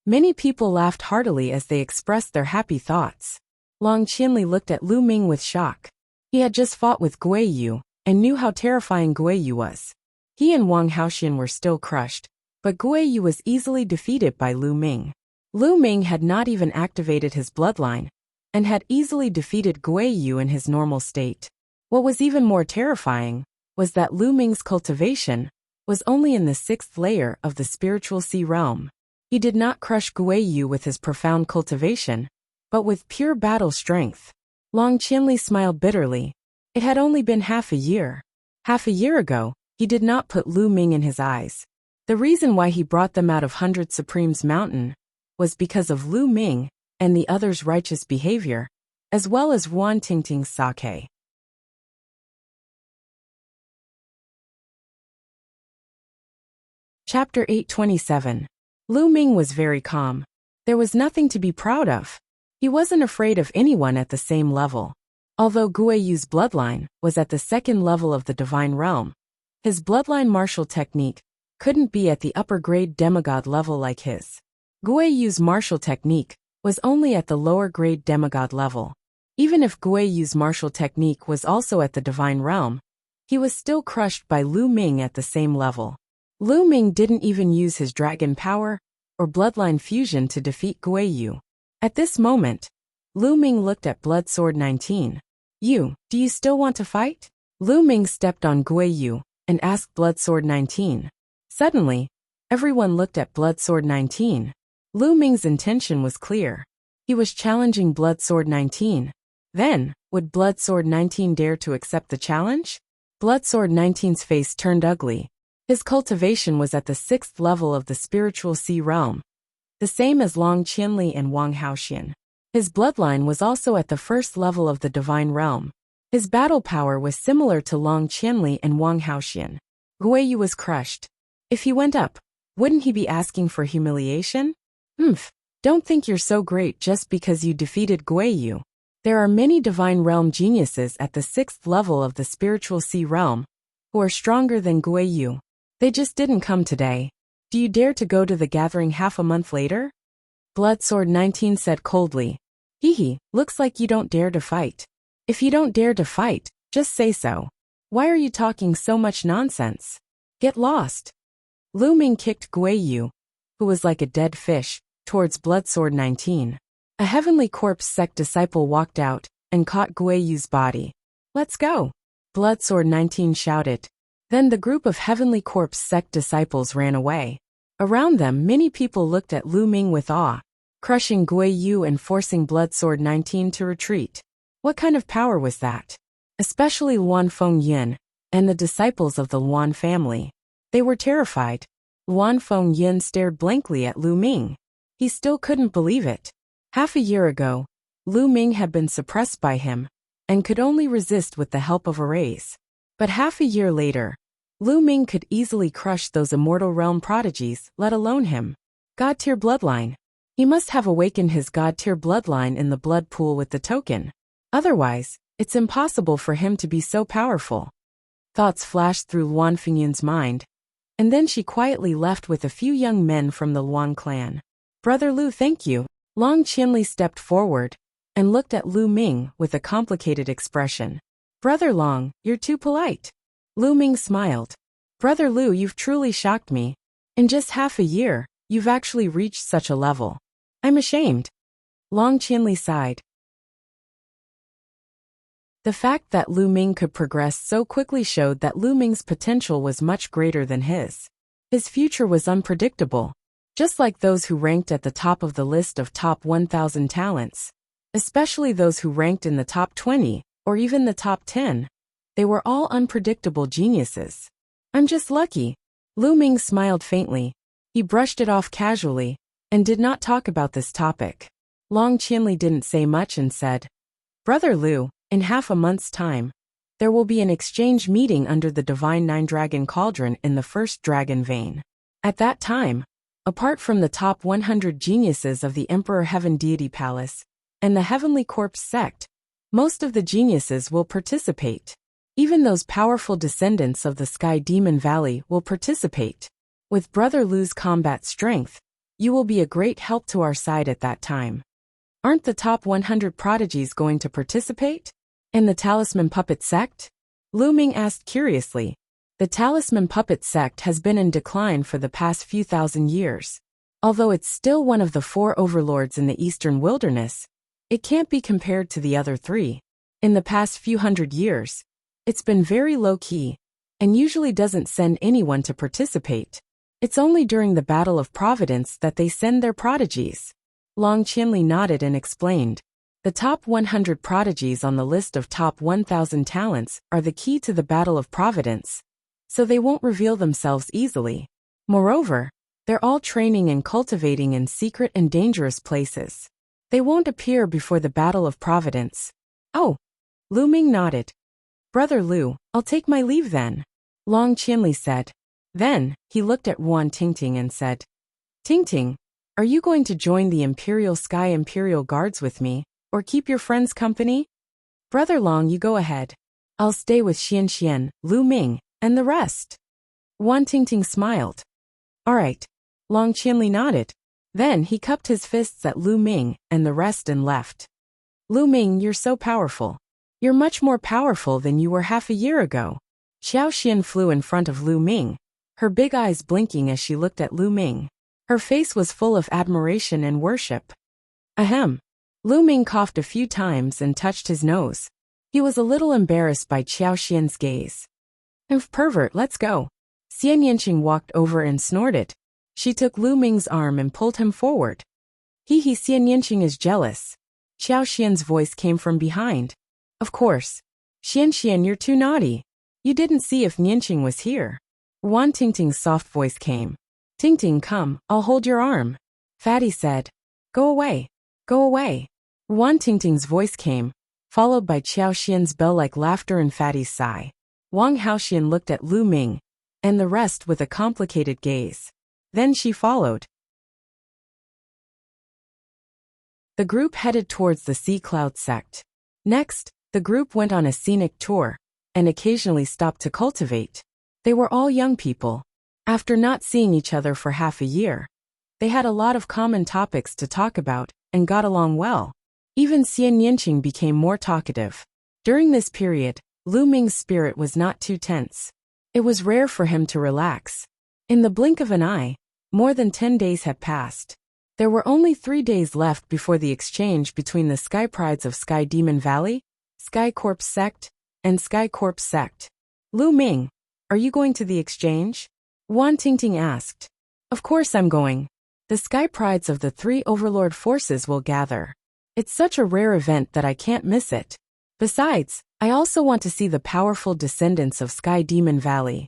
Many people laughed heartily as they expressed their happy thoughts. Long Qianli looked at Lu Ming with shock. He had just fought with Guo Yu and knew how terrifying Guo Yu was. He and Wang Haoxian were still crushed, but Guo Yu was easily defeated by Lu Ming. Lu Ming had not even activated his bloodline, and had easily defeated Guo Yu in his normal state. What was even more terrifying was that Lu Ming's cultivation was only in the 6th layer of the spiritual sea realm. He did not crush Guo Yu with his profound cultivation, but with pure battle strength. Long Qianli smiled bitterly. It had only been half a year. Half a year ago, he did not put Lu Ming in his eyes. The reason why he brought them out of 100 Supremes Mountain was because of Lu Ming and the others' righteous behavior, as well as Ruan Tingting's sake. Chapter 827. Lu Ming was very calm. There was nothing to be proud of. He wasn't afraid of anyone at the same level. Although Guiyu's bloodline was at the second level of the divine realm, his bloodline martial technique couldn't be at the upper grade demigod level like his. Guiyu's martial technique was only at the lower grade demigod level. Even if Guiyu's martial technique was also at the divine realm, he was still crushed by Lu Ming at the same level. Lu Ming didn't even use his dragon power or bloodline fusion to defeat Guiyu. At this moment, Lu Ming looked at Blood Sword 19. Do you still want to fight? Lu Ming stepped on Guiyu and asked Blood Sword 19. Suddenly, everyone looked at Blood Sword 19. Lu Ming's intention was clear. He was challenging Blood Sword 19. Then, would Blood Sword 19 dare to accept the challenge? Blood Sword 19's face turned ugly. His cultivation was at the 6th level of the spiritual sea realm, the same as Long Qianli and Wang Haoxian. His bloodline was also at the 1st level of the divine realm. His battle power was similar to Long Qianli and Wang Haoxian. Guiyu was crushed. If he went up, wouldn't he be asking for humiliation? Don't think you're so great just because you defeated Guiyu. There are many divine realm geniuses at the 6th level of the spiritual sea realm who are stronger than Guiyu. They just didn't come today. Do you dare to go to the gathering half a month later? Blood Sword 19 said coldly. Looks like you don't dare to fight. If you don't dare to fight, just say so. Why are you talking so much nonsense? Get lost. Lu Ming kicked Guiyu, who was like a dead fish, towards Blood Sword 19. A Heavenly Corpse sect disciple walked out and caught Guiyu's body. Let's go. Blood Sword 19 shouted. Then the group of Heavenly Corpse sect disciples ran away. Around them, many people looked at Lu Ming with awe, crushing Guiyu and forcing Blood Sword 19 to retreat. What kind of power was that? Especially Luan Fengyin and the disciples of the Luan family. They were terrified. Luan Fengyin stared blankly at Lu Ming. He still couldn't believe it. Half a year ago, Lu Ming had been suppressed by him and could only resist with the help of a raise. But half a year later, Lu Ming could easily crush those immortal realm prodigies, let alone him. God-tier bloodline. He must have awakened his God-tier bloodline in the blood pool with the token. Otherwise, it's impossible for him to be so powerful. Thoughts flashed through Luan Fengyun's mind, and then she quietly left with a few young men from the Luan clan. Brother Lu, thank you. Long Qianli stepped forward and looked at Lu Ming with a complicated expression. Brother Long, you're too polite. Lu Ming smiled. Brother Lu, you've truly shocked me. In just half a year, you've actually reached such a level. I'm ashamed. Long Qianli sighed. The fact that Lu Ming could progress so quickly showed that Lu Ming's potential was much greater than his. His future was unpredictable, just like those who ranked at the top of the list of top 1,000 talents, especially those who ranked in the top 20 or even the top 10. They were all unpredictable geniuses. I'm just lucky. Lu Ming smiled faintly. He brushed it off casually and did not talk about this topic. Long Qianli didn't say much and said, Brother Lu, in half a month's time, there will be an exchange meeting under the Divine Nine-Dragon Cauldron in the first dragon vein. At that time, apart from the top 100 geniuses of the Emperor Heaven Deity Palace and the Heavenly Corpse sect, most of the geniuses will participate. Even those powerful descendants of the Sky Demon Valley will participate. With Brother Lu's combat strength, you will be a great help to our side at that time. Aren't the top 100 prodigies going to participate? In the Talisman Puppet sect? Lu Ming asked curiously. The Talisman Puppet sect has been in decline for the past few thousand years. Although it's still one of the 4 overlords in the Eastern Wilderness, it can't be compared to the other 3. In the past few hundred years, it's been very low-key, and usually doesn't send anyone to participate. It's only during the Battle of Providence that they send their prodigies. Long Qianli nodded and explained. The top 100 prodigies on the list of top 1,000 talents are the key to the Battle of Providence, so they won't reveal themselves easily. Moreover, they're all training and cultivating in secret and dangerous places. They won't appear before the Battle of Providence. Oh. Lu Ming nodded. Brother Lu, I'll take my leave then. Long Qianli said. Then, he looked at Wan Tingting and said, Tingting, Are you going to join the Imperial Sky Imperial Guards with me, or keep your friends company? Brother Long, you go ahead. I'll stay with Xian Xian, Lu Ming, and the rest. Wan Tingting smiled. All right. Long Qianli nodded. Then he cupped his fists at Lu Ming and the rest and left. Lu Ming, you're so powerful. You're much more powerful than you were half a year ago. Xiao Xian flew in front of Lu Ming, her big eyes blinking as she looked at Lu Ming. Her face was full of admiration and worship. Ahem. Lu Ming coughed a few times and touched his nose. He was a little embarrassed by Xiao Xian's gaze. Pervert, let's go. Xian Yanqing walked over and snorted. She took Lu Ming's arm and pulled him forward. He Xian Yanqing is jealous. Xiao Xian's voice came from behind. Of course. Xian Xian, you're too naughty. You didn't see if Yanqing was here. Wan Tingting's soft voice came. Tingting, come, I'll hold your arm. Fatty said. Go away. Go away. Wan Tingting's voice came, followed by Xiao Xian's bell-like laughter and Fatty's sigh. Wang Haoxian looked at Lu Ming and the rest with a complicated gaze. Then she followed. The group headed towards the Sea Cloud sect. Next, the group went on a scenic tour and occasionally stopped to cultivate. They were all young people. After not seeing each other for half a year, they had a lot of common topics to talk about and got along well. Even Xian Yanqing became more talkative. During this period, Lu Ming's spirit was not too tense. It was rare for him to relax. In the blink of an eye, more than 10 days had passed. There were only 3 days left before the exchange between the Sky Prides of Sky Demon Valley, Sky Corpse Sect, and Sky Corpse Sect. Lu Ming, are you going to the exchange? Wan Tingting asked. Of course I'm going. The Sky Prides of the 3 Overlord forces will gather. It's such a rare event that I can't miss it. Besides, I also want to see the powerful descendants of Sky Demon Valley.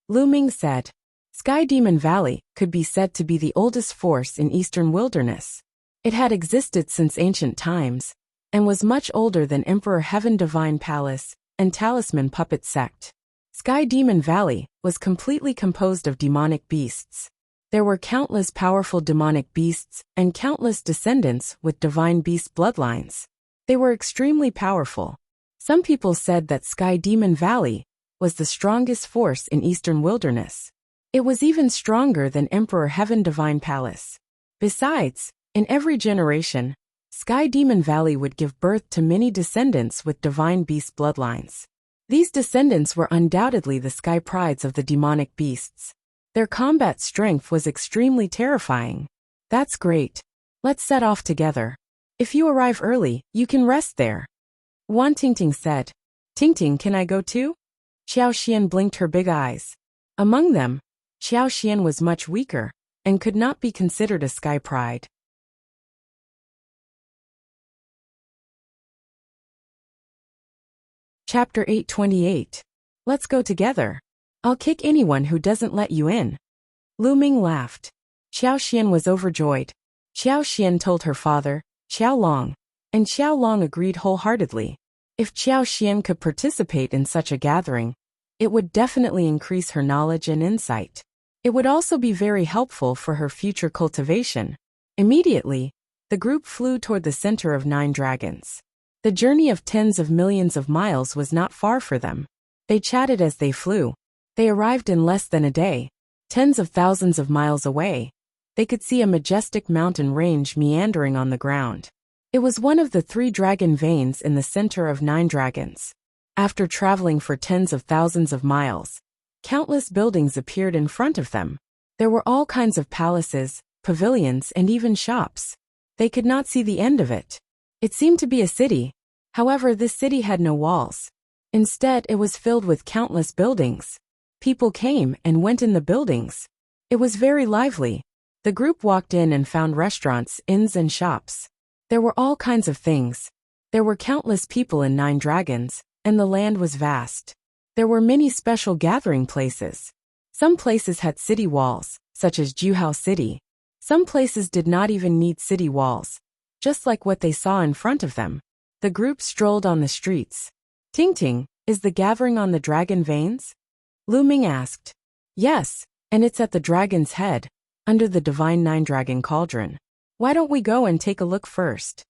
Lu Ming said. Sky Demon Valley could be said to be the oldest force in Eastern Wilderness. It had existed since ancient times, and was much older than Emperor Heaven Divine Palace and Talisman Puppet Sect. Sky Demon Valley was completely composed of demonic beasts. There were countless powerful demonic beasts and countless descendants with divine beast bloodlines. They were extremely powerful. Some people said that Sky Demon Valley was the strongest force in Eastern Wilderness. It was even stronger than Emperor Heaven Divine Palace. Besides, in every generation, Sky Demon Valley would give birth to many descendants with divine beast bloodlines. These descendants were undoubtedly the Sky Prides of the demonic beasts. Their combat strength was extremely terrifying. That's great. Let's set off together. If you arrive early, you can rest there. Wan Tingting said. Tingting, can I go too? Xiao Xian blinked her big eyes. Among them, Xiao Xian was much weaker and could not be considered a Sky Pride. Chapter 828. Let's go together. I'll kick anyone who doesn't let you in. Lu Ming laughed. Xiao Xian was overjoyed. Xiao Xian told her father, Xiao Long, and Xiao Long agreed wholeheartedly. If Xiao Xian could participate in such a gathering, it would definitely increase her knowledge and insight. It would also be very helpful for her future cultivation. Immediately, the group flew toward the center of 9 dragons. The journey of tens of millions of miles was not far for them. They chatted as they flew. They arrived in less than a day. Tens of thousands of miles away, they could see a majestic mountain range meandering on the ground. It was one of the 3 dragon veins in the center of 9 dragons. After traveling for tens of thousands of miles, countless buildings appeared in front of them. There were all kinds of palaces, pavilions, and even shops. They could not see the end of it. It seemed to be a city. However, this city had no walls. Instead, it was filled with countless buildings. People came and went in the buildings. It was very lively. The group walked in and found restaurants, inns, and shops. There were all kinds of things. There were countless people in 9 dragons, and the land was vast. There were many special gathering places. Some places had city walls, such as Juhao City. Some places did not even need city walls, just like what they saw in front of them. The group strolled on the streets. Tingting, is the gathering on the dragon veins? Lu Ming asked. Yes, and it's at the dragon's head, under the Divine Nine Dragon Cauldron. Why don't we go and take a look first?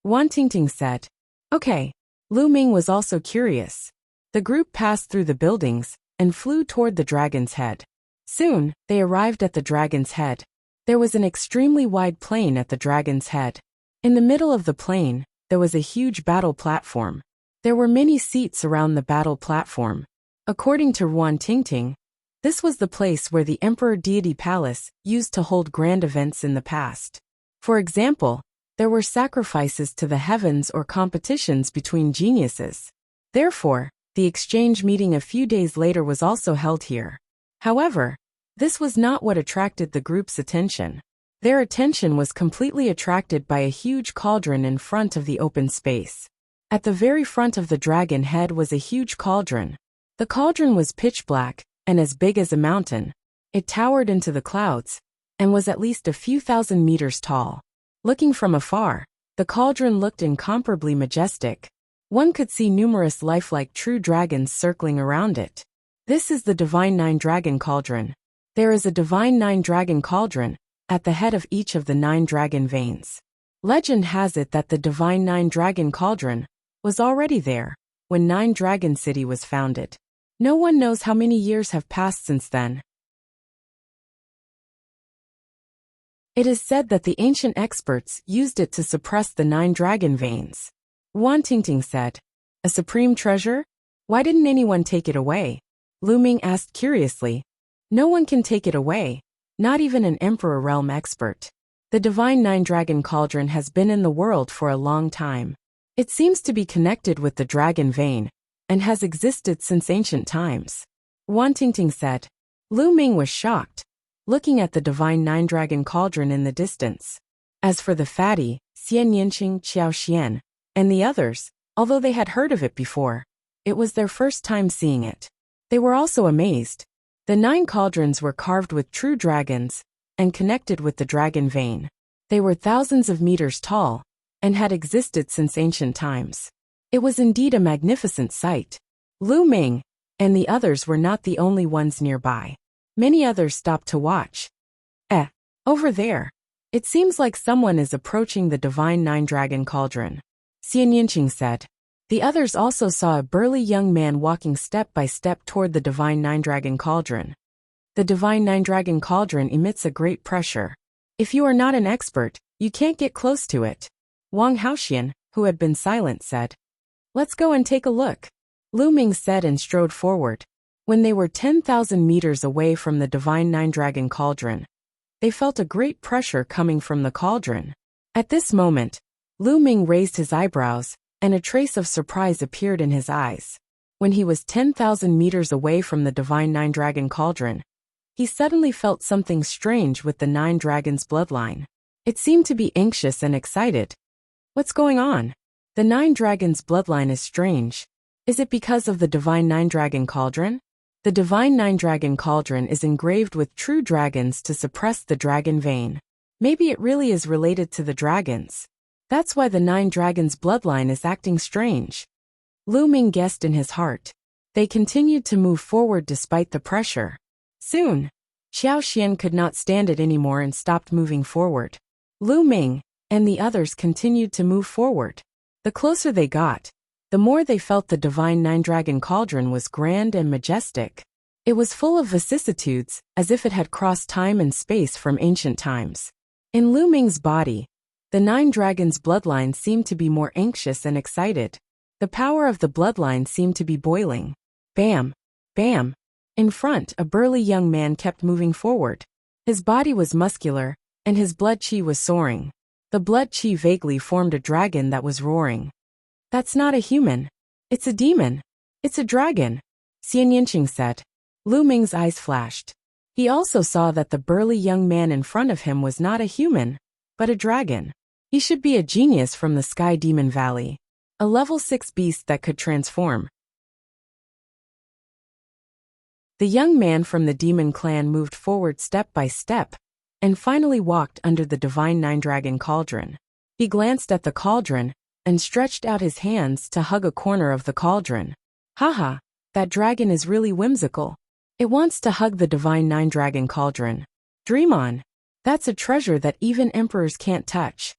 Wan Tingting said. Okay. Lu Ming was also curious. The group passed through the buildings and flew toward the dragon's head. Soon, they arrived at the dragon's head. There was an extremely wide plain at the dragon's head. In the middle of the plain, there was a huge battle platform. There were many seats around the battle platform. According to Wan Tingting, this was the place where the Emperor Deity Palace used to hold grand events in the past. For example, there were sacrifices to the heavens or competitions between geniuses. Therefore, the exchange meeting a few days later was also held here. However, this was not what attracted the group's attention. Their attention was completely attracted by a huge cauldron in front of the open space. At the very front of the dragon head was a huge cauldron. The cauldron was pitch black and as big as a mountain. It towered into the clouds and was at least a few thousand meters tall. Looking from afar, the cauldron looked incomparably majestic. One could see numerous lifelike true dragons circling around it. This is the Divine Nine Dragon Cauldron. There is a Divine Nine Dragon Cauldron at the head of each of the 9 dragon veins. Legend has it that the Divine Nine Dragon Cauldron was already there when 9 Dragon City was founded. No one knows how many years have passed since then. It is said that the ancient experts used it to suppress the 9 dragon veins. Wan Tingting said, a supreme treasure? Why didn't anyone take it away? Lu Ming asked curiously. No one can take it away, not even an Emperor realm expert. The Divine Nine Dragon Cauldron has been in the world for a long time. It seems to be connected with the dragon vein, and has existed since ancient times. Wan Tingting said. Lu Ming was shocked, looking at the Divine Nine Dragon Cauldron in the distance. As for the fatty, Xian Yinqing Qiao Xian, and the others, although they had heard of it before, it was their first time seeing it. They were also amazed. The 9 cauldrons were carved with true dragons and connected with the dragon vein. They were thousands of meters tall and had existed since ancient times. It was indeed a magnificent sight. Lu Ming and the others were not the only ones nearby. Many others stopped to watch. Over there. It seems like someone is approaching the Divine Nine Dragon Cauldron. Xian Yinqing said. The others also saw a burly young man walking step by step toward the Divine Nine Dragon Cauldron. The Divine Nine Dragon Cauldron emits a great pressure. If you are not an expert, you can't get close to it. Wang Haoxian, who had been silent, said. Let's go and take a look. Lu Ming said and strode forward. When they were 10,000 meters away from the Divine Nine Dragon Cauldron, they felt a great pressure coming from the cauldron. At this moment, Lu Ming raised his eyebrows, and a trace of surprise appeared in his eyes. When he was 10,000 meters away from the Divine Nine Dragon Cauldron, he suddenly felt something strange with the 9 dragons' bloodline. It seemed to be anxious and excited. What's going on? The 9 dragons' bloodline is strange. Is it because of the Divine Nine Dragon Cauldron? The Divine Nine Dragon Cauldron is engraved with true dragons to suppress the dragon vein. Maybe it really is related to the dragons. That's why the 9 dragons' bloodline is acting strange. Lu Ming guessed in his heart. They continued to move forward despite the pressure. Soon, Xiao Xian could not stand it anymore and stopped moving forward. Lu Ming and the others continued to move forward. The closer they got, the more they felt the Divine Nine Dragon Cauldron was grand and majestic. It was full of vicissitudes, as if it had crossed time and space from ancient times. In Lu Ming's body, the 9 dragons' bloodline seemed to be more anxious and excited. The power of the bloodline seemed to be boiling. Bam! Bam! In front, a burly young man kept moving forward. His body was muscular, and his blood chi was soaring. The blood chi vaguely formed a dragon that was roaring. That's not a human. It's a demon. It's a dragon, Xian Yinqing said. Lu Ming's eyes flashed. He also saw that the burly young man in front of him was not a human, but a dragon. He should be a genius from the Sky Demon Valley. A level 6 beast that could transform. The young man from the demon clan moved forward step by step, and finally walked under the Divine Nine Dragon Cauldron. He glanced at the cauldron, and stretched out his hands to hug a corner of the cauldron. Haha, that dragon is really whimsical. It wants to hug the Divine Nine Dragon Cauldron. Dream on. That's a treasure that even emperors can't touch.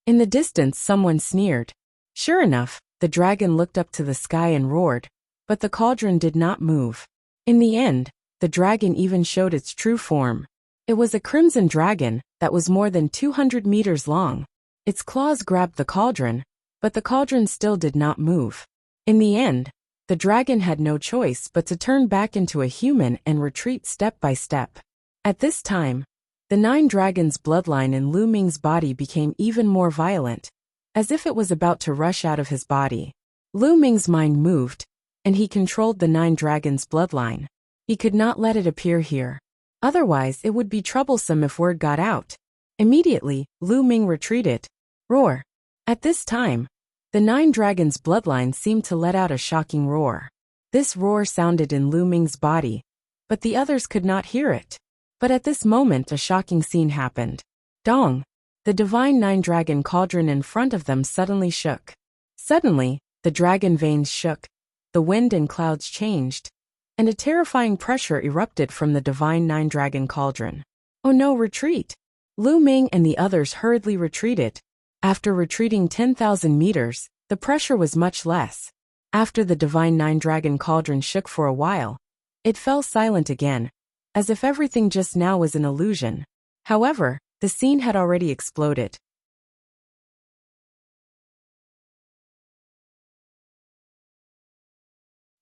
In the distance, someone sneered. Sure enough, the dragon looked up to the sky and roared, but the cauldron did not move. In the end, the dragon even showed its true form. It was a crimson dragon that was more than 200 meters long. Its claws grabbed the cauldron, but the cauldron still did not move. In the end, the dragon had no choice but to turn back into a human and retreat step by step. At this time, the 9 dragons' bloodline in Lu Ming's body became even more violent, as if it was about to rush out of his body. Lu Ming's mind moved, and he controlled the 9 dragons' bloodline. He could not let it appear here. Otherwise, it would be troublesome if word got out. Immediately, Lu Ming retreated. Roar. At this time, the 9 dragons' bloodline seemed to let out a shocking roar. This roar sounded in Lu Ming's body, but the others could not hear it. But at this moment a shocking scene happened. Dong! The divine 9-dragon cauldron in front of them suddenly shook. Suddenly, the dragon veins shook, the wind and clouds changed, and a terrifying pressure erupted from the divine 9-dragon cauldron. Oh no, retreat! Lu Ming and the others hurriedly retreated. After retreating 10,000 meters, the pressure was much less. After the divine 9-dragon cauldron shook for a while, it fell silent again, as if everything just now was an illusion. However, the scene had already exploded.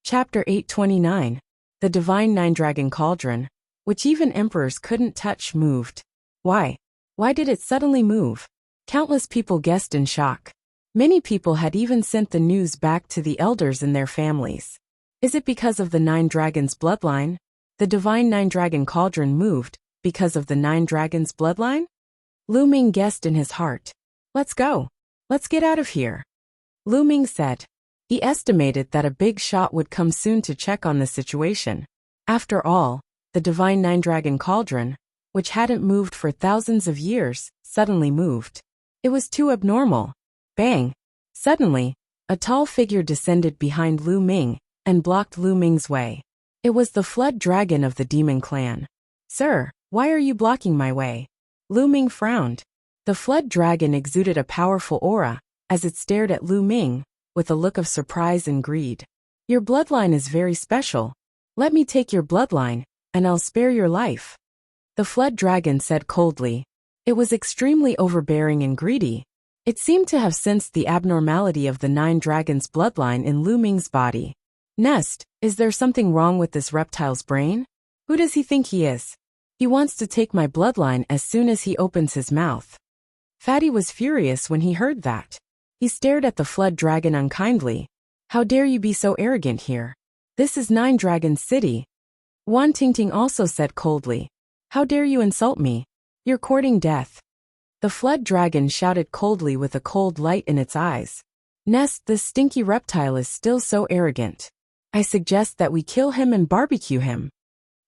Chapter 829. The Divine 9-Dragon Cauldron, which even emperors couldn't touch, moved. Why? Why did it suddenly move? Countless people guessed in shock. Many people had even sent the news back to the elders in their families. Is it because of the 9 dragons' bloodline? The divine 9-dragon cauldron moved because of the 9 dragons' bloodline? Lu Ming guessed in his heart. Let's go. Let's get out of here. Lu Ming said. He estimated that a big shot would come soon to check on the situation. After all, the divine 9-dragon cauldron, which hadn't moved for thousands of years, suddenly moved. It was too abnormal. Bang! Suddenly, a tall figure descended behind Lu Ming and blocked Lu Ming's way. It was the flood dragon of the demon clan. Sir, why are you blocking my way? Lu Ming frowned. The flood dragon exuded a powerful aura as it stared at Lu Ming with a look of surprise and greed. Your bloodline is very special. Let me take your bloodline, and I'll spare your life. The flood dragon said coldly. It was extremely overbearing and greedy. It seemed to have sensed the abnormality of the 9 dragons' bloodline in Lu Ming's body. Nest, is there something wrong with this reptile's brain? Who does he think he is? He wants to take my bloodline as soon as he opens his mouth. Fatty was furious when he heard that. He stared at the flood dragon unkindly. How dare you be so arrogant here? This is 9 Dragons City. Wan Tingting also said coldly. How dare you insult me? You're courting death. The flood dragon shouted coldly with a cold light in its eyes. Nest, this stinky reptile is still so arrogant. I suggest that we kill him and barbecue him.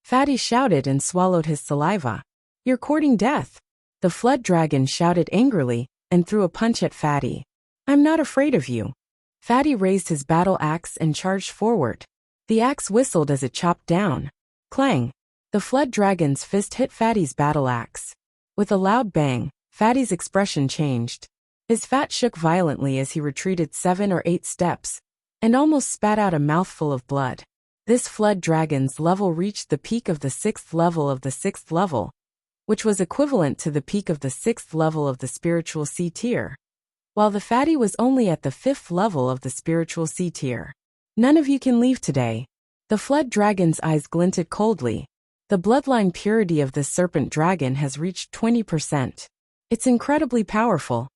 Fatty shouted and swallowed his saliva. You're courting death. The flood dragon shouted angrily and threw a punch at Fatty. I'm not afraid of you. Fatty raised his battle axe and charged forward. The axe whistled as it chopped down. Clang! The flood dragon's fist hit Fatty's battle axe. With a loud bang, Fatty's expression changed. His fat shook violently as he retreated 7 or 8 steps, and almost spat out a mouthful of blood. This flood dragon's level reached the peak of the 6th level of the 6th level, which was equivalent to the peak of the 6th level of the spiritual C tier, while the Fatty was only at the 5th level of the spiritual C tier. None of you can leave today. The flood dragon's eyes glinted coldly. The bloodline purity of this serpent dragon has reached 20%. It's incredibly powerful.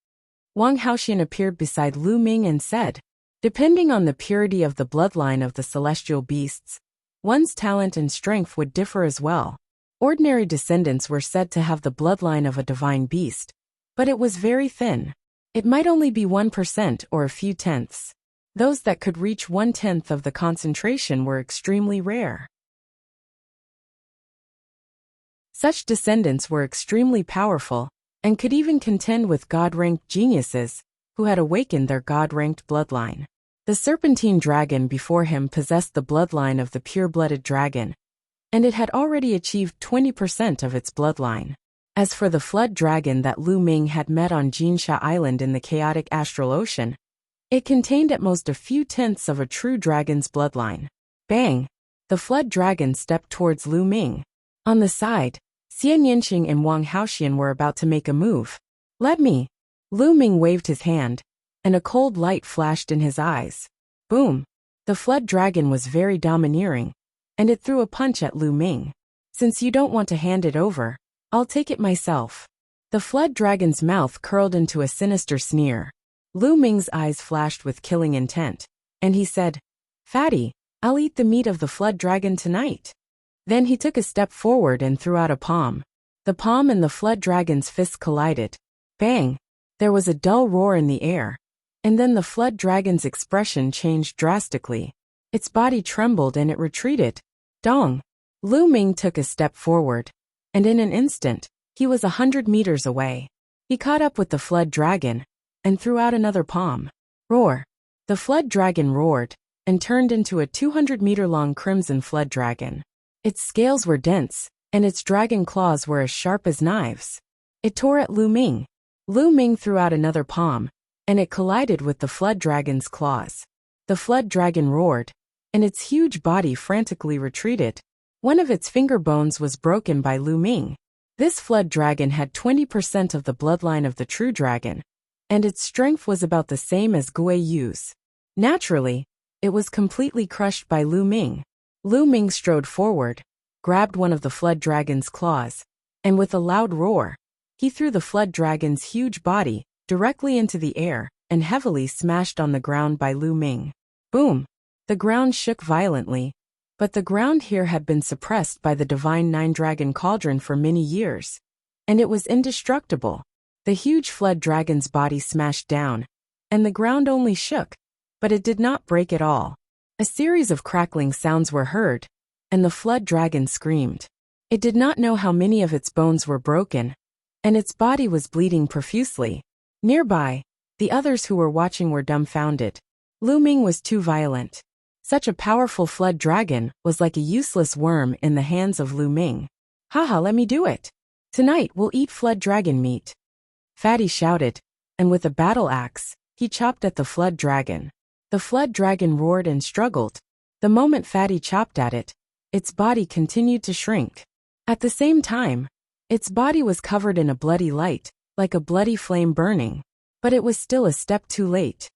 Wang Haoxian appeared beside Lu Ming and said, depending on the purity of the bloodline of the celestial beasts, one's talent and strength would differ as well. Ordinary descendants were said to have the bloodline of a divine beast, but it was very thin. It might only be 1% or a few tenths. Those that could reach 1/10 of the concentration were extremely rare. Such descendants were extremely powerful, and could even contend with God-ranked geniuses, who had awakened their God-ranked bloodline. The serpentine dragon before him possessed the bloodline of the pure-blooded dragon, and it had already achieved 20% of its bloodline. As for the flood dragon that Lu Ming had met on Jinsha Island in the chaotic astral ocean, it contained at most a few tenths of a true dragon's bloodline. Bang! The flood dragon stepped towards Lu Ming. On the side, Xian Yinqing and Wang Haoxian were about to make a move. Let me! Lu Ming waved his hand, and a cold light flashed in his eyes. Boom! The flood dragon was very domineering, and it threw a punch at Lu Ming. Since you don't want to hand it over, I'll take it myself. The flood dragon's mouth curled into a sinister sneer. Lu Ming's eyes flashed with killing intent, and he said, Fatty, I'll eat the meat of the flood dragon tonight. Then he took a step forward and threw out a palm. The palm and the flood dragon's fists collided. Bang! There was a dull roar in the air, and then the flood dragon's expression changed drastically. Its body trembled and it retreated. Dong! Lu Ming took a step forward, and in an instant, he was 100 meters away. He caught up with the flood dragon, and threw out another palm. Roar! The flood dragon roared, and turned into a 200-meter-long crimson flood dragon. Its scales were dense, and its dragon claws were as sharp as knives. It tore at Lu Ming. Lu Ming threw out another palm, and it collided with the flood dragon's claws. The flood dragon roared, and its huge body frantically retreated. One of its finger bones was broken by Lu Ming. This flood dragon had 20% of the bloodline of the true dragon, and its strength was about the same as Gui Yu's. Naturally, it was completely crushed by Lu Ming. Lu Ming strode forward, grabbed one of the flood dragon's claws, and with a loud roar, he threw the flood dragon's huge body directly into the air and heavily smashed on the ground by Lu Ming. Boom! The ground shook violently, but the ground here had been suppressed by the divine nine-dragon cauldron for many years, and it was indestructible. The huge flood dragon's body smashed down, and the ground only shook, but it did not break at all. A series of crackling sounds were heard, and the flood dragon screamed. It did not know how many of its bones were broken, and its body was bleeding profusely. Nearby, the others who were watching were dumbfounded. Lu Ming was too violent. Such a powerful flood dragon was like a useless worm in the hands of Lu Ming. Haha, let me do it. Tonight we'll eat flood dragon meat. Fatty shouted, and with a battle axe, he chopped at the flood dragon. The flood dragon roared and struggled. The moment Fatty chopped at it, its body continued to shrink. At the same time, its body was covered in a bloody light, like a bloody flame burning, but it was still a step too late.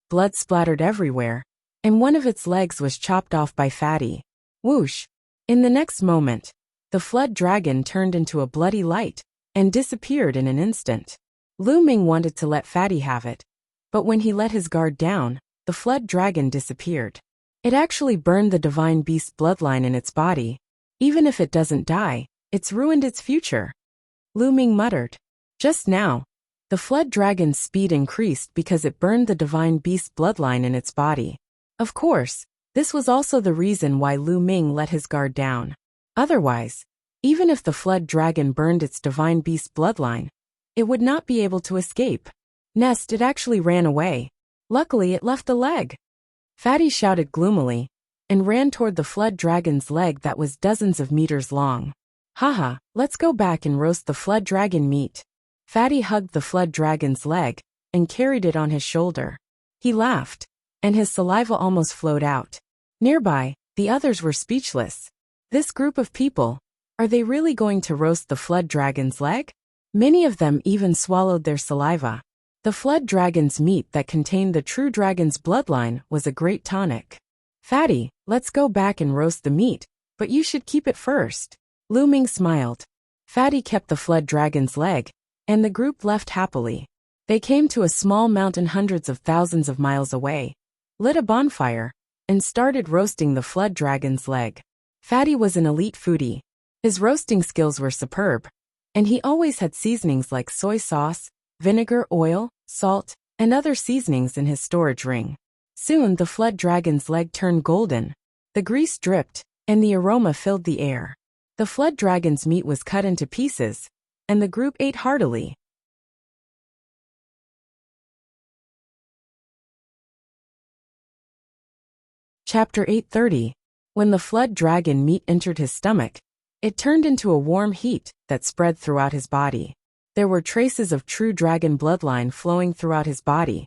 Blood splattered everywhere, and one of its legs was chopped off by Fatty. Whoosh! In the next moment, the flood dragon turned into a bloody light and disappeared in an instant. Lu Ming wanted to let Fatty have it, but when he let his guard down, the flood dragon disappeared. It actually burned the divine beast bloodline in its body. Even if it doesn't die, it's ruined its future. Lu Ming muttered. Just now, the flood dragon's speed increased because it burned the divine beast bloodline in its body. Of course, this was also the reason why Lu Ming let his guard down. Otherwise, even if the flood dragon burned its divine beast bloodline, it would not be able to escape. Next, it actually ran away. Luckily, it left a leg. Fatty shouted gloomily, and ran toward the flood dragon's leg that was dozens of meters long. Haha, let's go back and roast the flood dragon meat. Fatty hugged the flood dragon's leg, and carried it on his shoulder. He laughed, and his saliva almost flowed out. Nearby, the others were speechless. This group of people, are they really going to roast the flood dragon's leg? Many of them even swallowed their saliva. The flood dragon's meat that contained the true dragon's bloodline was a great tonic. Fatty, let's go back and roast the meat, but you should keep it first. Lu Ming smiled. Fatty kept the flood dragon's leg, and the group left happily. They came to a small mountain hundreds of thousands of miles away, lit a bonfire, and started roasting the flood dragon's leg. Fatty was an elite foodie. His roasting skills were superb, and he always had seasonings like soy sauce, vinegar, oil, salt, and other seasonings in his storage ring. Soon the flood dragon's leg turned golden. The grease dripped, and the aroma filled the air. The flood dragon's meat was cut into pieces, and the group ate heartily. Chapter 830. When the flood dragon meat entered his stomach, It turned into a warm heat that spread throughout his body. There were traces of true dragon bloodline flowing throughout his body,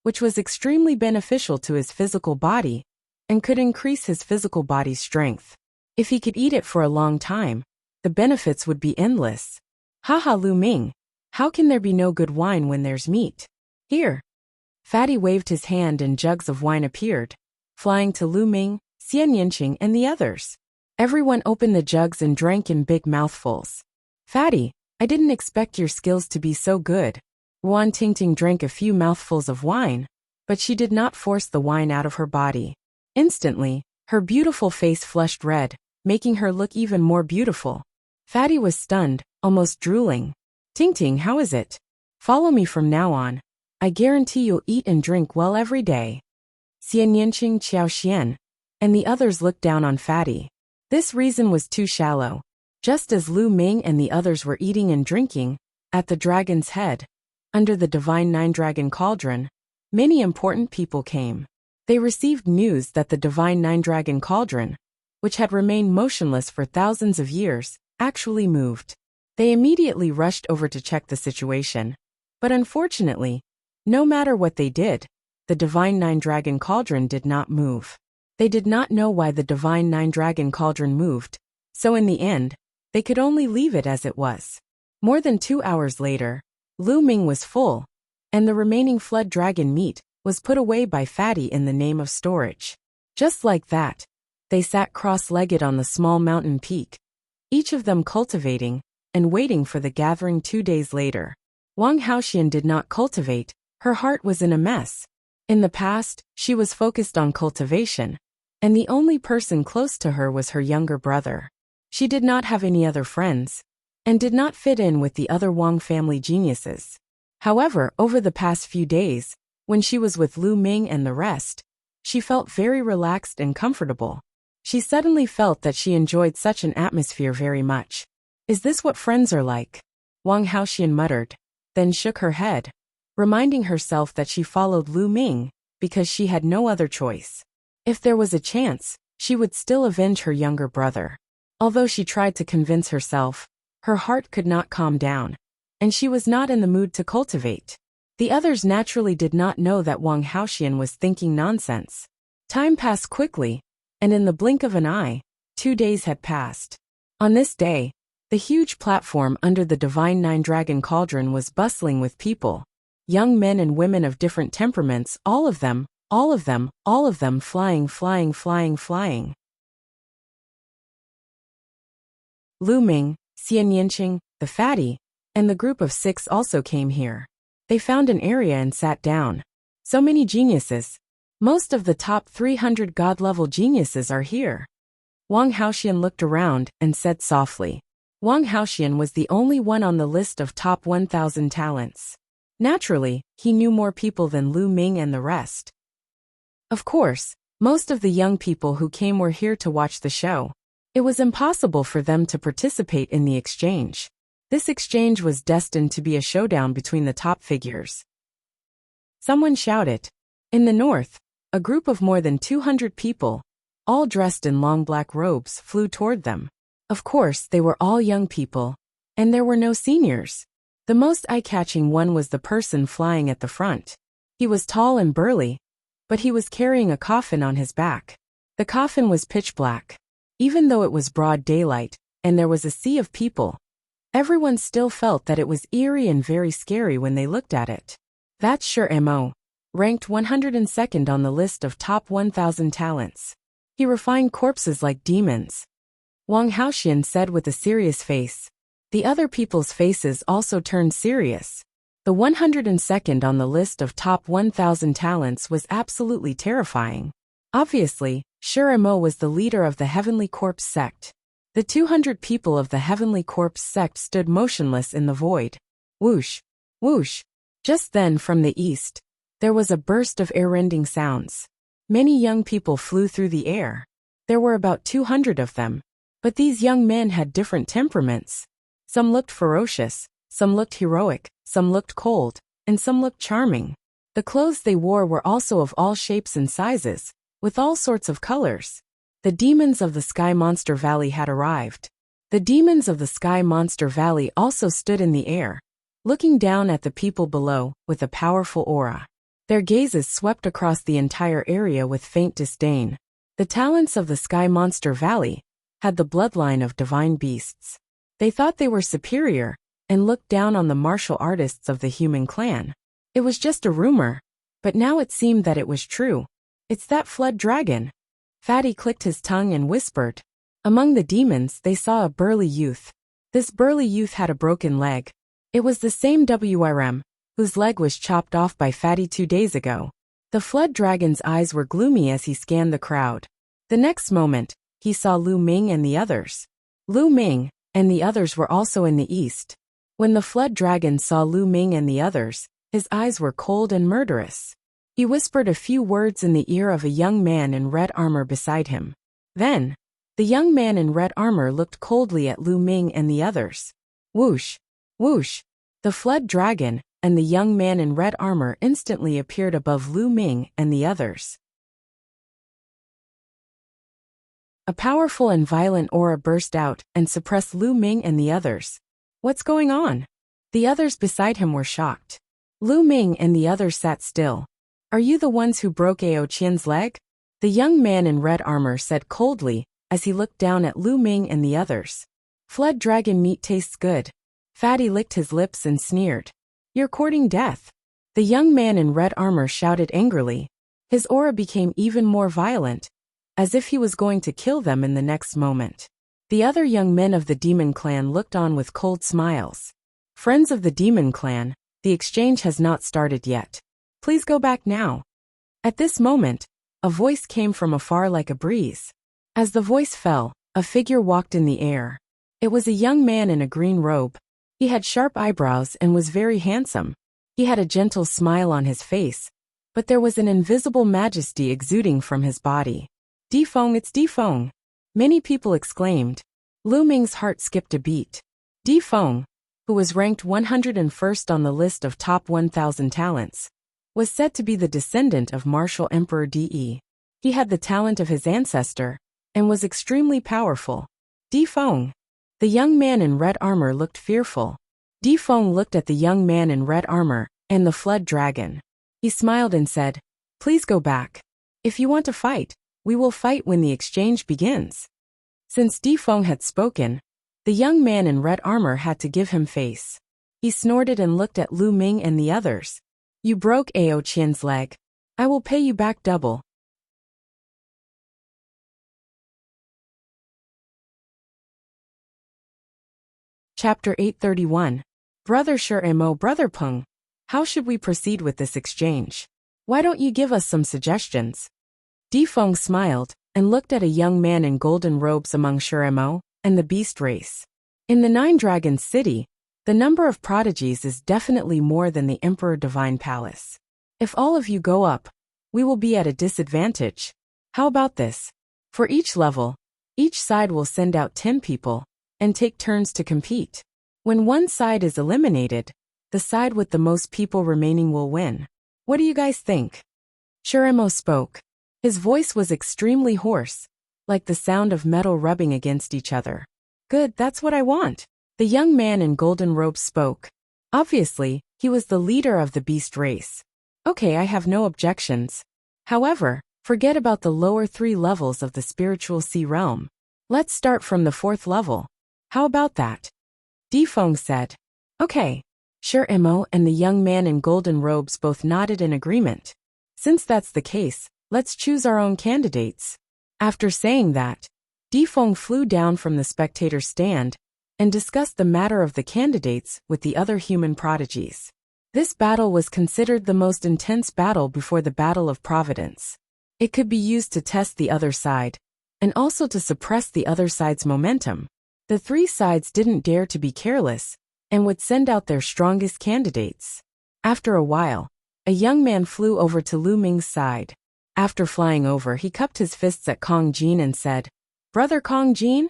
which was extremely beneficial to his physical body and could increase his physical body's strength. If he could eat it for a long time, the benefits would be endless. Haha, Lu Ming, how can there be no good wine when there's meat? Here. Fatty waved his hand and jugs of wine appeared, flying to Lu Ming, Xian Yinqing, and the others. Everyone opened the jugs and drank in big mouthfuls. Fatty, I didn't expect your skills to be so good. Wan Tingting drank a few mouthfuls of wine, but she did not force the wine out of her body. Instantly, her beautiful face flushed red, making her look even more beautiful. Fatty was stunned, almost drooling. Tingting, how is it? Follow me from now on. I guarantee you'll eat and drink well every day. Xian Yinqing, Qiao Xian, and the others looked down on Fatty. This reason was too shallow. Just as Lu Ming and the others were eating and drinking, at the dragon's head, under the divine nine-dragon cauldron, many important people came. They received news that the divine nine-dragon cauldron, which had remained motionless for thousands of years, actually moved. They immediately rushed over to check the situation. But unfortunately, no matter what they did, the divine nine-dragon cauldron did not move. They did not know why the divine nine-dragon cauldron moved, so in the end, they could only leave it as it was. More than 2 hours later, Lu Ming was full, and the remaining flood dragon meat was put away by Fatty in the name of storage. Just like that, they sat cross-legged on the small mountain peak, each of them cultivating and waiting for the gathering 2 days later. Wang Haoxian did not cultivate, her heart was in a mess. In the past, she was focused on cultivation, and the only person close to her was her younger brother. She did not have any other friends, and did not fit in with the other Wang family geniuses. However, over the past few days, when she was with Lu Ming and the rest, she felt very relaxed and comfortable. She suddenly felt that she enjoyed such an atmosphere very much. Is this what friends are like? Wang Haoxian muttered, then shook her head, reminding herself that she followed Lu Ming because she had no other choice. If there was a chance, she would still avenge her younger brother. Although she tried to convince herself, her heart could not calm down, and she was not in the mood to cultivate. The others naturally did not know that Wang Haoxian was thinking nonsense. Time passed quickly, and in the blink of an eye, 2 days had passed. On this day, the huge platform under the divine nine-dragon cauldron was bustling with people. Young men and women of different temperaments, all of them flying. Lu Ming, Xian Yinqing, the fatty, and the group of 6 also came here. They found an area and sat down. So many geniuses. Most of the top 300 god-level geniuses are here. Wang Haoxian looked around and said softly. Wang Haoxian was the only one on the list of top 1,000 talents. Naturally, he knew more people than Lu Ming and the rest. Of course, most of the young people who came were here to watch the show. It was impossible for them to participate in the exchange. This exchange was destined to be a showdown between the top figures. Someone shouted. In the north, a group of more than 200 people, all dressed in long black robes, flew toward them. Of course, they were all young people, and there were no seniors. The most eye-catching one was the person flying at the front. He was tall and burly, but he was carrying a coffin on his back. The coffin was pitch black. Even though it was broad daylight, and there was a sea of people, everyone still felt that it was eerie and very scary when they looked at it. That's Sure Mo, ranked 102nd on the list of top 1,000 talents. He refined corpses like demons. Wang Haoxian said with a serious face. The other people's faces also turned serious. The 102nd on the list of top 1,000 talents was absolutely terrifying. Obviously, Sure Mo was the leader of the Heavenly Corpse sect. The 200 people of the Heavenly Corpse sect stood motionless in the void. Whoosh! Whoosh! Just then from the east, there was a burst of air-rending sounds. Many young people flew through the air. There were about 200 of them. But these young men had different temperaments. Some looked ferocious, some looked heroic, some looked cold, and some looked charming. The clothes they wore were also of all shapes and sizes, with all sorts of colors. The demons of the Sky Monster Valley had arrived. The demons of the Sky Monster Valley also stood in the air, looking down at the people below with a powerful aura. Their gazes swept across the entire area with faint disdain. The talents of the Sky Monster Valley had the bloodline of divine beasts. They thought they were superior and looked down on the martial artists of the human clan. It was just a rumor, but now it seemed that it was true. It's that flood dragon. Fatty clicked his tongue and whispered. Among the demons they saw a burly youth. This burly youth had a broken leg. It was the same WRM, whose leg was chopped off by Fatty 2 days ago. The flood dragon's eyes were gloomy as he scanned the crowd. The next moment, he saw Lu Ming and the others. Lu Ming and the others were also in the east. When the flood dragon saw Lu Ming and the others, his eyes were cold and murderous. He whispered a few words in the ear of a young man in red armor beside him. Then, the young man in red armor looked coldly at Lu Ming and the others. Whoosh! Whoosh! The flood dragon and the young man in red armor instantly appeared above Lu Ming and the others. A powerful and violent aura burst out and suppressed Lu Ming and the others. What's going on? The others beside him were shocked. Lu Ming and the others sat still. Are you the ones who broke Ao Qian's leg? The young man in red armor said coldly as he looked down at Lu Ming and the others. Flood dragon meat tastes good. Fatty licked his lips and sneered. You're courting death. The young man in red armor shouted angrily. His aura became even more violent, as if he was going to kill them in the next moment. The other young men of the demon clan looked on with cold smiles. Friends of the demon clan, the exchange has not started yet. Please go back now. At this moment, a voice came from afar like a breeze. As the voice fell, a figure walked in the air. It was a young man in a green robe. He had sharp eyebrows and was very handsome. He had a gentle smile on his face, but there was an invisible majesty exuding from his body. Difeng, it's Difeng! Many people exclaimed. Lu Ming's heart skipped a beat. Difeng, who was ranked 101st on the list of top 1,000 talents, was said to be the descendant of martial Emperor De. He had the talent of his ancestor, and was extremely powerful. Difeng. The young man in red armor looked fearful. Difeng looked at the young man in red armor and the flood dragon. He smiled and said, Please go back. If you want to fight, we will fight when the exchange begins. Since Difeng had spoken, the young man in red armor had to give him face. He snorted and looked at Lu Ming and the others. You broke Ao Qian's leg. I will pay you back double. Chapter 831. Brother Mo, Brother Peng. How should we proceed with this exchange? Why don't you give us some suggestions? Difeng smiled and looked at a young man in golden robes among Mo and the beast race. In the Nine Dragons City, the number of prodigies is definitely more than the Emperor Divine Palace. If all of you go up, we will be at a disadvantage. How about this? For each level, each side will send out 10 people and take turns to compete. When one side is eliminated, the side with the most people remaining will win. What do you guys think? Mo spoke. His voice was extremely hoarse, like the sound of metal rubbing against each other. Good, that's what I want. The young man in golden robes spoke. Obviously, he was the leader of the beast race. Okay, I have no objections. However, forget about the lower 3 levels of the spiritual sea realm. Let's start from the 4th level. How about that? Difeng said. Okay. Mo and the young man in golden robes both nodded in agreement. Since that's the case, let's choose our own candidates. After saying that, Difeng flew down from the spectator stand and discussed the matter of the candidates with the other human prodigies. This battle was considered the most intense battle before the Battle of Providence. It could be used to test the other side, and also to suppress the other side's momentum. The 3 sides didn't dare to be careless, and would send out their strongest candidates. After a while, a young man flew over to Lu Ming's side. After flying over, he cupped his fists at Kong Jin and said, Brother Kong Jin?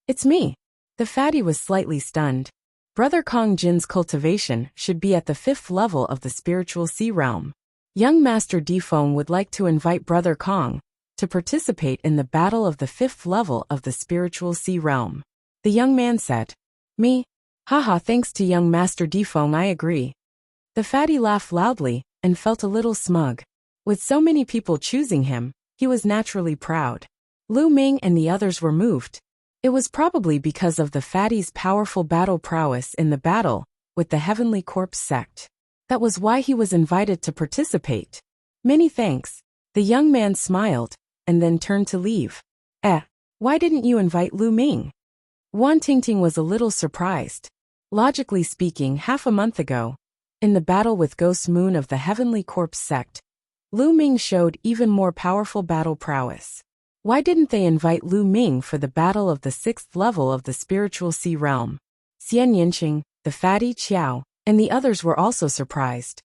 It's me. The fatty was slightly stunned. Brother Kong Jin's cultivation should be at the 5th level of the spiritual sea realm. Young Master Difeng would like to invite Brother Kong to participate in the battle of the 5th level of the spiritual sea realm. The young man said. Me? Haha, thanks to young Master Defeng, I agree. The fatty laughed loudly and felt a little smug. With so many people choosing him, he was naturally proud. Lu Ming and the others were moved. It was probably because of the fatty's powerful battle prowess in the battle with the Heavenly Corpse sect. That was why he was invited to participate. Many thanks. The young man smiled and then turned to leave. Why didn't you invite Lu Ming? Wan Tingting was a little surprised. Logically speaking, half a month ago, in the battle with Ghost Moon of the Heavenly Corpse sect, Lu Ming showed even more powerful battle prowess. Why didn't they invite Lu Ming for the battle of the 6th level of the spiritual sea realm? Xian Yinqing, the fatty Qiao, and the others were also surprised.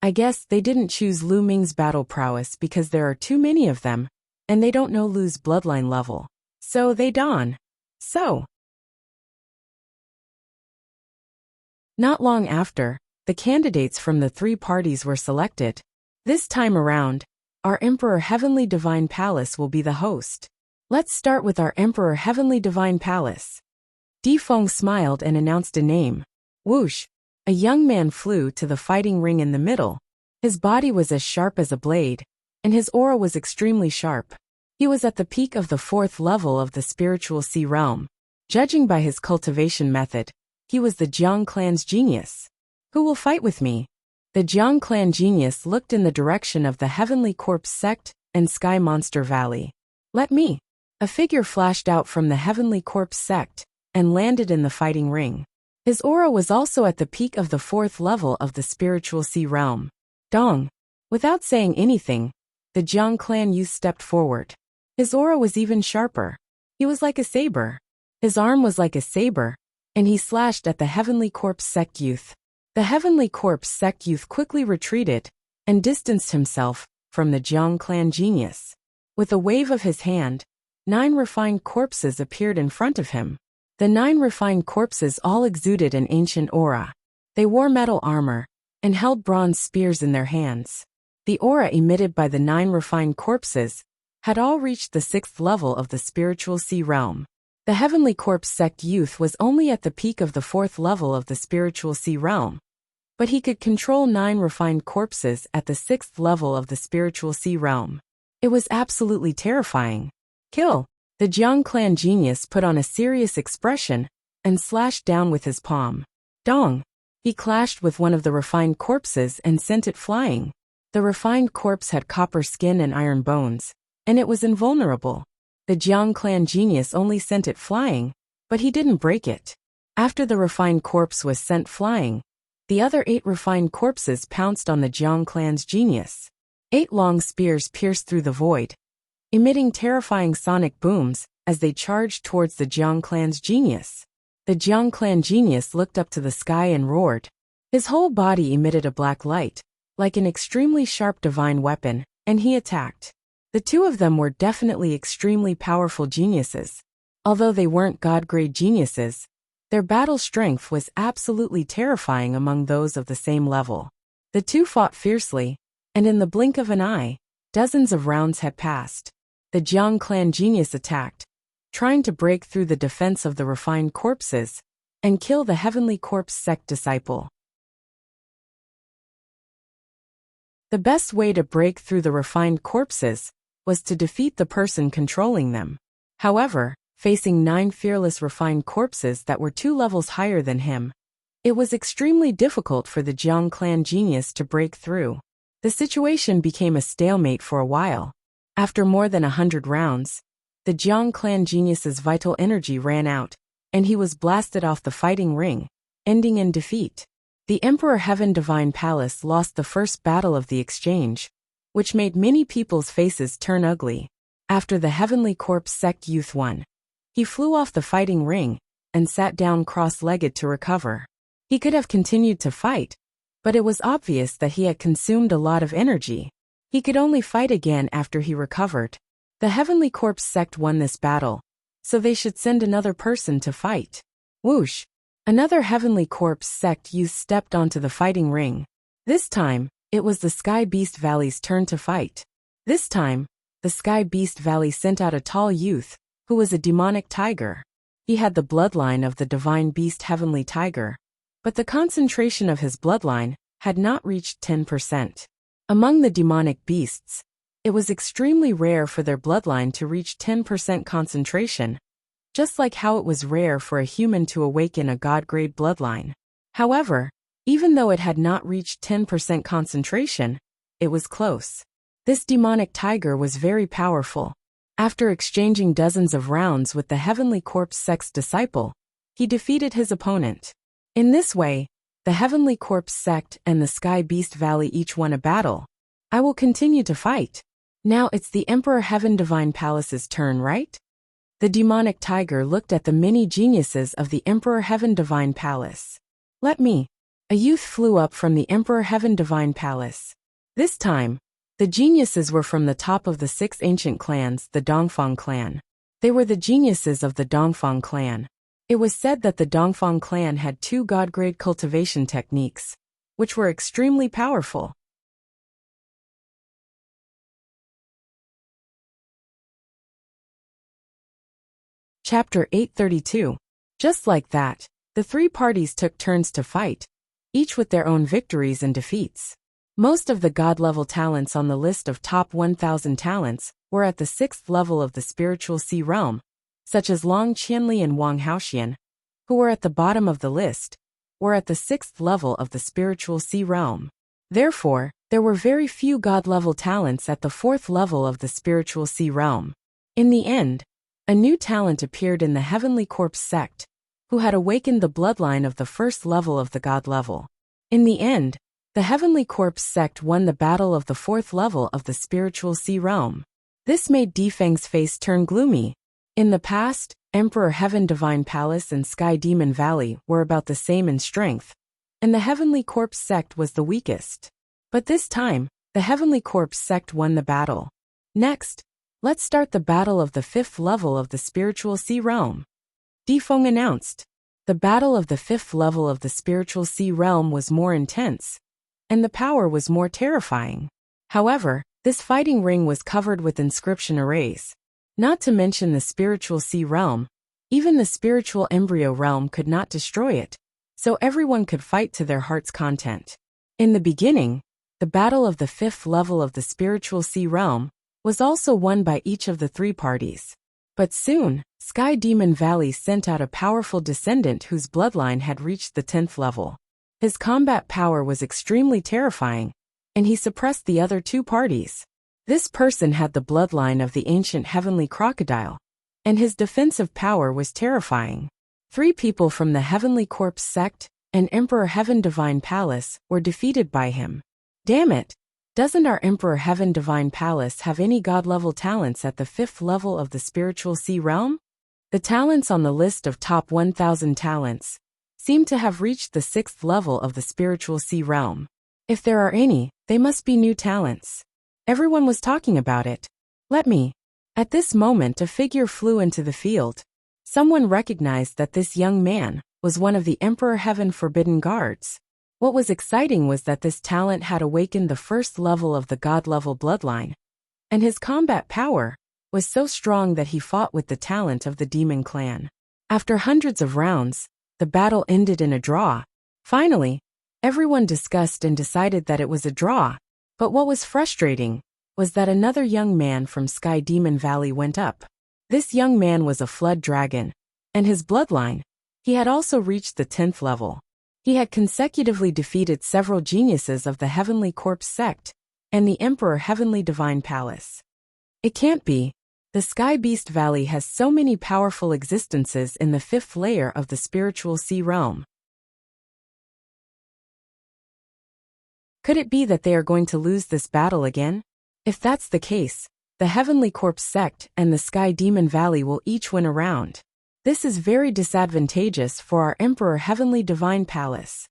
I guess they didn't choose Lu Ming's battle prowess because there are too many of them, and they don't know Lu's bloodline level. So they don. So. Not long after, the candidates from the 3 parties were selected. This time around, our Emperor Heavenly Divine Palace will be the host. Let's start with our Emperor Heavenly Divine Palace. Defeng smiled and announced a name. Whoosh! A young man flew to the fighting ring in the middle. His body was as sharp as a blade, and his aura was extremely sharp. He was at the peak of the 4th level of the spiritual sea realm. Judging by his cultivation method, he was the Jiang clan's genius. Who will fight with me? The Jiang clan genius looked in the direction of the Heavenly Corpse sect and Sky Monster Valley. Let me. A figure flashed out from the Heavenly Corpse sect and landed in the fighting ring. His aura was also at the peak of the 4th level of the spiritual sea realm. Dong. Without saying anything, the Jiang clan youth stepped forward. His aura was even sharper. He was like a saber. His arm was like a saber, and he slashed at the Heavenly Corpse sect youth. The Heavenly Corpse sect youth quickly retreated and distanced himself from the Jiang clan genius. With a wave of his hand, 9 refined corpses appeared in front of him. The 9 refined corpses all exuded an ancient aura. They wore metal armor and held bronze spears in their hands. The aura emitted by the 9 refined corpses had all reached the 6th level of the spiritual sea realm. The Heavenly Corpse sect youth was only at the peak of the 4th level of the spiritual sea realm, but he could control 9 refined corpses at the 6th level of the spiritual sea realm. It was absolutely terrifying. Kill! The Jiang clan genius put on a serious expression and slashed down with his palm. Dong! He clashed with one of the refined corpses and sent it flying. The refined corpse had copper skin and iron bones, and it was invulnerable. The Jiang clan genius only sent it flying, but he didn't break it. After the refined corpse was sent flying, the other 8 refined corpses pounced on the Jiang clan's genius. 8 long spears pierced through the void, emitting terrifying sonic booms as they charged towards the Jiang clan's genius. The Jiang clan genius looked up to the sky and roared. His whole body emitted a black light, like an extremely sharp divine weapon, and he attacked. The 2 of them were definitely extremely powerful geniuses. Although they weren't god-grade geniuses, their battle strength was absolutely terrifying among those of the same level. The 2 fought fiercely, and in the blink of an eye, dozens of rounds had passed. The Jiang clan genius attacked, trying to break through the defense of the refined corpses and kill the Heavenly Corpse sect disciple. The best way to break through the refined corpses was to defeat the person controlling them. However, facing 9 fearless refined corpses that were 2 levels higher than him, it was extremely difficult for the Jiang clan genius to break through. The situation became a stalemate for a while. After more than 100 rounds, the Jiang clan genius's vital energy ran out, and he was blasted off the fighting ring, ending in defeat. The Emperor Heaven Divine Palace lost the first battle of the exchange, which made many people's faces turn ugly. After the Heavenly Corpse sect youth won, he flew off the fighting ring and sat down cross-legged to recover. He could have continued to fight, but it was obvious that he had consumed a lot of energy. He could only fight again after he recovered. The Heavenly Corpse sect won this battle, so they should send another person to fight. Whoosh! Another Heavenly Corpse sect youth stepped onto the fighting ring. This time, it was the Sky Beast Valley's turn to fight. This time, the Sky Beast Valley sent out a tall youth, who was a demonic tiger. He had the bloodline of the divine beast heavenly tiger, but the concentration of his bloodline had not reached 10%. Among the demonic beasts, it was extremely rare for their bloodline to reach 10% concentration, just like how it was rare for a human to awaken a god-grade bloodline. However, even though it had not reached 10% concentration, it was close. This demonic tiger was very powerful. After exchanging dozens of rounds with the Heavenly Corpse Sect's disciple, he defeated his opponent. In this way, the Heavenly Corpse Sect and the Sky Beast Valley each won a battle. I will continue to fight. Now it's the Emperor Heaven Divine Palace's turn, right? The demonic tiger looked at the many geniuses of the Emperor Heaven Divine Palace. Let me. A youth flew up from the Emperor Heaven Divine Palace. This time, the geniuses were from the top of the 6 ancient clans, the Dongfang clan. They were the geniuses of the Dongfang clan. It was said that the Dongfang clan had 2 god-grade cultivation techniques, which were extremely powerful. Chapter 832. Just like that, the 3 parties took turns to fight, each with their own victories and defeats. Most of the god-level talents on the list of top 1,000 talents were at the 6th level of the spiritual sea realm, such as Long Qianli and Wang Haoxian, who were at the bottom of the list, were at the 6th level of the spiritual sea realm. Therefore, there were very few god-level talents at the 4th level of the spiritual sea realm. In the end, a new talent appeared in the Heavenly Corpse Sect, who had awakened the bloodline of the 1st level of the god level. In the end, the Heavenly Corpse Sect won the battle of the 4th level of the spiritual sea realm. This made Defeng's face turn gloomy. In the past, Emperor Heaven Divine Palace and Sky Demon Valley were about the same in strength, and the Heavenly Corpse Sect was the weakest. But this time, the Heavenly Corpse Sect won the battle. Next, let's start the battle of the 5th level of the spiritual sea realm. Defeng announced. The battle of the 5th level of the spiritual sea realm was more intense, and the power was more terrifying. However, this fighting ring was covered with inscription arrays. Not to mention the spiritual sea realm, even the spiritual embryo realm could not destroy it, so everyone could fight to their heart's content. In the beginning, the battle of the 5th level of the spiritual sea realm was also won by each of the 3 parties. But soon, Sky Demon Valley sent out a powerful descendant whose bloodline had reached the 10th level. His combat power was extremely terrifying, and he suppressed the other 2 parties. This person had the bloodline of the ancient heavenly crocodile, and his defensive power was terrifying. 3 people from the Heavenly Corpse Sect and Emperor Heaven Divine Palace were defeated by him. Damn it! Doesn't our Emperor Heaven Divine Palace have any god-level talents at the 5th level of the spiritual sea realm? The talents on the list of top 1,000 talents seem to have reached the 6th level of the spiritual sea realm. If there are any, they must be new talents. Everyone was talking about it. Let me. At this moment, a figure flew into the field. Someone recognized that this young man was one of the Emperor Heaven Forbidden Guards. What was exciting was that this talent had awakened the 1st level of the god-level bloodline, and his combat power was so strong that he fought with the talent of the demon clan. After hundreds of rounds, the battle ended in a draw. Finally, everyone discussed and decided that it was a draw. But what was frustrating was that another young man from Sky Demon Valley went up. This young man was a flood dragon, and his bloodline, he had also reached the 10th level. He had consecutively defeated several geniuses of the Heavenly Corpse Sect and the Emperor Heavenly Divine Palace. It can't be. The Sky Beast Valley has so many powerful existences in the 5th layer of the spiritual sea realm. Could it be that they are going to lose this battle again? If that's the case, the Heavenly Corpse Sect and the Sky Demon Valley will each win a round. This is very disadvantageous for our Emperor Heavenly Divine Palace.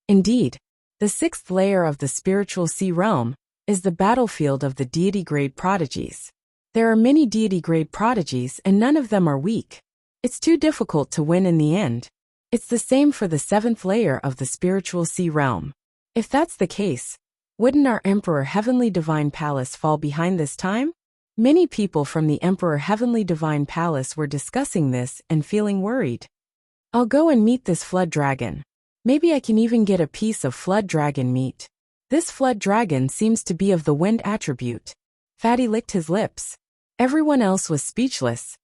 Indeed, the 6th layer of the spiritual sea realm is the battlefield of the deity-grade prodigies. There are many deity-grade prodigies and none of them are weak. It's too difficult to win in the end. It's the same for the 7th layer of the spiritual sea realm. If that's the case, wouldn't our Emperor Heavenly Divine Palace fall behind this time? Many people from the Emperor Heavenly Divine Palace were discussing this and feeling worried. I'll go and meet this flood dragon. Maybe I can even get a piece of flood dragon meat. This flood dragon seems to be of the wind attribute. Fatty licked his lips. Everyone else was speechless.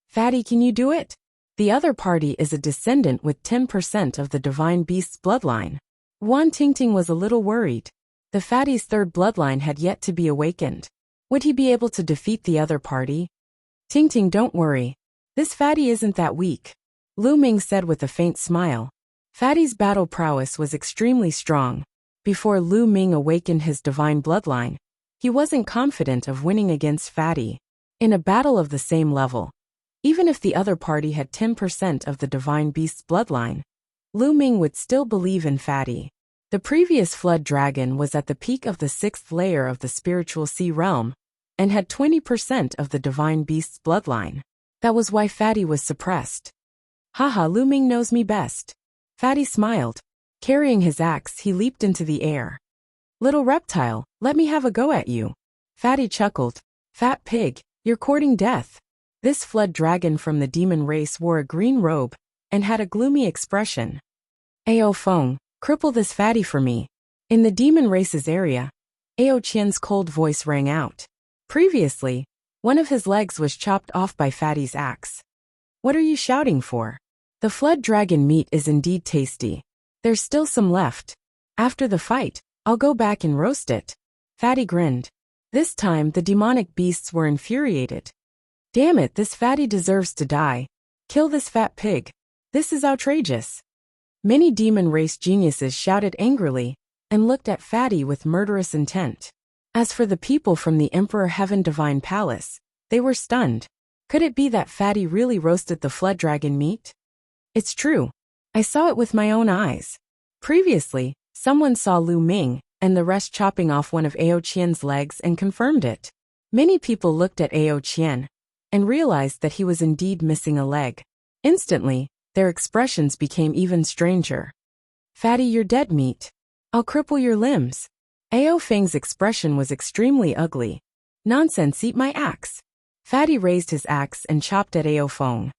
Fatty, can you do it? The other party is a descendant with 10% of the divine beast's bloodline. Wan Tingting was a little worried. The fatty's third bloodline had yet to be awakened. Would he be able to defeat the other party? Tingting, don't worry. This fatty isn't that weak, Lu Ming said with a faint smile. Fatty's battle prowess was extremely strong. Before Lu Ming awakened his divine bloodline, he wasn't confident of winning against Fatty. In a battle of the same level, even if the other party had 10% of the divine beast's bloodline, Lu Ming would still believe in Fatty. The previous flood dragon was at the peak of the 6th layer of the spiritual sea realm, and had 20% of the divine beast's bloodline. That was why Fatty was suppressed. Haha, Lu Ming knows me best. Fatty smiled. Carrying his axe, he leaped into the air. Little reptile, let me have a go at you. Fatty chuckled. Fat pig, you're courting death. This flood dragon from the demon race wore a green robe, and had a gloomy expression. Ao Feng, cripple this fatty for me. In the demon race's area, Ao Qian's cold voice rang out. Previously, one of his legs was chopped off by Fatty's axe. What are you shouting for? The flood dragon meat is indeed tasty. There's still some left. After the fight, I'll go back and roast it. Fatty grinned. This time the demonic beasts were infuriated. Damn it, this fatty deserves to die. Kill this fat pig. This is outrageous. Many demon race geniuses shouted angrily, and looked at Fatty with murderous intent. As for the people from the Emperor Heaven Divine Palace, they were stunned. Could it be that Fatty really roasted the flood dragon meat? It's true. I saw it with my own eyes. Previously, someone saw Lu Ming and the rest chopping off one of Ao Qian's legs and confirmed it. Many people looked at Ao Qian and realized that he was indeed missing a leg. Instantly, their expressions became even stranger. Fatty, you're dead meat. I'll cripple your limbs. Ao Feng's expression was extremely ugly. Nonsense, eat my axe. Fatty raised his axe and chopped at Ao Feng.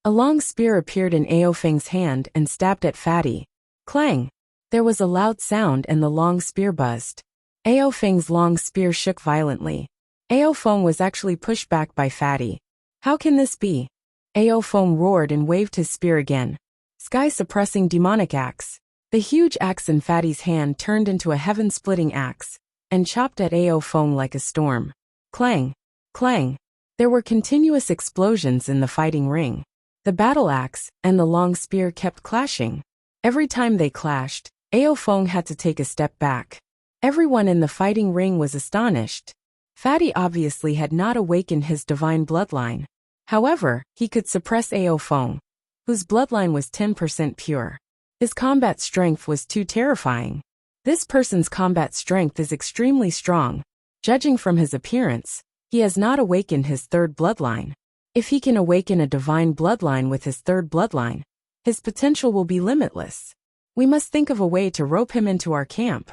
A long spear appeared in Ao Feng's hand and stabbed at Fatty. Clang! There was a loud sound and the long spear buzzed. Ao Feng's long spear shook violently. Ao Feng was actually pushed back by Fatty. How can this be? Ao Feng roared and waved his spear again. Sky-suppressing demonic axe. The huge axe in Fatty's hand turned into a heaven-splitting axe, and chopped at Ao Feng like a storm. Clang! Clang! There were continuous explosions in the fighting ring. The battle axe and the long spear kept clashing. Every time they clashed, Ao Feng had to take a step back. Everyone in the fighting ring was astonished. Fatty obviously had not awakened his divine bloodline. However, he could suppress Ao Feng, whose bloodline was 10% pure. His combat strength was too terrifying. This person's combat strength is extremely strong. Judging from his appearance, he has not awakened his third bloodline. If he can awaken a divine bloodline with his third bloodline, his potential will be limitless. We must think of a way to rope him into our camp.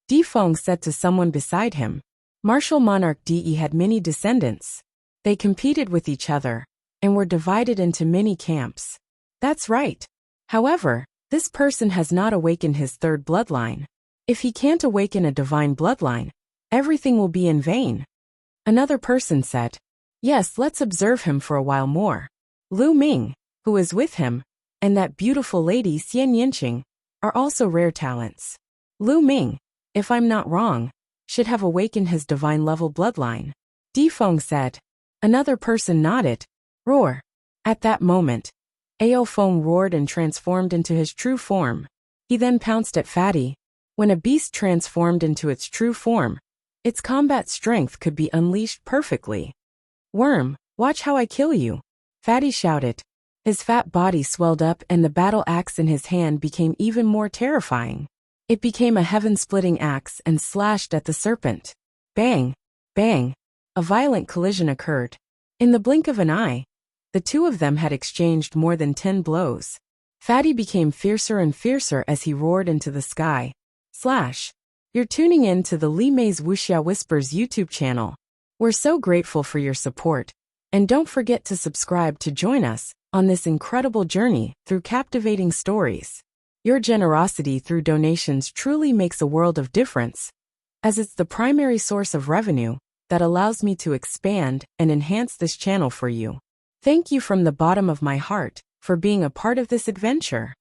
Di Feng said to someone beside him. Martial monarch Di had many descendants. They competed with each other, and were divided into many camps. That's right. However, this person has not awakened his third bloodline. If he can't awaken a divine bloodline, everything will be in vain. Another person said. Yes, let's observe him for a while more. Lu Ming, who is with him, and that beautiful lady Xian Yinqing, are also rare talents. Lu Ming, if I'm not wrong, should have awakened his divine level bloodline. Di Feng said. Another person nodded. Roar. At that moment, Ao Feng roared and transformed into his true form. He then pounced at Fatty. When a beast transformed into its true form, its combat strength could be unleashed perfectly. Worm, watch how I kill you. Fatty shouted. His fat body swelled up and the battle axe in his hand became even more terrifying. It became a heaven-splitting axe and slashed at the serpent. Bang! Bang! A violent collision occurred. In the blink of an eye, the two of them had exchanged more than 10 blows. Fatty became fiercer and fiercer as he roared into the sky. Slash! You're tuning in to the Li Mei's Wuxia Whispers YouTube channel. We're so grateful for your support. And don't forget to subscribe to join us on this incredible journey through captivating stories. Your generosity through donations truly makes a world of difference, as it's the primary source of revenue that allows me to expand and enhance this channel for you. Thank you from the bottom of my heart for being a part of this adventure.